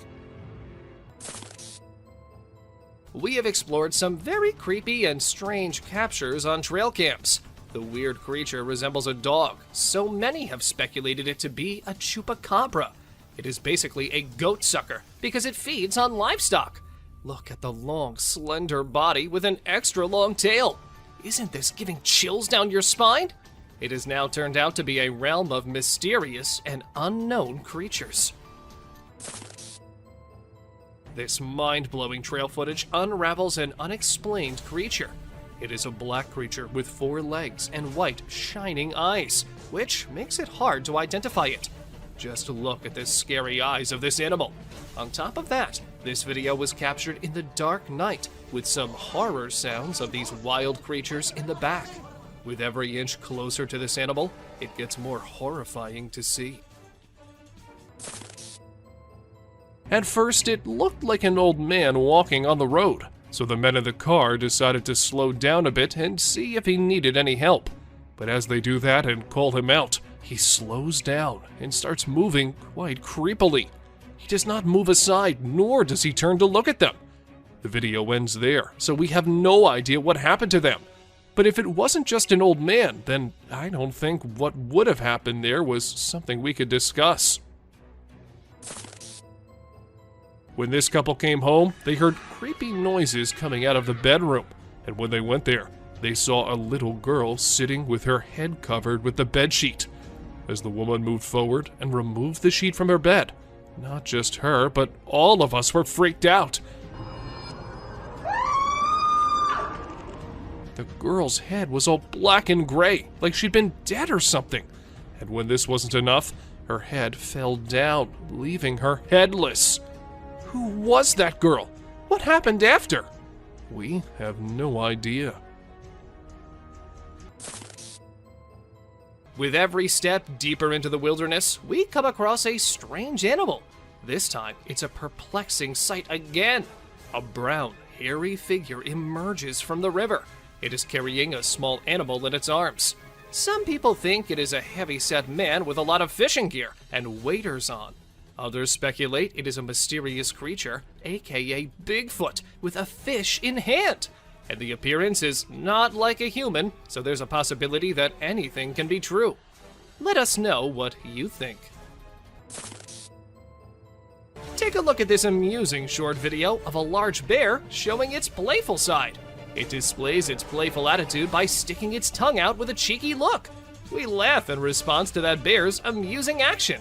We have explored some very creepy and strange captures on trail cams. The weird creature resembles a dog, so many have speculated it to be a Chupacabra. It is basically a goat sucker because it feeds on livestock. Look at the long, slender body with an extra long tail. Isn't this giving chills down your spine? It has now turned out to be a realm of mysterious and unknown creatures. This mind-blowing trail footage unravels an unexplained creature. It is a black creature with 4 legs and white, shining eyes, which makes it hard to identify it. Just look at the scary eyes of this animal. On top of that, this video was captured in the dark night with some horror sounds of these wild creatures in the back. With every inch closer to this animal, it gets more horrifying to see. At first, it looked like an old man walking on the road, so the men in the car decided to slow down a bit and see if he needed any help. But as they do that and call him out, he slows down and starts moving quite creepily. He does not move aside, nor does he turn to look at them. The video ends there, so we have no idea what happened to them. But if it wasn't just an old man, then I don't think what would have happened there was something we could discuss. When this couple came home, they heard creepy noises coming out of the bedroom, and when they went there, they saw a little girl sitting with her head covered with the bedsheet. As the woman moved forward and removed the sheet from her bed, not just her, but all of us were freaked out. The girl's head was all black and gray, like she'd been dead or something. And when this wasn't enough, her head fell down, leaving her headless. Who was that girl? What happened after? We have no idea. With every step deeper into the wilderness, we come across a strange animal. This time, it's a perplexing sight again. A brown, hairy figure emerges from the river. It is carrying a small animal in its arms. Some people think it is a heavy-set man with a lot of fishing gear and waders on. Others speculate it is a mysterious creature, aka Bigfoot, with a fish in hand. And the appearance is not like a human, so there's a possibility that anything can be true. Let us know what you think. Take a look at this amusing short video of a large bear showing its playful side. It displays its playful attitude by sticking its tongue out with a cheeky look. We laugh in response to that bear's amusing action.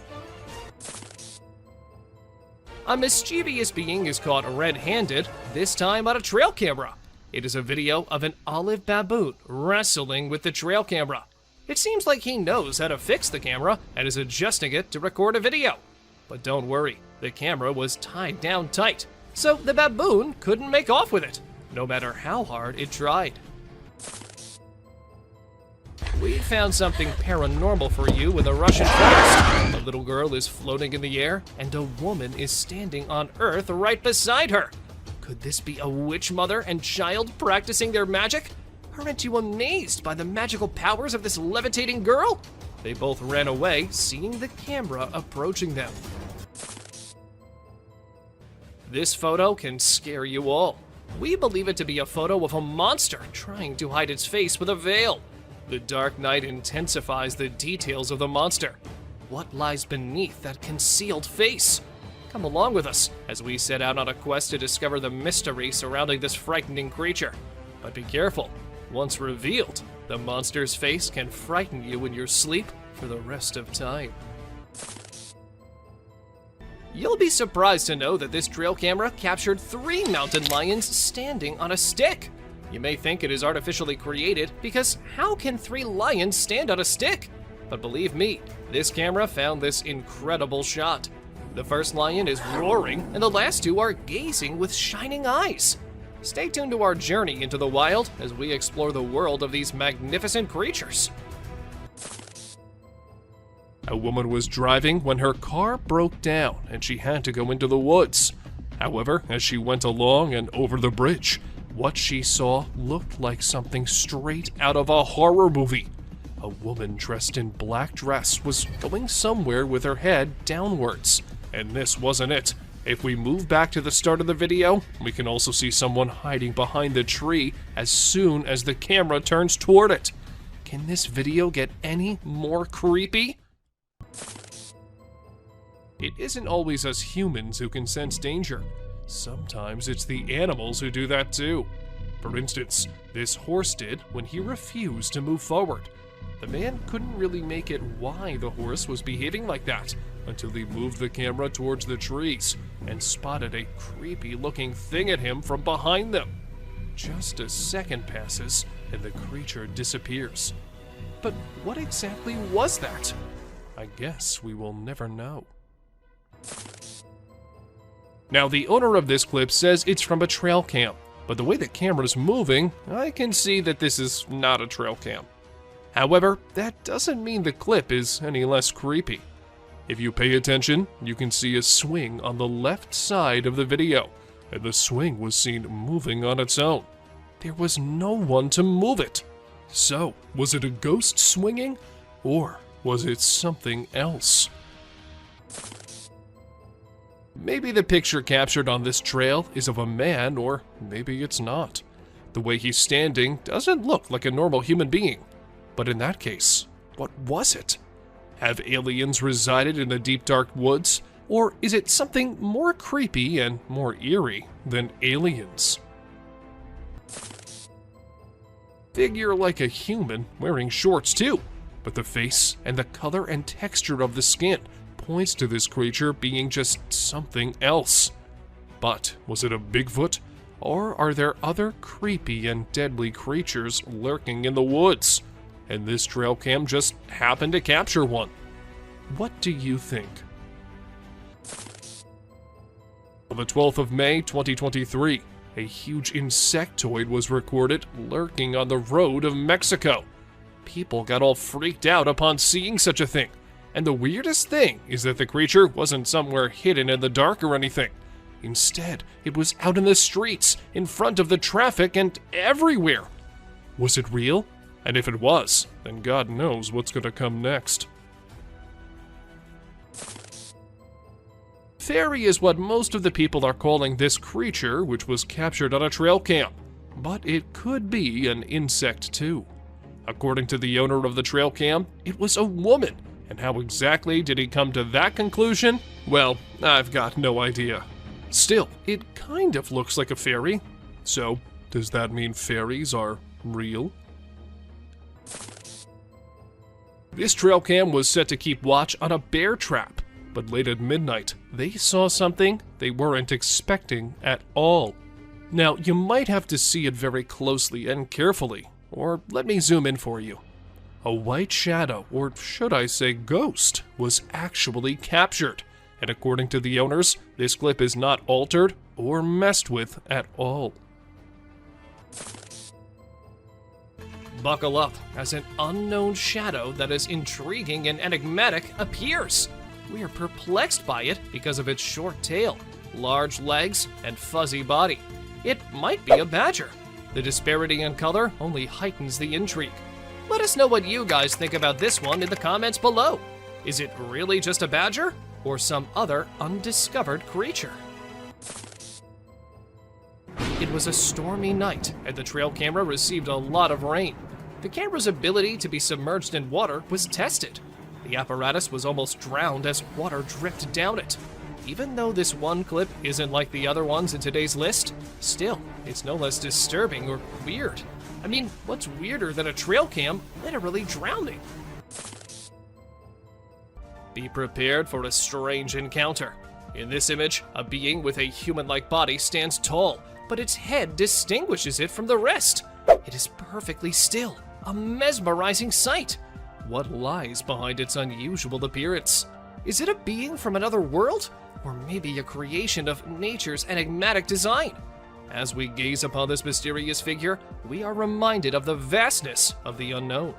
A mischievous being is caught red-handed, this time on a trail camera. It is a video of an olive baboon wrestling with the trail camera. It seems like he knows how to fix the camera and is adjusting it to record a video. But don't worry, the camera was tied down tight, so the baboon couldn't make off with it, no matter how hard it tried. We found something paranormal for you in the Russian forest. A little girl is floating in the air, and a woman is standing on Earth right beside her. Could this be a witch mother and child practicing their magic? Aren't you amazed by the magical powers of this levitating girl? They both ran away, seeing the camera approaching them. This photo can scare you all. We believe it to be a photo of a monster trying to hide its face with a veil. The dark night intensifies the details of the monster. What lies beneath that concealed face? Come along with us as we set out on a quest to discover the mystery surrounding this frightening creature. But be careful, once revealed, the monster's face can frighten you in your sleep for the rest of time. You'll be surprised to know that this trail camera captured 3 mountain lions standing on a stick. You may think it is artificially created because how can 3 lions stand on a stick? But believe me, this camera found this incredible shot. The first lion is roaring and the last 2 are gazing with shining eyes. Stay tuned to our journey into the wild as we explore the world of these magnificent creatures. A woman was driving when her car broke down and she had to go into the woods. However, as she went along and over the bridge, what she saw looked like something straight out of a horror movie. A woman dressed in black dress was going somewhere with her head downwards. And this wasn't it. If we move back to the start of the video, we can also see someone hiding behind the tree as soon as the camera turns toward it. Can this video get any more creepy? It isn't always us humans who can sense danger. Sometimes it's the animals who do that too. For instance, this horse did when he refused to move forward. The man couldn't really make it why the horse was behaving like that until he moved the camera towards the trees and spotted a creepy looking thing at him from behind them. Just a second passes and the creature disappears. But what exactly was that? I guess we will never know. Now, the owner of this clip says it's from a trail cam, but the way the camera's moving, I can see that this is not a trail cam. However, that doesn't mean the clip is any less creepy. If you pay attention, you can see a swing on the left side of the video, and the swing was seen moving on its own. There was no one to move it. So, was it a ghost swinging, or was it something else? Maybe the picture captured on this trail is of a man, or maybe it's not. The way he's standing doesn't look like a normal human being. But in that case, what was it? Have aliens resided in the deep dark woods, or is it something more creepy and more eerie than aliens? Figure like a human wearing shorts too, but the face and the color and texture of the skin points to this creature being just something else. But was it a Bigfoot, or are there other creepy and deadly creatures lurking in the woods? And this trail cam just happened to capture one. What do you think? On the 12th of May, 2023, a huge insectoid was recorded lurking on the road of Mexico. People got all freaked out upon seeing such a thing. And the weirdest thing is that the creature wasn't somewhere hidden in the dark or anything. Instead, it was out in the streets, in front of the traffic, and everywhere. Was it real? And if it was, then God knows what's going to come next. Fairy is what most of the people are calling this creature, which was captured on a trail cam. But it could be an insect too. According to the owner of the trail cam, it was a woman. And how exactly did he come to that conclusion? Well, I've got no idea. Still, it kind of looks like a fairy. So, does that mean fairies are real? This trail cam was set to keep watch on a bear trap, but late at midnight, they saw something they weren't expecting at all. Now, you might have to see it very closely and carefully, or let me zoom in for you. A white shadow, or should I say ghost, was actually captured, and according to the owners, this clip is not altered or messed with at all. Buckle up, as an unknown shadow that is intriguing and enigmatic appears. We are perplexed by it because of its short tail, large legs, and fuzzy body. It might be a badger. The disparity in color only heightens the intrigue. Let us know what you guys think about this one in the comments below. Is it really just a badger, or some other undiscovered creature? It was a stormy night, and the trail camera received a lot of rain. The camera's ability to be submerged in water was tested. The apparatus was almost drowned as water dripped down it. Even though this one clip isn't like the other ones in today's list, still, it's no less disturbing or weird. I mean, what's weirder than a trail cam literally drowning? Be prepared for a strange encounter. In this image, a being with a human-like body stands tall, but its head distinguishes it from the rest. It is perfectly still, a mesmerizing sight. What lies behind its unusual appearance? Is it a being from another world? Or maybe a creation of nature's enigmatic design? As we gaze upon this mysterious figure, we are reminded of the vastness of the unknown.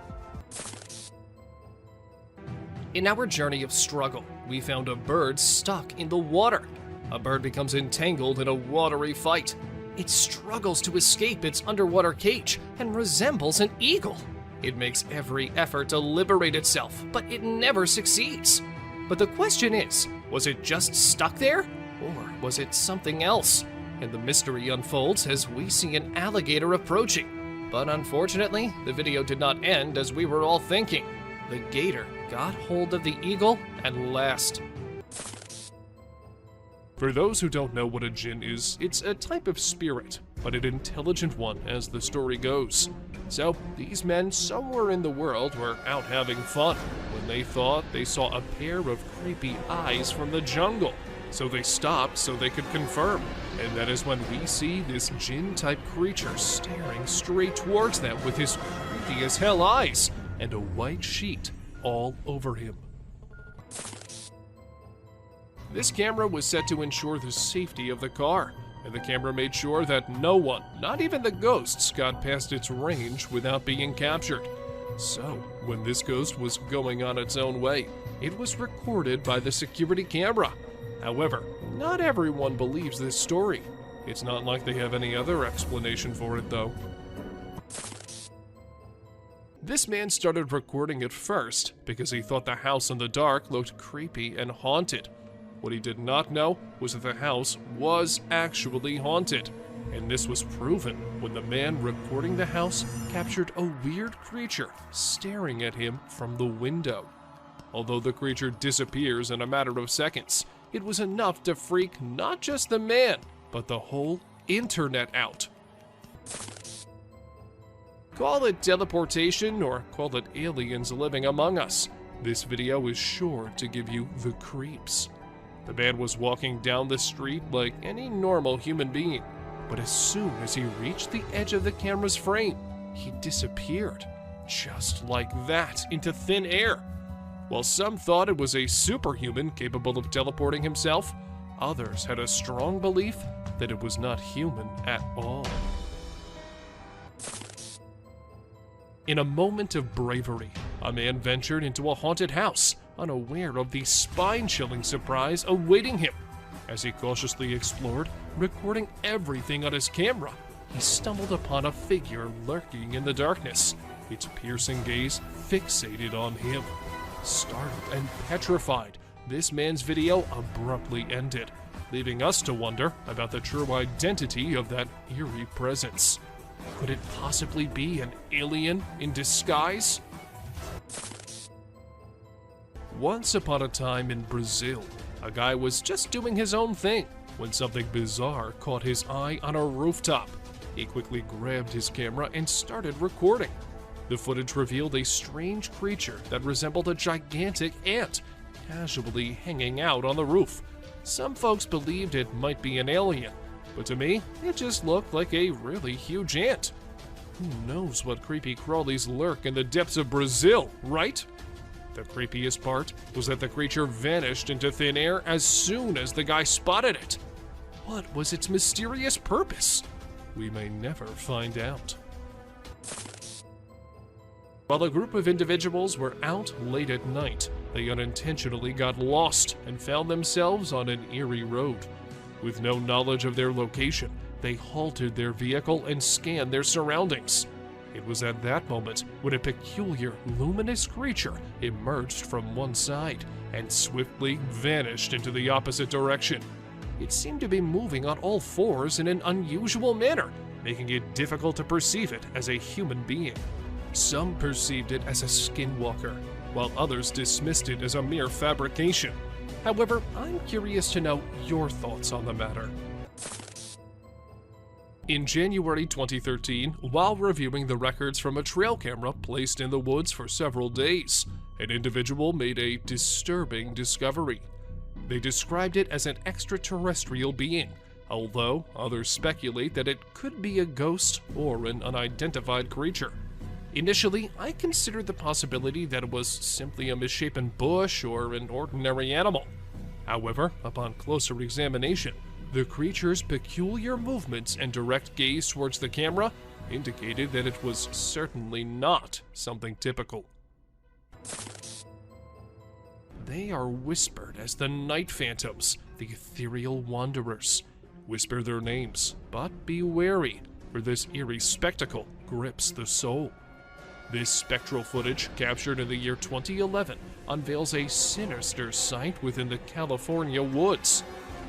In our journey of struggle, we found a bird stuck in the water. A bird becomes entangled in a watery fight. It struggles to escape its underwater cage and resembles an eagle. It makes every effort to liberate itself, but it never succeeds. But the question is, was it just stuck there? Or was it something else? And the mystery unfolds as we see an alligator approaching. But unfortunately, the video did not end as we were all thinking. The gator got hold of the eagle at last. For those who don't know what a jinn is, it's a type of spirit, but an intelligent one as the story goes. So, these men somewhere in the world were out having fun when they thought they saw a pair of creepy eyes from the jungle. So they stopped so they could confirm. And that is when we see this jinn-type creature staring straight towards them with his creepy as hell eyes and a white sheet all over him. This camera was set to ensure the safety of the car, and the camera made sure that no one, not even the ghosts, got past its range without being captured. So, when this ghost was going on its own way, it was recorded by the security camera. However, not everyone believes this story. It's not like they have any other explanation for it, though. This man started recording it first because he thought the house in the dark looked creepy and haunted. What he did not know was that the house was actually haunted, and this was proven when the man recording the house captured a weird creature staring at him from the window. Although the creature disappears in a matter of seconds, it was enough to freak not just the man, but the whole internet out. Call it teleportation or call it aliens living among us, this video is sure to give you the creeps. The man was walking down the street like any normal human being, but as soon as he reached the edge of the camera's frame, he disappeared, just like that, into thin air. While some thought it was a superhuman capable of teleporting himself, others had a strong belief that it was not human at all. In a moment of bravery, a man ventured into a haunted house, unaware of the spine-chilling surprise awaiting him. As he cautiously explored, recording everything on his camera, he stumbled upon a figure lurking in the darkness, its piercing gaze fixated on him. Startled and petrified, this man's video abruptly ended, leaving us to wonder about the true identity of that eerie presence. Could it possibly be an alien in disguise? Once upon a time in Brazil, a guy was just doing his own thing when something bizarre caught his eye on a rooftop. He quickly grabbed his camera and started recording. The footage revealed a strange creature that resembled a gigantic ant, casually hanging out on the roof. Some folks believed it might be an alien, but to me, it just looked like a really huge ant. Who knows what creepy crawlies lurk in the depths of Brazil, right? The creepiest part was that the creature vanished into thin air as soon as the guy spotted it. What was its mysterious purpose? We may never find out. While a group of individuals were out late at night, they unintentionally got lost and found themselves on an eerie road. With no knowledge of their location, they halted their vehicle and scanned their surroundings. It was at that moment when a peculiar, luminous creature emerged from one side and swiftly vanished into the opposite direction. It seemed to be moving on all fours in an unusual manner, making it difficult to perceive it as a human being. Some perceived it as a skinwalker, while others dismissed it as a mere fabrication. However, I'm curious to know your thoughts on the matter. In January 2013, while reviewing the records from a trail camera placed in the woods for several days, an individual made a disturbing discovery. They described it as an extraterrestrial being, although others speculate that it could be a ghost or an unidentified creature. Initially, I considered the possibility that it was simply a misshapen bush or an ordinary animal. However, upon closer examination, the creature's peculiar movements and direct gaze towards the camera indicated that it was certainly not something typical. They are whispered as the night phantoms, the ethereal wanderers. Whisper their names, but be wary, for this eerie spectacle grips the soul. This spectral footage, captured in the year 2011, unveils a sinister sight within the California woods.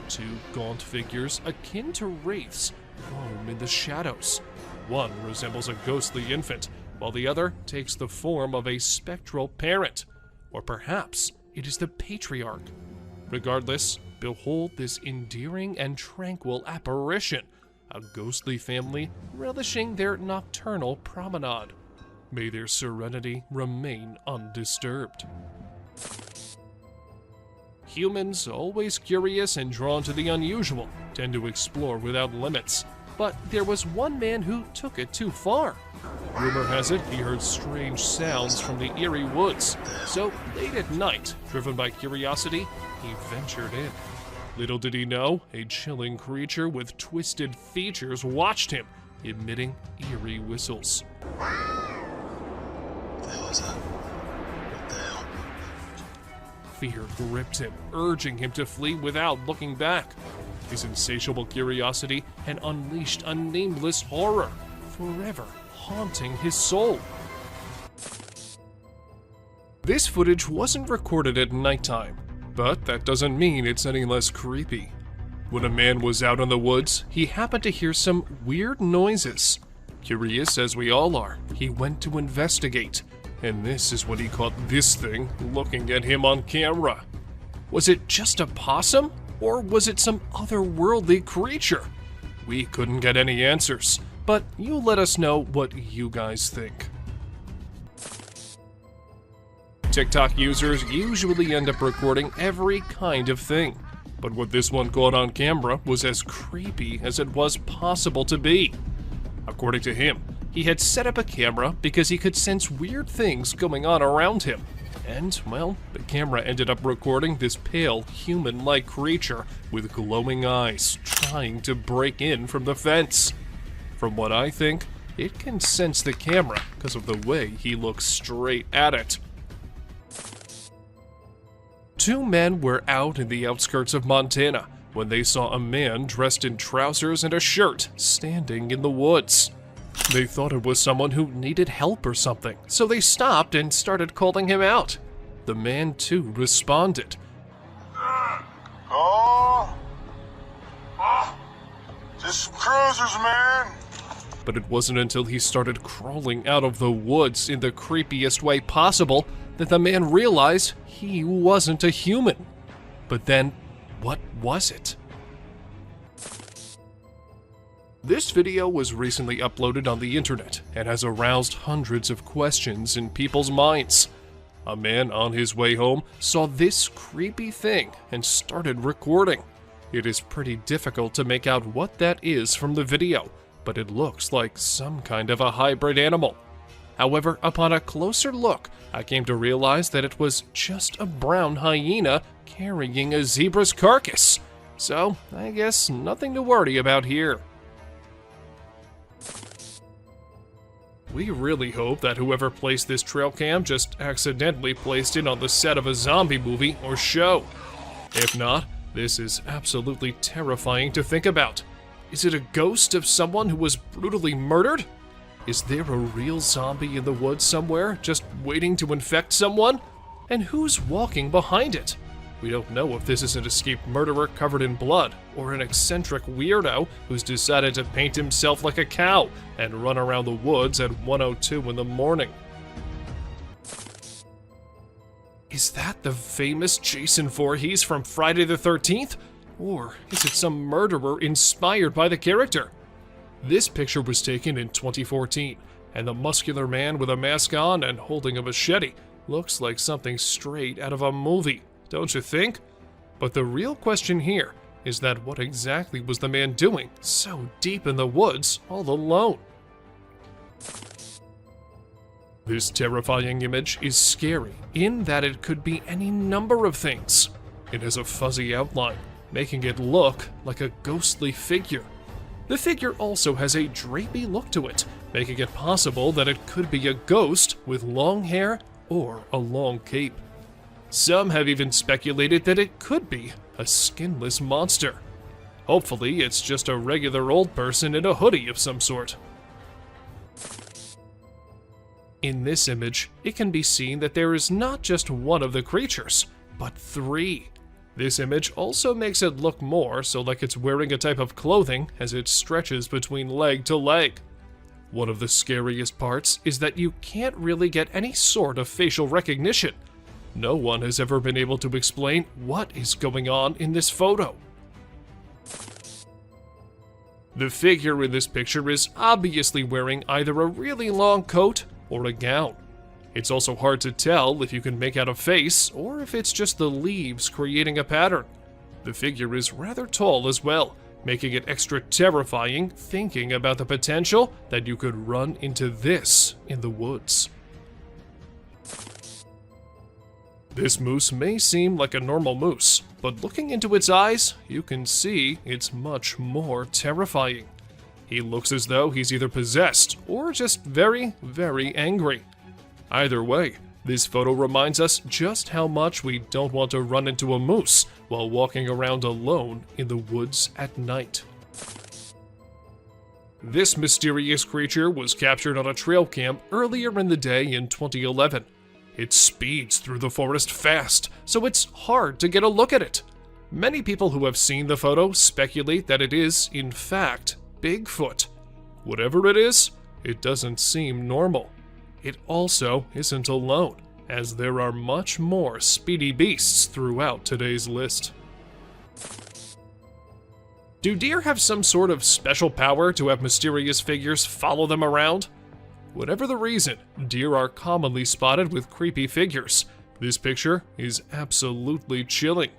Two gaunt figures akin to wraiths roam in the shadows. One resembles a ghostly infant, while the other takes the form of a spectral parent. Or perhaps it is the patriarch. Regardless, behold this endearing and tranquil apparition, a ghostly family relishing their nocturnal promenade. May their serenity remain undisturbed. Humans, always curious and drawn to the unusual, tend to explore without limits. But there was one man who took it too far. Rumor has it he heard strange sounds from the Eerie woods, so late at night, driven by curiosity, he ventured in. Little did he know, a chilling creature with twisted features watched him, emitting eerie whistles. Fear gripped him, urging him to flee without looking back. His insatiable curiosity had unleashed a nameless horror, forever haunting his soul. This footage wasn't recorded at nighttime, but that doesn't mean it's any less creepy. When a man was out in the woods, he happened to hear some weird noises. Curious as we all are, he went to investigate, and this is when he caught this thing looking at him on camera. Was it just a possum, or was it some otherworldly creature? We couldn't get any answers, but you let us know what you guys think. TikTok users usually end up recording every kind of thing, but what this one caught on camera was as creepy as it was possible to be. According to him, he had set up a camera because he could sense weird things going on around him. And, well, the camera ended up recording this pale, human-like creature with glowing eyes trying to break in from the fence. From what I think, it can sense the camera because of the way he looks straight at it. Two men were out in the outskirts of Montana when they saw a man dressed in trousers and a shirt standing in the woods. They thought it was someone who needed help or something, so they stopped and started calling him out. The man, too, responded. Just cruisers, man. But it wasn't until he started crawling out of the woods in the creepiest way possible that the man realized he wasn't a human. But then, what was it? This video was recently uploaded on the internet and has aroused hundreds of questions in people's minds. A man on his way home saw this creepy thing and started recording. It is pretty difficult to make out what that is from the video, but it looks like some kind of a hybrid animal. However, upon a closer look, I came to realize that it was just a brown hyena carrying a zebra's carcass. So, I guess nothing to worry about here. We really hope that whoever placed this trail cam just accidentally placed it on the set of a zombie movie or show. If not, this is absolutely terrifying to think about. Is it a ghost of someone who was brutally murdered? Is there a real zombie in the woods somewhere, just waiting to infect someone? And who's walking behind it? We don't know if this is an escaped murderer covered in blood, or an eccentric weirdo who's decided to paint himself like a cow and run around the woods at 1:02 in the morning. Is that the famous Jason Voorhees from Friday the 13th? Or is it some murderer inspired by the character? This picture was taken in 2014, and the muscular man with a mask on and holding a machete looks like something straight out of a movie, don't you think? But the real question here is that what exactly was the man doing so deep in the woods all alone? This terrifying image is scary in that it could be any number of things. It has a fuzzy outline, making it look like a ghostly figure. The figure also has a drapey look to it, making it possible that it could be a ghost with long hair or a long cape. Some have even speculated that it could be a skinless monster. Hopefully, it's just a regular old person in a hoodie of some sort. In this image, it can be seen that there is not just one of the creatures, but three. This image also makes it look more so like it's wearing a type of clothing as it stretches between leg to leg. One of the scariest parts is that you can't really get any sort of facial recognition. No one has ever been able to explain what is going on in this photo. The figure in this picture is obviously wearing either a really long coat or a gown. It's also hard to tell if you can make out a face or if it's just the leaves creating a pattern. The figure is rather tall as well, making it extra terrifying thinking about the potential that you could run into this in the woods. This moose may seem like a normal moose, but looking into its eyes, you can see it's much more terrifying. He looks as though he's either possessed or just very, very angry. Either way, This photo reminds us just how much we don't want to run into a moose while walking around alone in the woods at night. This mysterious creature was captured on a trail cam earlier in the day in 2011. It speeds through the forest fast, so it's hard to get a look at it. Many people who have seen the photo speculate that it is, in fact, Bigfoot. Whatever it is, it doesn't seem normal. It also isn't alone, as there are much more speedy beasts throughout today's list. Do deer have some sort of special power to have mysterious figures follow them around? Whatever the reason, deer are commonly spotted with creepy figures. This picture is absolutely chilling.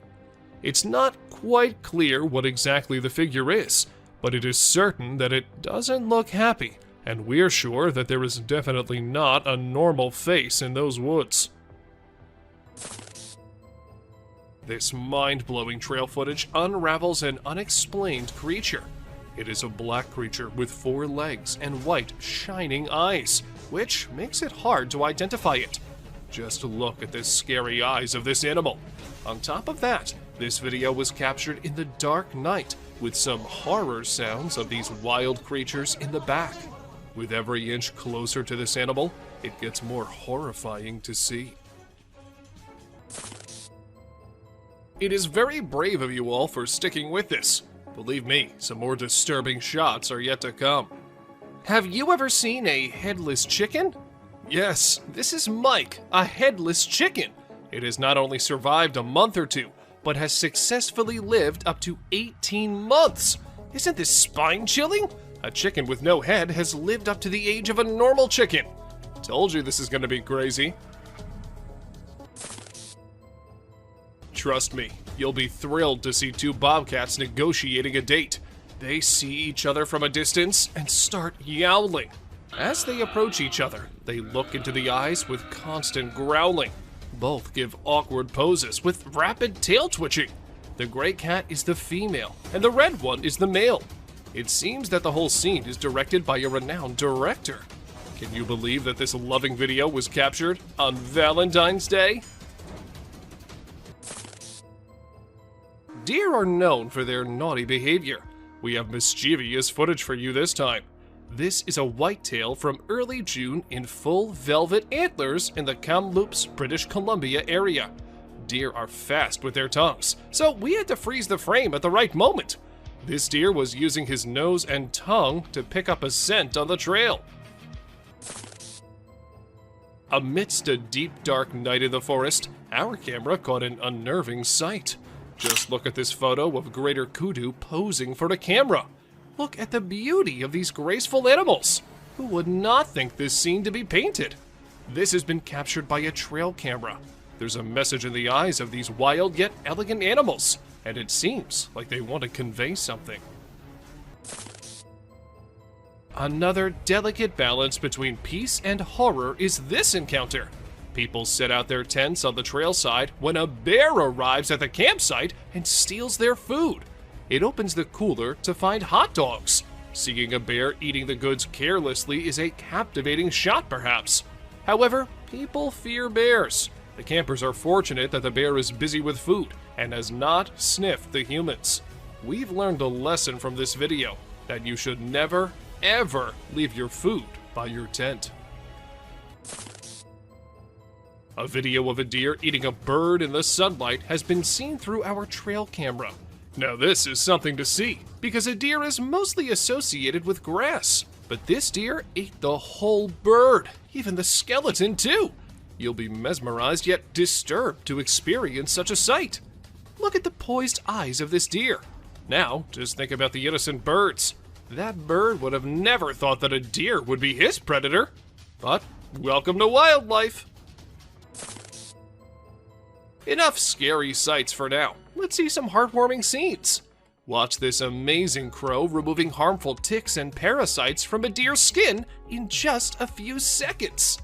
It's not quite clear what exactly the figure is, but it is certain that it doesn't look happy, and we're sure that there is definitely not a normal face in those woods. This mind-blowing trail footage unravels an unexplained creature. It is a black creature with 4 legs and white, shining eyes, which makes it hard to identify it. Just look at the scary eyes of this animal. On top of that, this video was captured in the dark night, with some horror sounds of these wild creatures in the back. With every inch closer to this animal, it gets more horrifying to see. It is very brave of you all for sticking with this. Believe me, some more disturbing shots are yet to come. Have you ever seen a headless chicken? Yes, this is Mike, a headless chicken. It has not only survived a month or two, but has successfully lived up to 18 months. Isn't this spine-chilling? A chicken with no head has lived up to the age of a normal chicken. Told you this is gonna be crazy. Trust me, you'll be thrilled to see 2 bobcats negotiating a date. They see each other from a distance and start yowling. As they approach each other, they look into the eyes with constant growling. Both give awkward poses with rapid tail twitching. The gray cat is the female, and the red one is the male. It seems that the whole scene is directed by a renowned director. Can you believe that this loving video was captured on Valentine's Day? Deer are known for their naughty behavior. We have mischievous footage for you this time. This is a whitetail from early June in full velvet antlers in the Kamloops, British Columbia area. Deer are fast with their tongues, so we had to freeze the frame at the right moment. This deer was using his nose and tongue to pick up a scent on the trail. Amidst a deep, dark night in the forest, our camera caught an unnerving sight. Just look at this photo of greater kudu posing for the camera. Look at the beauty of these graceful animals. Who would not think this scene to be painted? This has been captured by a trail camera. There's a message in the eyes of these wild yet elegant animals, and it seems like they want to convey something. Another delicate balance between peace and horror is this encounter. People set out their tents on the trail side when a bear arrives at the campsite and steals their food. It opens the cooler to find hot dogs. Seeing a bear eating the goods carelessly is a captivating shot, perhaps. However, people fear bears. The campers are fortunate that the bear is busy with food and has not sniffed the humans. We've learned a lesson from this video, that you should never, ever leave your food by your tent. A video of a deer eating a bird in the sunlight has been seen through our trail camera. Now this is something to see, because a deer is mostly associated with grass. But this deer ate the whole bird, even the skeleton too. You'll be mesmerized yet disturbed to experience such a sight. Look at the poised eyes of this deer. Now, just think about the innocent birds. That bird would have never thought that a deer would be his predator. But welcome to wildlife. Enough scary sights for now. Let's see some heartwarming scenes. Watch this amazing crow removing harmful ticks and parasites from a deer's skin in just a few seconds.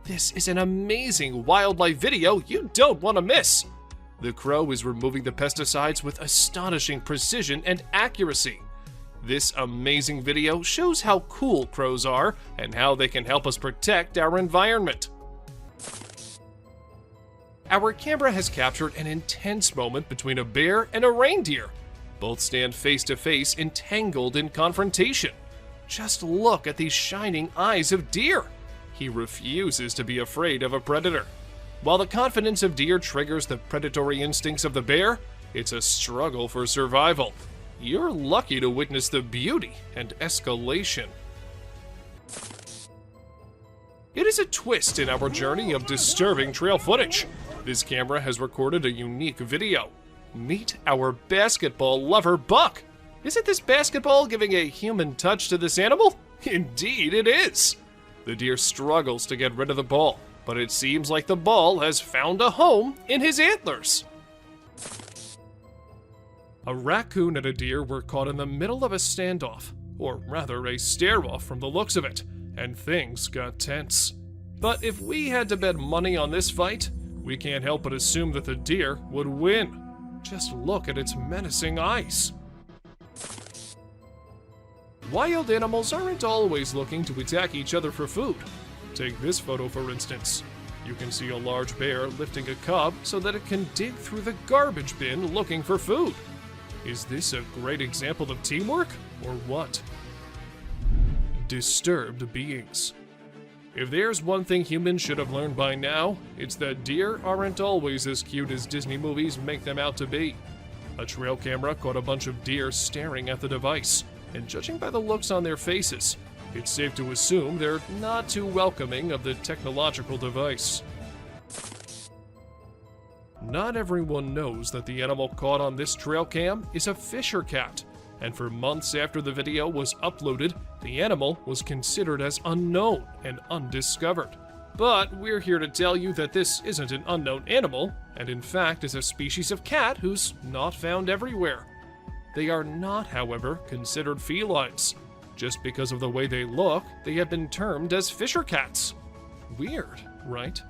This is an amazing wildlife video you don't want to miss. The crow is removing the pesticides with astonishing precision and accuracy. This amazing video shows how cool crows are and how they can help us protect our environment. Our camera has captured an intense moment between a bear and a reindeer. Both stand face to face, entangled in confrontation. Just look at these shining eyes of Deer. He refuses to be afraid of a predator. While the confidence of Deer triggers the predatory instincts of the bear, it's a struggle for survival. You're lucky to witness the beauty and escalation. It is a twist in our journey of disturbing trail footage. This camera has recorded a unique video. Meet our basketball lover, Buck. Isn't this basketball giving a human touch to this animal? Indeed it is. The deer struggles to get rid of the ball, but it seems like the ball has found a home in his antlers. A raccoon and a deer were caught in the middle of a standoff, or rather a stare-off from the looks of it, and things got tense. But if we had to bet money on this fight, we can't help but assume that the deer would win. Just look at its menacing eyes. Wild animals aren't always looking to attack each other for food. Take this photo for instance. You can see a large bear lifting a cub so that it can dig through the garbage bin looking for food. Is this a great example of teamwork, or what? Disturbed beings. If there's one thing humans should have learned by now, it's that deer aren't always as cute as Disney movies make them out to be. A trail camera caught a bunch of deer staring at the device, and judging by the looks on their faces, it's safe to assume they're not too welcoming of the technological device. Not everyone knows that the animal caught on this trail cam is a fisher cat, and for months after the video was uploaded, the animal was considered as unknown and undiscovered. But we're here to tell you that this isn't an unknown animal, and in fact is a species of cat who's not found everywhere. They are not, however, considered felines. Just because of the way they look, they have been termed as fisher cats. Weird, right?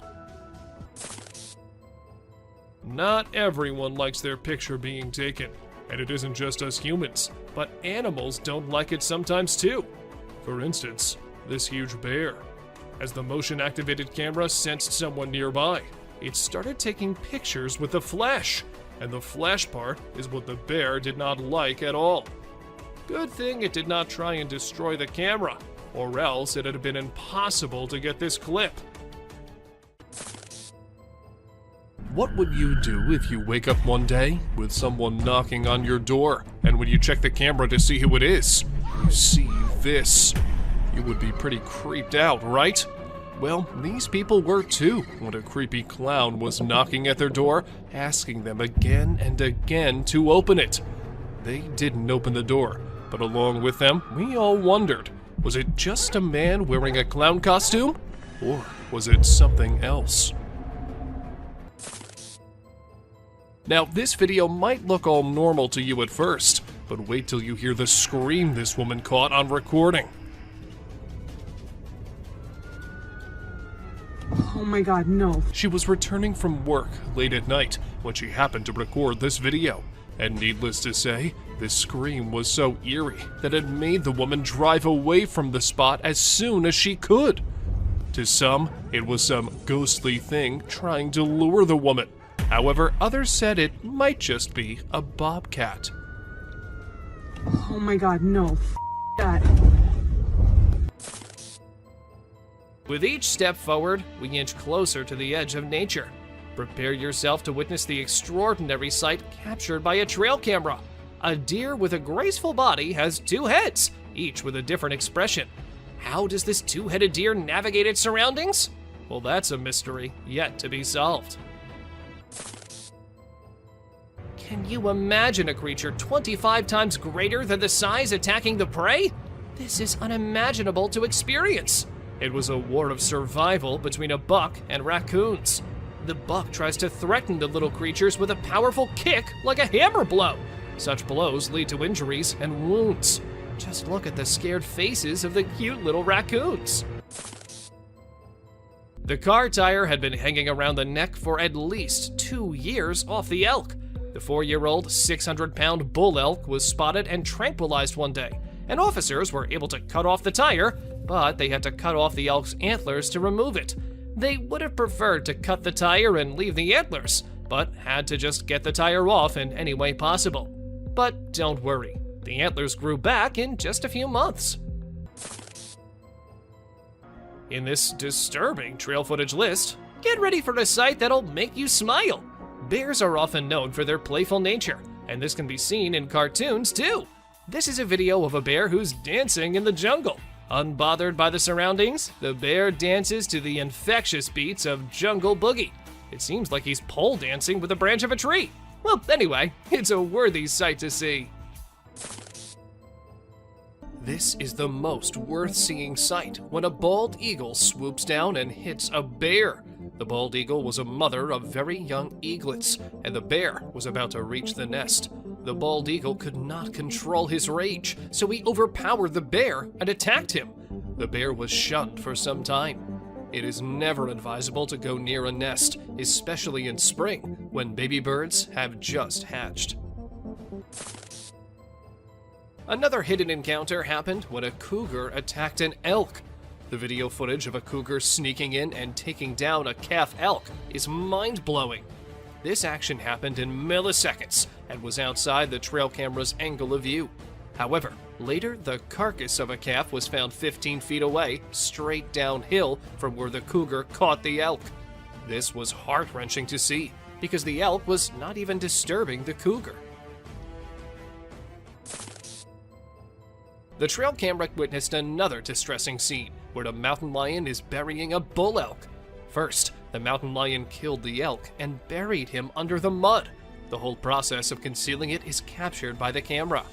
Not everyone likes their picture being taken, and it isn't just us humans, but animals don't like it sometimes too. For instance, this huge bear. As the motion-activated camera sensed someone nearby, it started taking pictures with the flash, and the flash part is what the bear did not like at all. Good thing it did not try and destroy the camera, or else it had been impossible to get this clip. What would you do if you wake up one day with someone knocking on your door, and when you check the camera to see who it is, you see this? You would be pretty creeped out, right? Well, these people were too when a creepy clown was knocking at their door, asking them again and again to open it. They didn't open the door, but along with them, we all wondered, was it just a man wearing a clown costume? Or was it something else? Now, this video might look all normal to you at first, but wait till you hear the scream this woman caught on recording. Oh my god, no. She was returning from work late at night when she happened to record this video. And needless to say, this scream was so eerie that it made the woman drive away from the spot as soon as she could. To some, it was some ghostly thing trying to lure the woman. However, others said it might just be a bobcat. Oh my god, no. F that. With each step forward, we inch closer to the edge of nature. Prepare yourself to witness the extraordinary sight captured by a trail camera. A deer with a graceful body has two heads, each with a different expression. How does this two-headed deer navigate its surroundings? Well, that's a mystery yet to be solved. Can you imagine a creature 25 times greater than the size attacking the prey? This is unimaginable to experience. It was a war of survival between a buck and raccoons. The buck tries to threaten the little creatures with a powerful kick like a hammer blow. Such blows lead to injuries and wounds. Just look at the scared faces of the cute little raccoons. The car tire had been hanging around the neck for at least 2 years off the elk. The 4-year-old, 600-pound bull elk was spotted and tranquilized one day, and officers were able to cut off the tire, but they had to cut off the elk's antlers to remove it. They would have preferred to cut the tire and leave the antlers, but had to just get the tire off in any way possible. But don't worry, the antlers grew back in just a few months. In this disturbing trail footage list, get ready for a sight that'll make you smile. Bears are often known for their playful nature, and this can be seen in cartoons too. This is a video of a bear who's dancing in the jungle. Unbothered by the surroundings, the bear dances to the infectious beats of Jungle Boogie. It seems like he's pole dancing with a branch of a tree. Well, anyway, it's a worthy sight to see. This is the most worth-seeing sight when a bald eagle swoops down and hits a bear. The bald eagle was a mother of very young eaglets, and the bear was about to reach the nest. The bald eagle could not control his rage, so he overpowered the bear and attacked him. The bear was shunned for some time. It is never advisable to go near a nest, especially in spring, when baby birds have just hatched. Another hidden encounter happened when a cougar attacked an elk. The video footage of a cougar sneaking in and taking down a calf elk is mind-blowing. This action happened in milliseconds and was outside the trail camera's angle of view. However, later the carcass of a calf was found 15 feet away, straight downhill from where the cougar caught the elk. This was heart-wrenching to see, because the elk was not even disturbing the cougar. The trail camera witnessed another distressing scene, where the mountain lion is burying a bull elk. First, the mountain lion killed the elk and buried him under the mud. The whole process of concealing it is captured by the camera.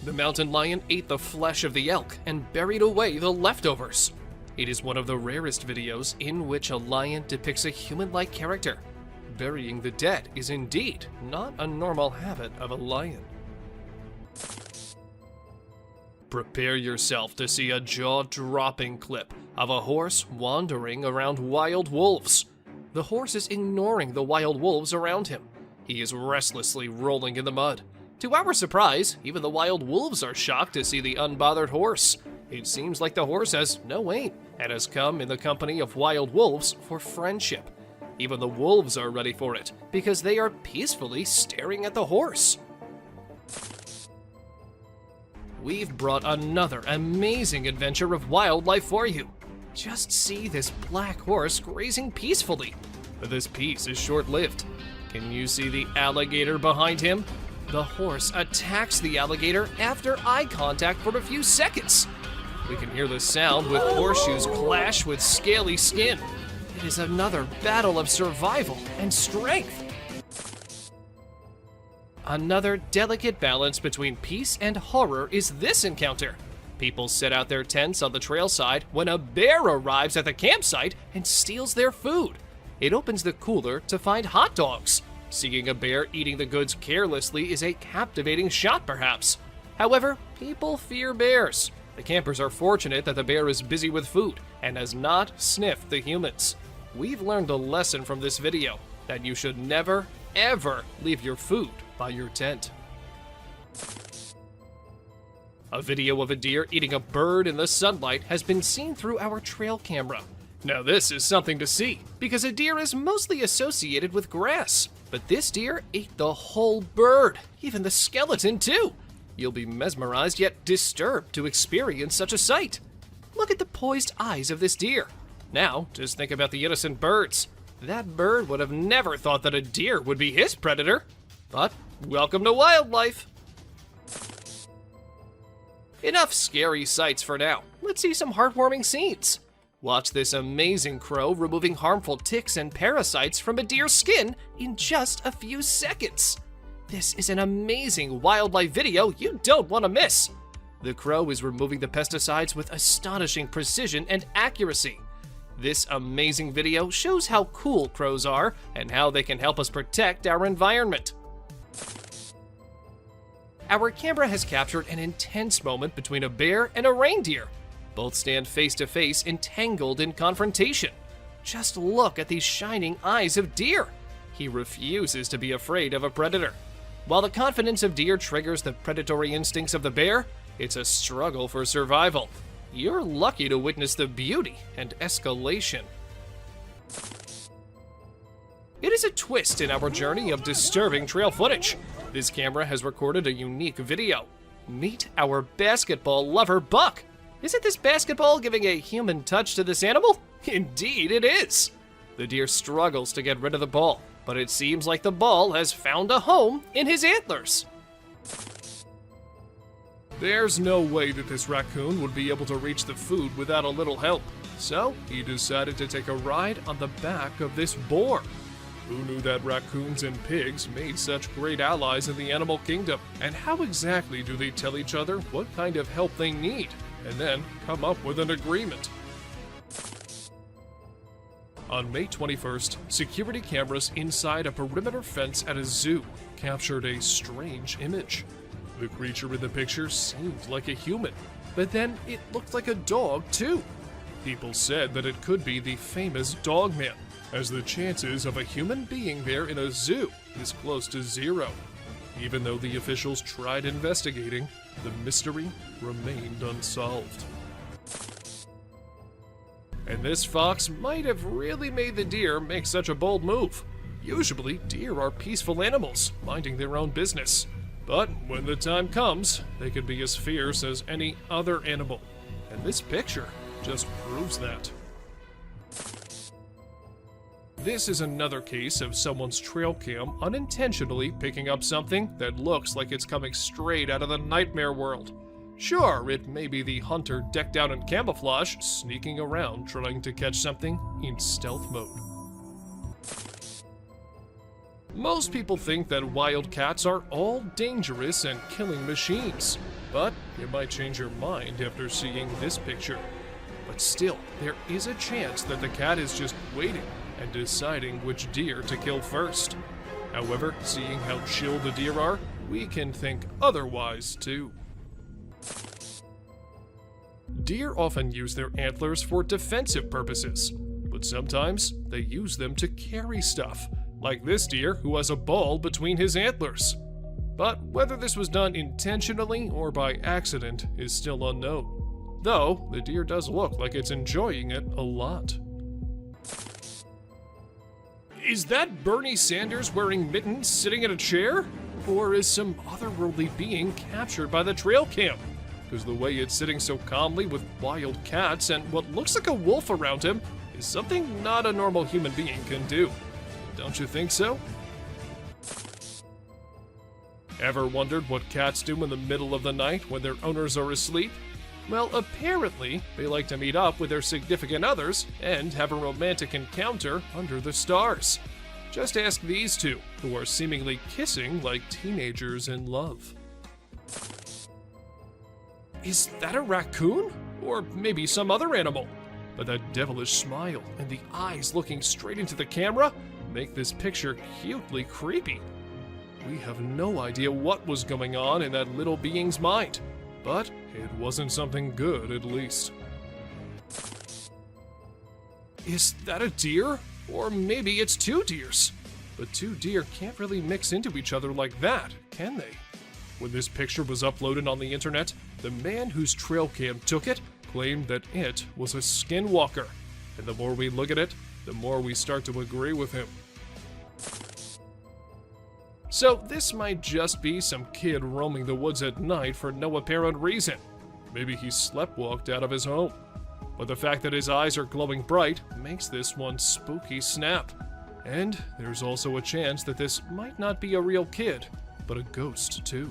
The mountain lion ate the flesh of the elk and buried away the leftovers. It is one of the rarest videos in which a lion depicts a human-like character. Burying the dead is indeed not a normal habit of a lion. Prepare yourself to see a jaw-dropping clip of a horse wandering around wild wolves. The horse is ignoring the wild wolves around him. He is restlessly rolling in the mud. To our surprise, even the wild wolves are shocked to see the unbothered horse. It seems like the horse has no aim and has come in the company of wild wolves for friendship. Even the wolves are ready for it because they are peacefully staring at the horse. We've brought another amazing adventure of wildlife for you. Just see this black horse grazing peacefully. But this peace is short-lived. Can you see the alligator behind him? The horse attacks the alligator after eye contact for a few seconds. We can hear the sound with horseshoes clash with scaly skin. It is another battle of survival and strength. Another delicate balance between peace and horror is this encounter. People set out their tents on the trail side when a bear arrives at the campsite and steals their food. It opens the cooler to find hot dogs. Seeing a bear eating the goods carelessly is a captivating shot, perhaps. However, people fear bears. The campers are fortunate that the bear is busy with food and has not sniffed the humans. We've learned a lesson from this video, that you should never, ever leave your food by your tent. A video of a deer eating a bird in the sunlight has been seen through our trail camera. Now this is something to see, because a deer is mostly associated with grass. But this deer ate the whole bird, even the skeleton too. You'll be mesmerized yet disturbed to experience such a sight. Look at the poised eyes of this deer. Now, just think about the innocent birds. That bird would have never thought that a deer would be his predator. But welcome to wildlife. Enough scary sights for now. Let's see some heartwarming scenes. Watch this amazing crow removing harmful ticks and parasites from a deer's skin in just a few seconds. This is an amazing wildlife video you don't want to miss. The crow is removing the pesticides with astonishing precision and accuracy. This amazing video shows how cool crows are and how they can help us protect our environment. Our camera has captured an intense moment between a bear and a reindeer. Both stand face to face, entangled in confrontation. Just look at these shining eyes of deer. He refuses to be afraid of a predator. While the confidence of deer triggers the predatory instincts of the bear, it's a struggle for survival. You're lucky to witness the beauty and escalation. It is a twist in our journey of disturbing trail footage. This camera has recorded a unique video. Meet our basketball lover, Buck. Isn't this basketball giving a human touch to this animal? Indeed it is. The deer struggles to get rid of the ball, but it seems like the ball has found a home in his antlers. There's no way that this raccoon would be able to reach the food without a little help, so he decided to take a ride on the back of this boar. Who knew that raccoons and pigs made such great allies in the animal kingdom? And how exactly do they tell each other what kind of help they need, and then come up with an agreement? On May 21st, security cameras inside a perimeter fence at a zoo captured a strange image. The creature in the picture seemed like a human, but then it looked like a dog too. People said that it could be the famous Dogman, as the chances of a human being there in a zoo is close to zero. Even though the officials tried investigating, the mystery remained unsolved. And this fox might have really made the deer make such a bold move. Usually, deer are peaceful animals, minding their own business. But when the time comes, they can be as fierce as any other animal. And this picture just proves that. This is another case of someone's trail cam unintentionally picking up something that looks like it's coming straight out of the nightmare world. Sure, it may be the hunter decked out in camouflage, sneaking around trying to catch something in stealth mode. Most people think that wild cats are all dangerous and killing machines, but you might change your mind after seeing this picture. But still, there is a chance that the cat is just waiting and deciding which deer to kill first. However, seeing how chill the deer are, we can think otherwise too. Deer often use their antlers for defensive purposes, but sometimes they use them to carry stuff, like this deer who has a ball between his antlers. But whether this was done intentionally or by accident is still unknown, though the deer does look like it's enjoying it a lot. Is that Bernie Sanders wearing mittens sitting in a chair? Or is some otherworldly being captured by the trail cam? Because the way it's sitting so calmly with wild cats and what looks like a wolf around him is something not a normal human being can do. Don't you think so? Ever wondered what cats do in the middle of the night when their owners are asleep? Well, apparently, they like to meet up with their significant others and have a romantic encounter under the stars. Just ask these two, who are seemingly kissing like teenagers in love. Is that a raccoon? Or maybe some other animal? But that devilish smile and the eyes looking straight into the camera make this picture cutely creepy. We have no idea what was going on in that little being's mind, but it wasn't something good at least. Is that a deer? Or maybe it's two deers. But two deer can't really mix into each other like that, can they? When this picture was uploaded on the internet, the man whose trail cam took it claimed that it was a skinwalker. And the more we look at it, the more we start to agree with him. So this might just be some kid roaming the woods at night for no apparent reason. Maybe he sleptwalked out of his home. But the fact that his eyes are glowing bright makes this one spooky snap. And there's also a chance that this might not be a real kid, but a ghost too.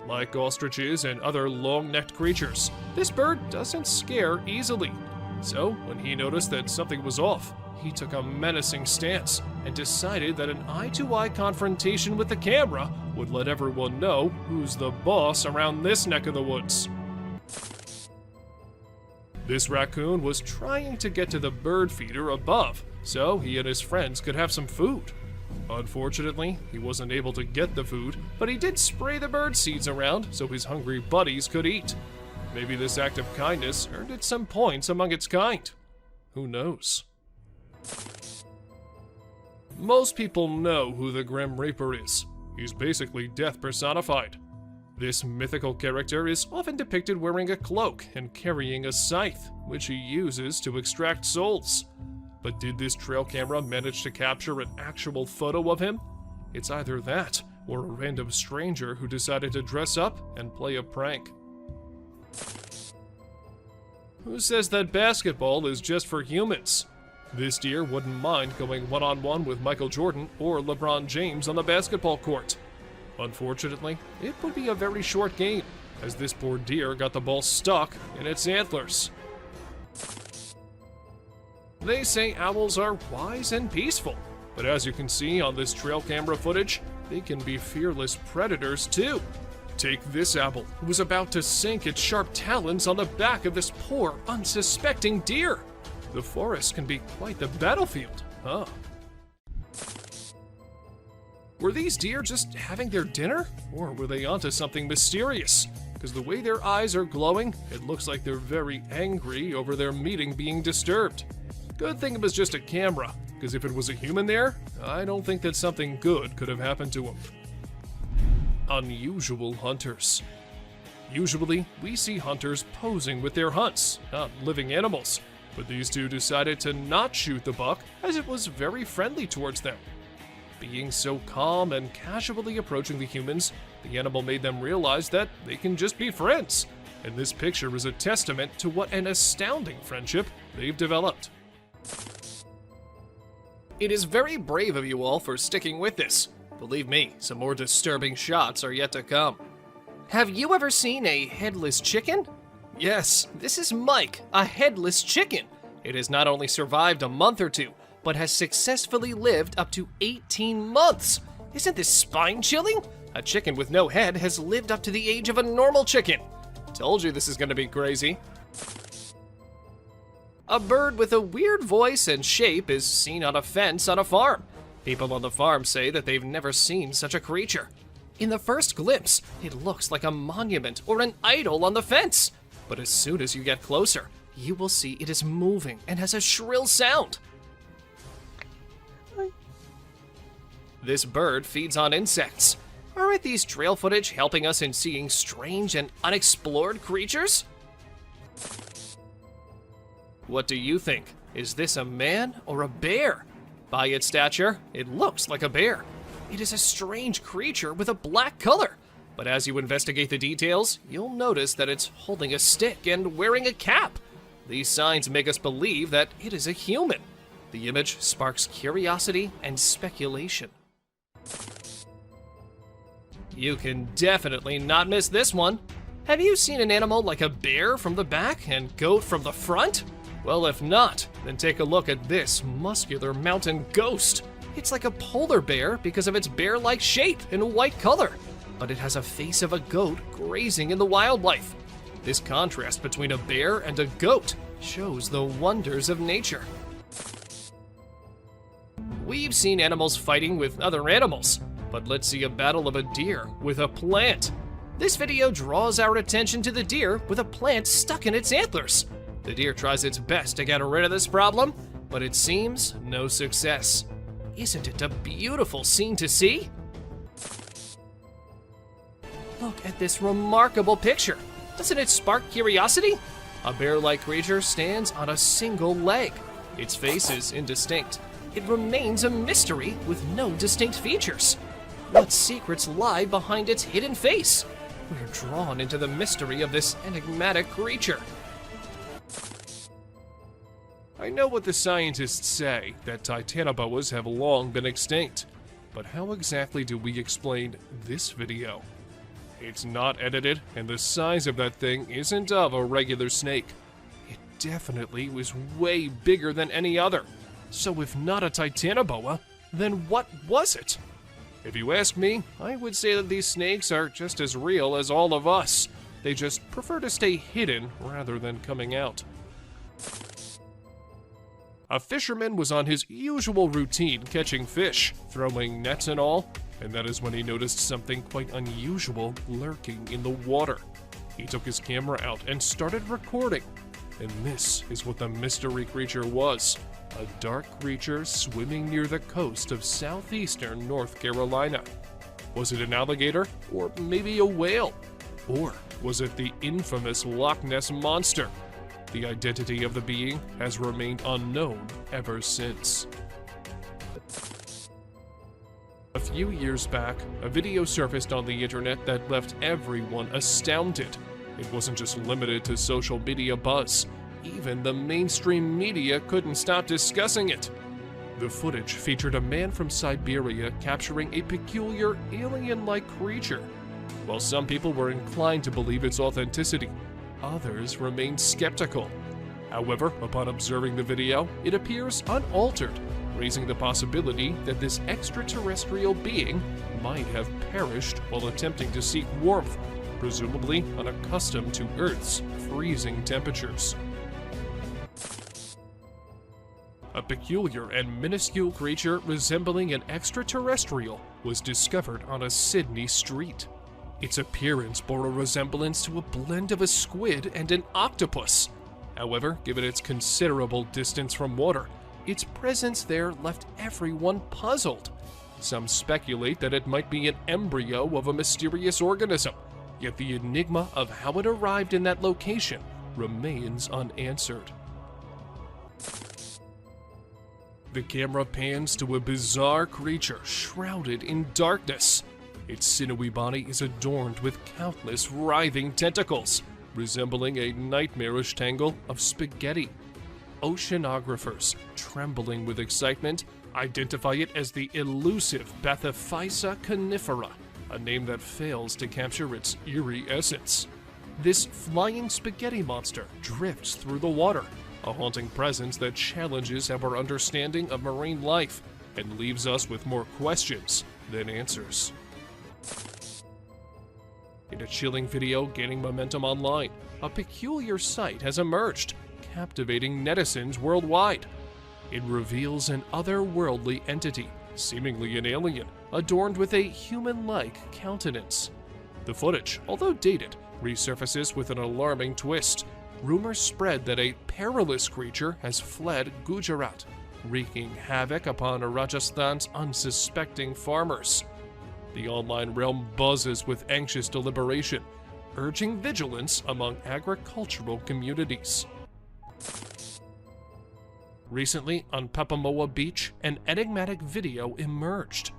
Like ostriches and other long-necked creatures, this bird doesn't scare easily. So when he noticed that something was off, he took a menacing stance and decided that an eye-to-eye confrontation with the camera would let everyone know who's the boss around this neck of the woods. This raccoon was trying to get to the bird feeder above, so he and his friends could have some food. Unfortunately, he wasn't able to get the food, but he did spray the bird seeds around so his hungry buddies could eat. Maybe this act of kindness earned it some points among its kind. Who knows? Most people know who the Grim Reaper is. He's basically death personified. This mythical character is often depicted wearing a cloak and carrying a scythe, which he uses to extract souls. But did this trail camera manage to capture an actual photo of him? It's either that, or a random stranger who decided to dress up and play a prank. Who says that basketball is just for humans? This deer wouldn't mind going one-on-one with Michael Jordan or LeBron James on the basketball court. Unfortunately, it would be a very short game, as this poor deer got the ball stuck in its antlers. They say owls are wise and peaceful, but as you can see on this trail camera footage, they can be fearless predators too. Take this owl, who was about to sink its sharp talons on the back of this poor, unsuspecting deer. The forest can be quite the battlefield, huh? Were these deer just having their dinner? Or were they onto something mysterious? Because the way their eyes are glowing, it looks like they're very angry over their meeting being disturbed. Good thing it was just a camera, because if it was a human there, I don't think that something good could have happened to him. Unusual hunters. Usually, we see hunters posing with their hunts, not living animals. But these two decided to not shoot the buck, as it was very friendly towards them. Being so calm and casually approaching the humans, the animal made them realize that they can just be friends. And this picture is a testament to what an astounding friendship they've developed. It is very brave of you all for sticking with this. Believe me, some more disturbing shots are yet to come. Have you ever seen a headless chicken? Yes, this is Mike, a headless chicken. It has not only survived a month or two, but has successfully lived up to 18 months. Isn't this spine-chilling? A chicken with no head has lived up to the age of a normal chicken. Told you this is going to be crazy. A bird with a weird voice and shape is seen on a fence on a farm. People on the farm say that they've never seen such a creature. In the first glimpse, it looks like a monument or an idol on the fence. But as soon as you get closer, you will see it is moving and has a shrill sound. This bird feeds on insects. Aren't these trail footage helping us in seeing strange and unexplored creatures? What do you think? Is this a man or a bear? By its stature, it looks like a bear. It is a strange creature with a black color. But as you investigate the details, you'll notice that it's holding a stick and wearing a cap. These signs make us believe that it is a human. The image sparks curiosity and speculation. You can definitely not miss this one. Have you seen an animal like a bear from the back and goat from the front? Well, if not, then take a look at this muscular mountain ghost. It's like a polar bear because of its bear-like shape and white color, but it has a face of a goat grazing in the wildlife. This contrast between a bear and a goat shows the wonders of nature. We've seen animals fighting with other animals, but let's see a battle of a deer with a plant. This video draws our attention to the deer with a plant stuck in its antlers. The deer tries its best to get rid of this problem, but it seems no success. Isn't it a beautiful scene to see? Look at this remarkable picture. Doesn't it spark curiosity? A bear-like creature stands on a single leg. Its face is indistinct. It remains a mystery with no distinct features. What secrets lie behind its hidden face? We're drawn into the mystery of this enigmatic creature. I know what the scientists say, that titanoboas have long been extinct. But how exactly do we explain this video? It's not edited, and the size of that thing isn't of a regular snake. It definitely was way bigger than any other. So if not a titanoboa, then what was it? If you ask me, I would say that these snakes are just as real as all of us. They just prefer to stay hidden rather than coming out. A fisherman was on his usual routine catching fish, throwing nets and all, and that is when he noticed something quite unusual lurking in the water. He took his camera out and started recording, and this is what the mystery creature was. A dark creature swimming near the coast of southeastern North Carolina. Was it an alligator? Or maybe a whale? Or was it the infamous Loch Ness Monster? The identity of the being has remained unknown ever since. A few years back, a video surfaced on the internet that left everyone astounded. It wasn't just limited to social media buzz. Even the mainstream media couldn't stop discussing it. The footage featured a man from Siberia capturing a peculiar alien-like creature. While some people were inclined to believe its authenticity, others remained skeptical. However, upon observing the video, it appears unaltered, raising the possibility that this extraterrestrial being might have perished while attempting to seek warmth, presumably unaccustomed to Earth's freezing temperatures. A peculiar and minuscule creature resembling an extraterrestrial was discovered on a Sydney street. Its appearance bore a resemblance to a blend of a squid and an octopus. However, given its considerable distance from water, its presence there left everyone puzzled. Some speculate that it might be an embryo of a mysterious organism, yet the enigma of how it arrived in that location remains unanswered. The camera pans to a bizarre creature shrouded in darkness. Its sinewy body is adorned with countless writhing tentacles, resembling a nightmarish tangle of spaghetti. Oceanographers, trembling with excitement, identify it as the elusive Bathyphysa conifera, a name that fails to capture its eerie essence. This flying spaghetti monster drifts through the water, a haunting presence that challenges our understanding of marine life and leaves us with more questions than answers. In a chilling video gaining momentum online, a peculiar sight has emerged, captivating netizens worldwide. It reveals an otherworldly entity, seemingly an alien, adorned with a human-like countenance. The footage, although dated, resurfaces with an alarming twist. Rumors spread that a perilous creature has fled Gujarat, wreaking havoc upon Rajasthan's unsuspecting farmers. The online realm buzzes with anxious deliberation, urging vigilance among agricultural communities. Recently, on Papamoa Beach, an enigmatic video emerged.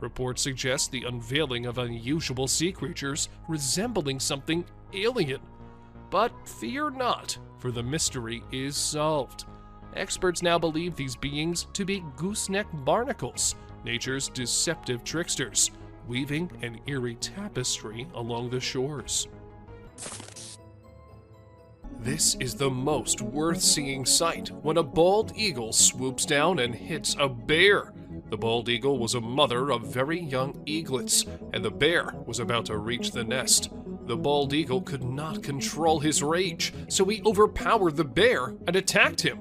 Reports suggest the unveiling of unusual sea creatures resembling something alien. But fear not, for the mystery is solved. Experts now believe these beings to be gooseneck barnacles, nature's deceptive tricksters, weaving an eerie tapestry along the shores. This is the most worth-seeing sight when a bald eagle swoops down and hits a bear. The bald eagle was a mother of very young eaglets, and the bear was about to reach the nest. The bald eagle could not control his rage, so he overpowered the bear and attacked him.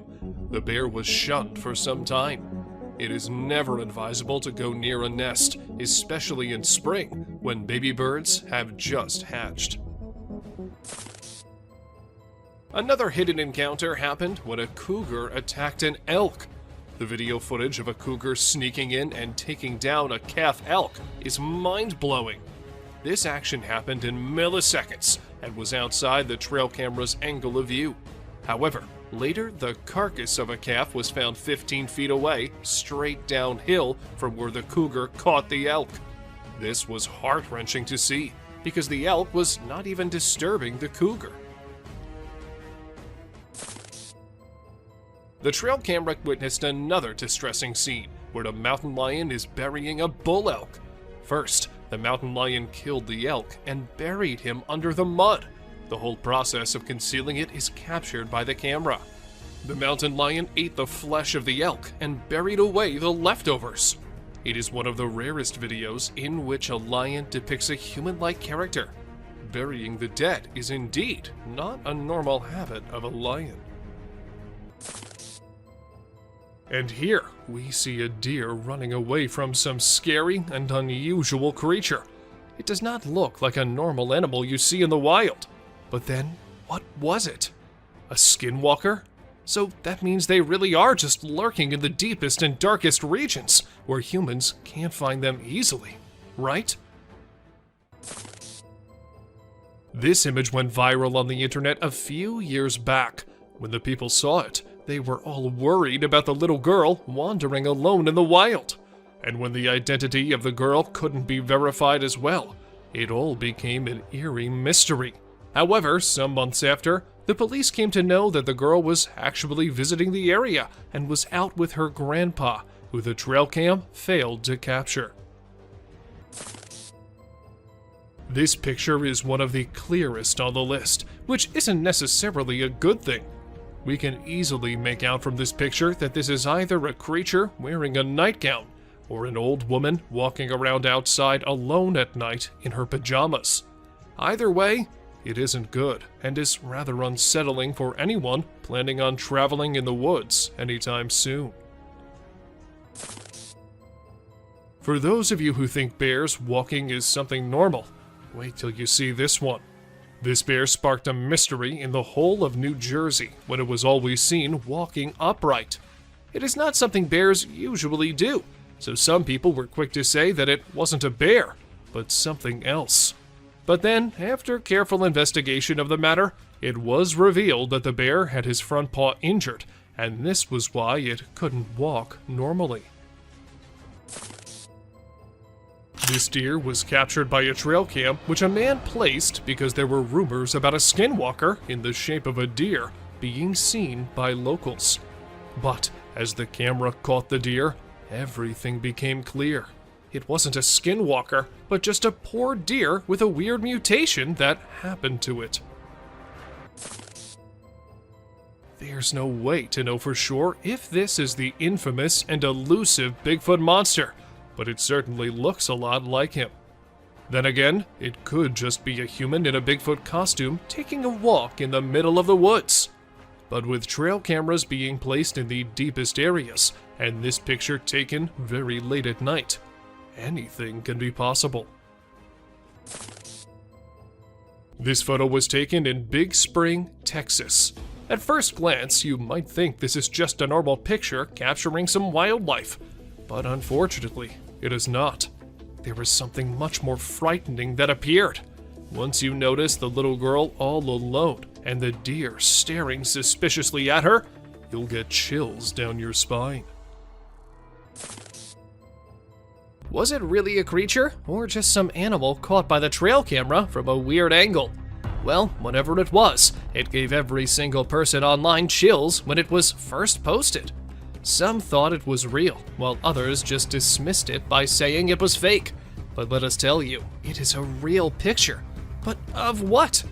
The bear was shunned for some time. It is never advisable to go near a nest, especially in spring, when baby birds have just hatched. Another hidden encounter happened when a cougar attacked an elk. The video footage of a cougar sneaking in and taking down a calf elk is mind-blowing. This action happened in milliseconds and was outside the trail camera's angle of view. However, later the carcass of a calf was found 15 feet away, straight downhill from where the cougar caught the elk. This was heart-wrenching to see, because the elk was not even disturbing the cougar. The trail camera witnessed another distressing scene, where the mountain lion is burying a bull elk. First, the mountain lion killed the elk and buried him under the mud. The whole process of concealing it is captured by the camera. The mountain lion ate the flesh of the elk and buried away the leftovers. It is one of the rarest videos in which a lion depicts a human-like character. Burying the dead is indeed not a normal habit of a lion. And here, we see a deer running away from some scary and unusual creature. It does not look like a normal animal you see in the wild. But then, what was it? A skinwalker? So that means they really are just lurking in the deepest and darkest regions, where humans can't find them easily, right? This image went viral on the internet a few years back. When the people saw it, they were all worried about the little girl wandering alone in the wild. And when the identity of the girl couldn't be verified as well, it all became an eerie mystery. However, some months after, the police came to know that the girl was actually visiting the area and was out with her grandpa, who the trail cam failed to capture. This picture is one of the clearest on the list, which isn't necessarily a good thing. We can easily make out from this picture that this is either a creature wearing a nightgown or an old woman walking around outside alone at night in her pajamas. Either way, it isn't good and is rather unsettling for anyone planning on traveling in the woods anytime soon. For those of you who think bears walking is something normal, wait till you see this one. This bear sparked a mystery in the whole of New Jersey when it was always seen walking upright. It is not something bears usually do, so some people were quick to say that it wasn't a bear, but something else. But then, after careful investigation of the matter, it was revealed that the bear had his front paw injured, and this was why it couldn't walk normally. This deer was captured by a trail cam which a man placed because there were rumors about a skinwalker in the shape of a deer being seen by locals. But as the camera caught the deer, everything became clear. It wasn't a skinwalker, but just a poor deer with a weird mutation that happened to it. There's no way to know for sure if this is the infamous and elusive Bigfoot monster, but it certainly looks a lot like him. Then again, it could just be a human in a Bigfoot costume taking a walk in the middle of the woods. But with trail cameras being placed in the deepest areas, and this picture taken very late at night, anything can be possible. This photo was taken in Big Spring, Texas. At first glance, you might think this is just a normal picture capturing some wildlife, but unfortunately, it is not. There is something much more frightening that appeared. Once you notice the little girl all alone and the deer staring suspiciously at her, you'll get chills down your spine. Was it really a creature, or just some animal caught by the trail camera from a weird angle? Well, whatever it was, it gave every single person online chills when it was first posted. Some thought it was real, while others just dismissed it by saying it was fake. But let us tell you, it is a real picture. But of what?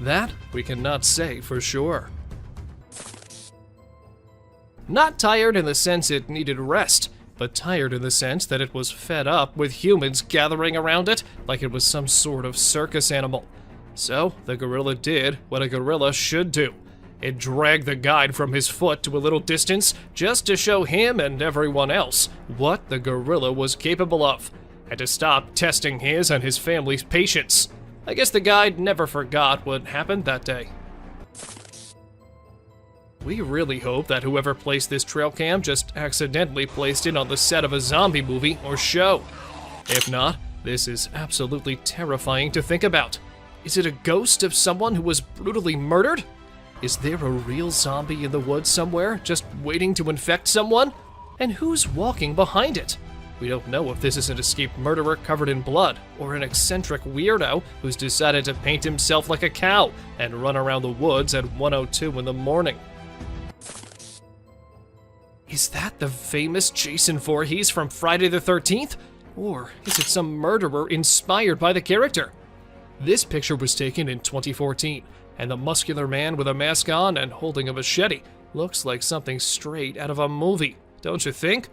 That we cannot say for sure. Not tired in the sense it needed rest, but tired in the sense that it was fed up with humans gathering around it like it was some sort of circus animal. So the gorilla did what a gorilla should do. It dragged the guide from his foot to a little distance just to show him and everyone else what the gorilla was capable of, and to stop testing his and his family's patience. I guess the guide never forgot what happened that day. We really hope that whoever placed this trail cam just accidentally placed it on the set of a zombie movie or show. If not, this is absolutely terrifying to think about. Is it a ghost of someone who was brutally murdered? Is there a real zombie in the woods somewhere, just waiting to infect someone? And who's walking behind it? We don't know if this is an escaped murderer covered in blood, or an eccentric weirdo who's decided to paint himself like a cow and run around the woods at 1:02 in the morning. Is that the famous Jason Voorhees from Friday the 13th? Or is it some murderer inspired by the character? This picture was taken in 2014, and the muscular man with a mask on and holding a machete looks like something straight out of a movie, don't you think?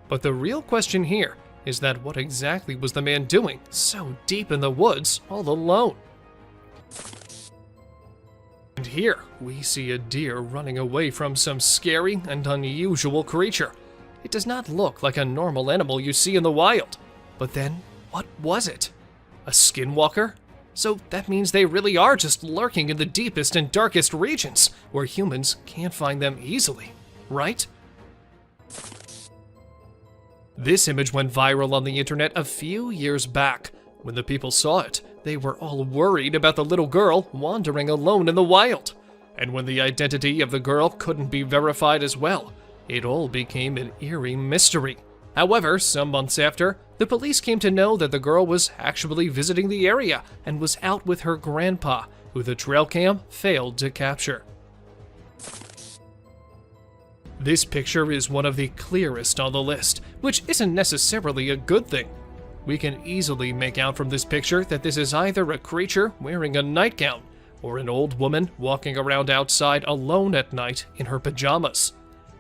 But the real question here is that what exactly was the man doing so deep in the woods all alone? And here we see a deer running away from some scary and unusual creature. It does not look like a normal animal you see in the wild. But then, what was it? A skinwalker? So that means they really are just lurking in the deepest and darkest regions, where humans can't find them easily, right? This image went viral on the internet a few years back. When the people saw it, They were all worried about the little girl wandering alone in the wild. And when the identity of the girl couldn't be verified as well, it all became an eerie mystery. However, some months after, the police came to know that the girl was actually visiting the area and was out with her grandpa, who the trail cam failed to capture. This picture is one of the clearest on the list, which isn't necessarily a good thing. We can easily make out from this picture that this is either a creature wearing a nightgown or an old woman walking around outside alone at night in her pajamas.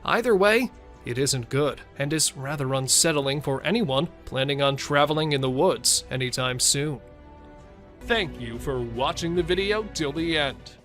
Either way, it isn't good and is rather unsettling for anyone planning on traveling in the woods anytime soon. Thank you for watching the video till the end.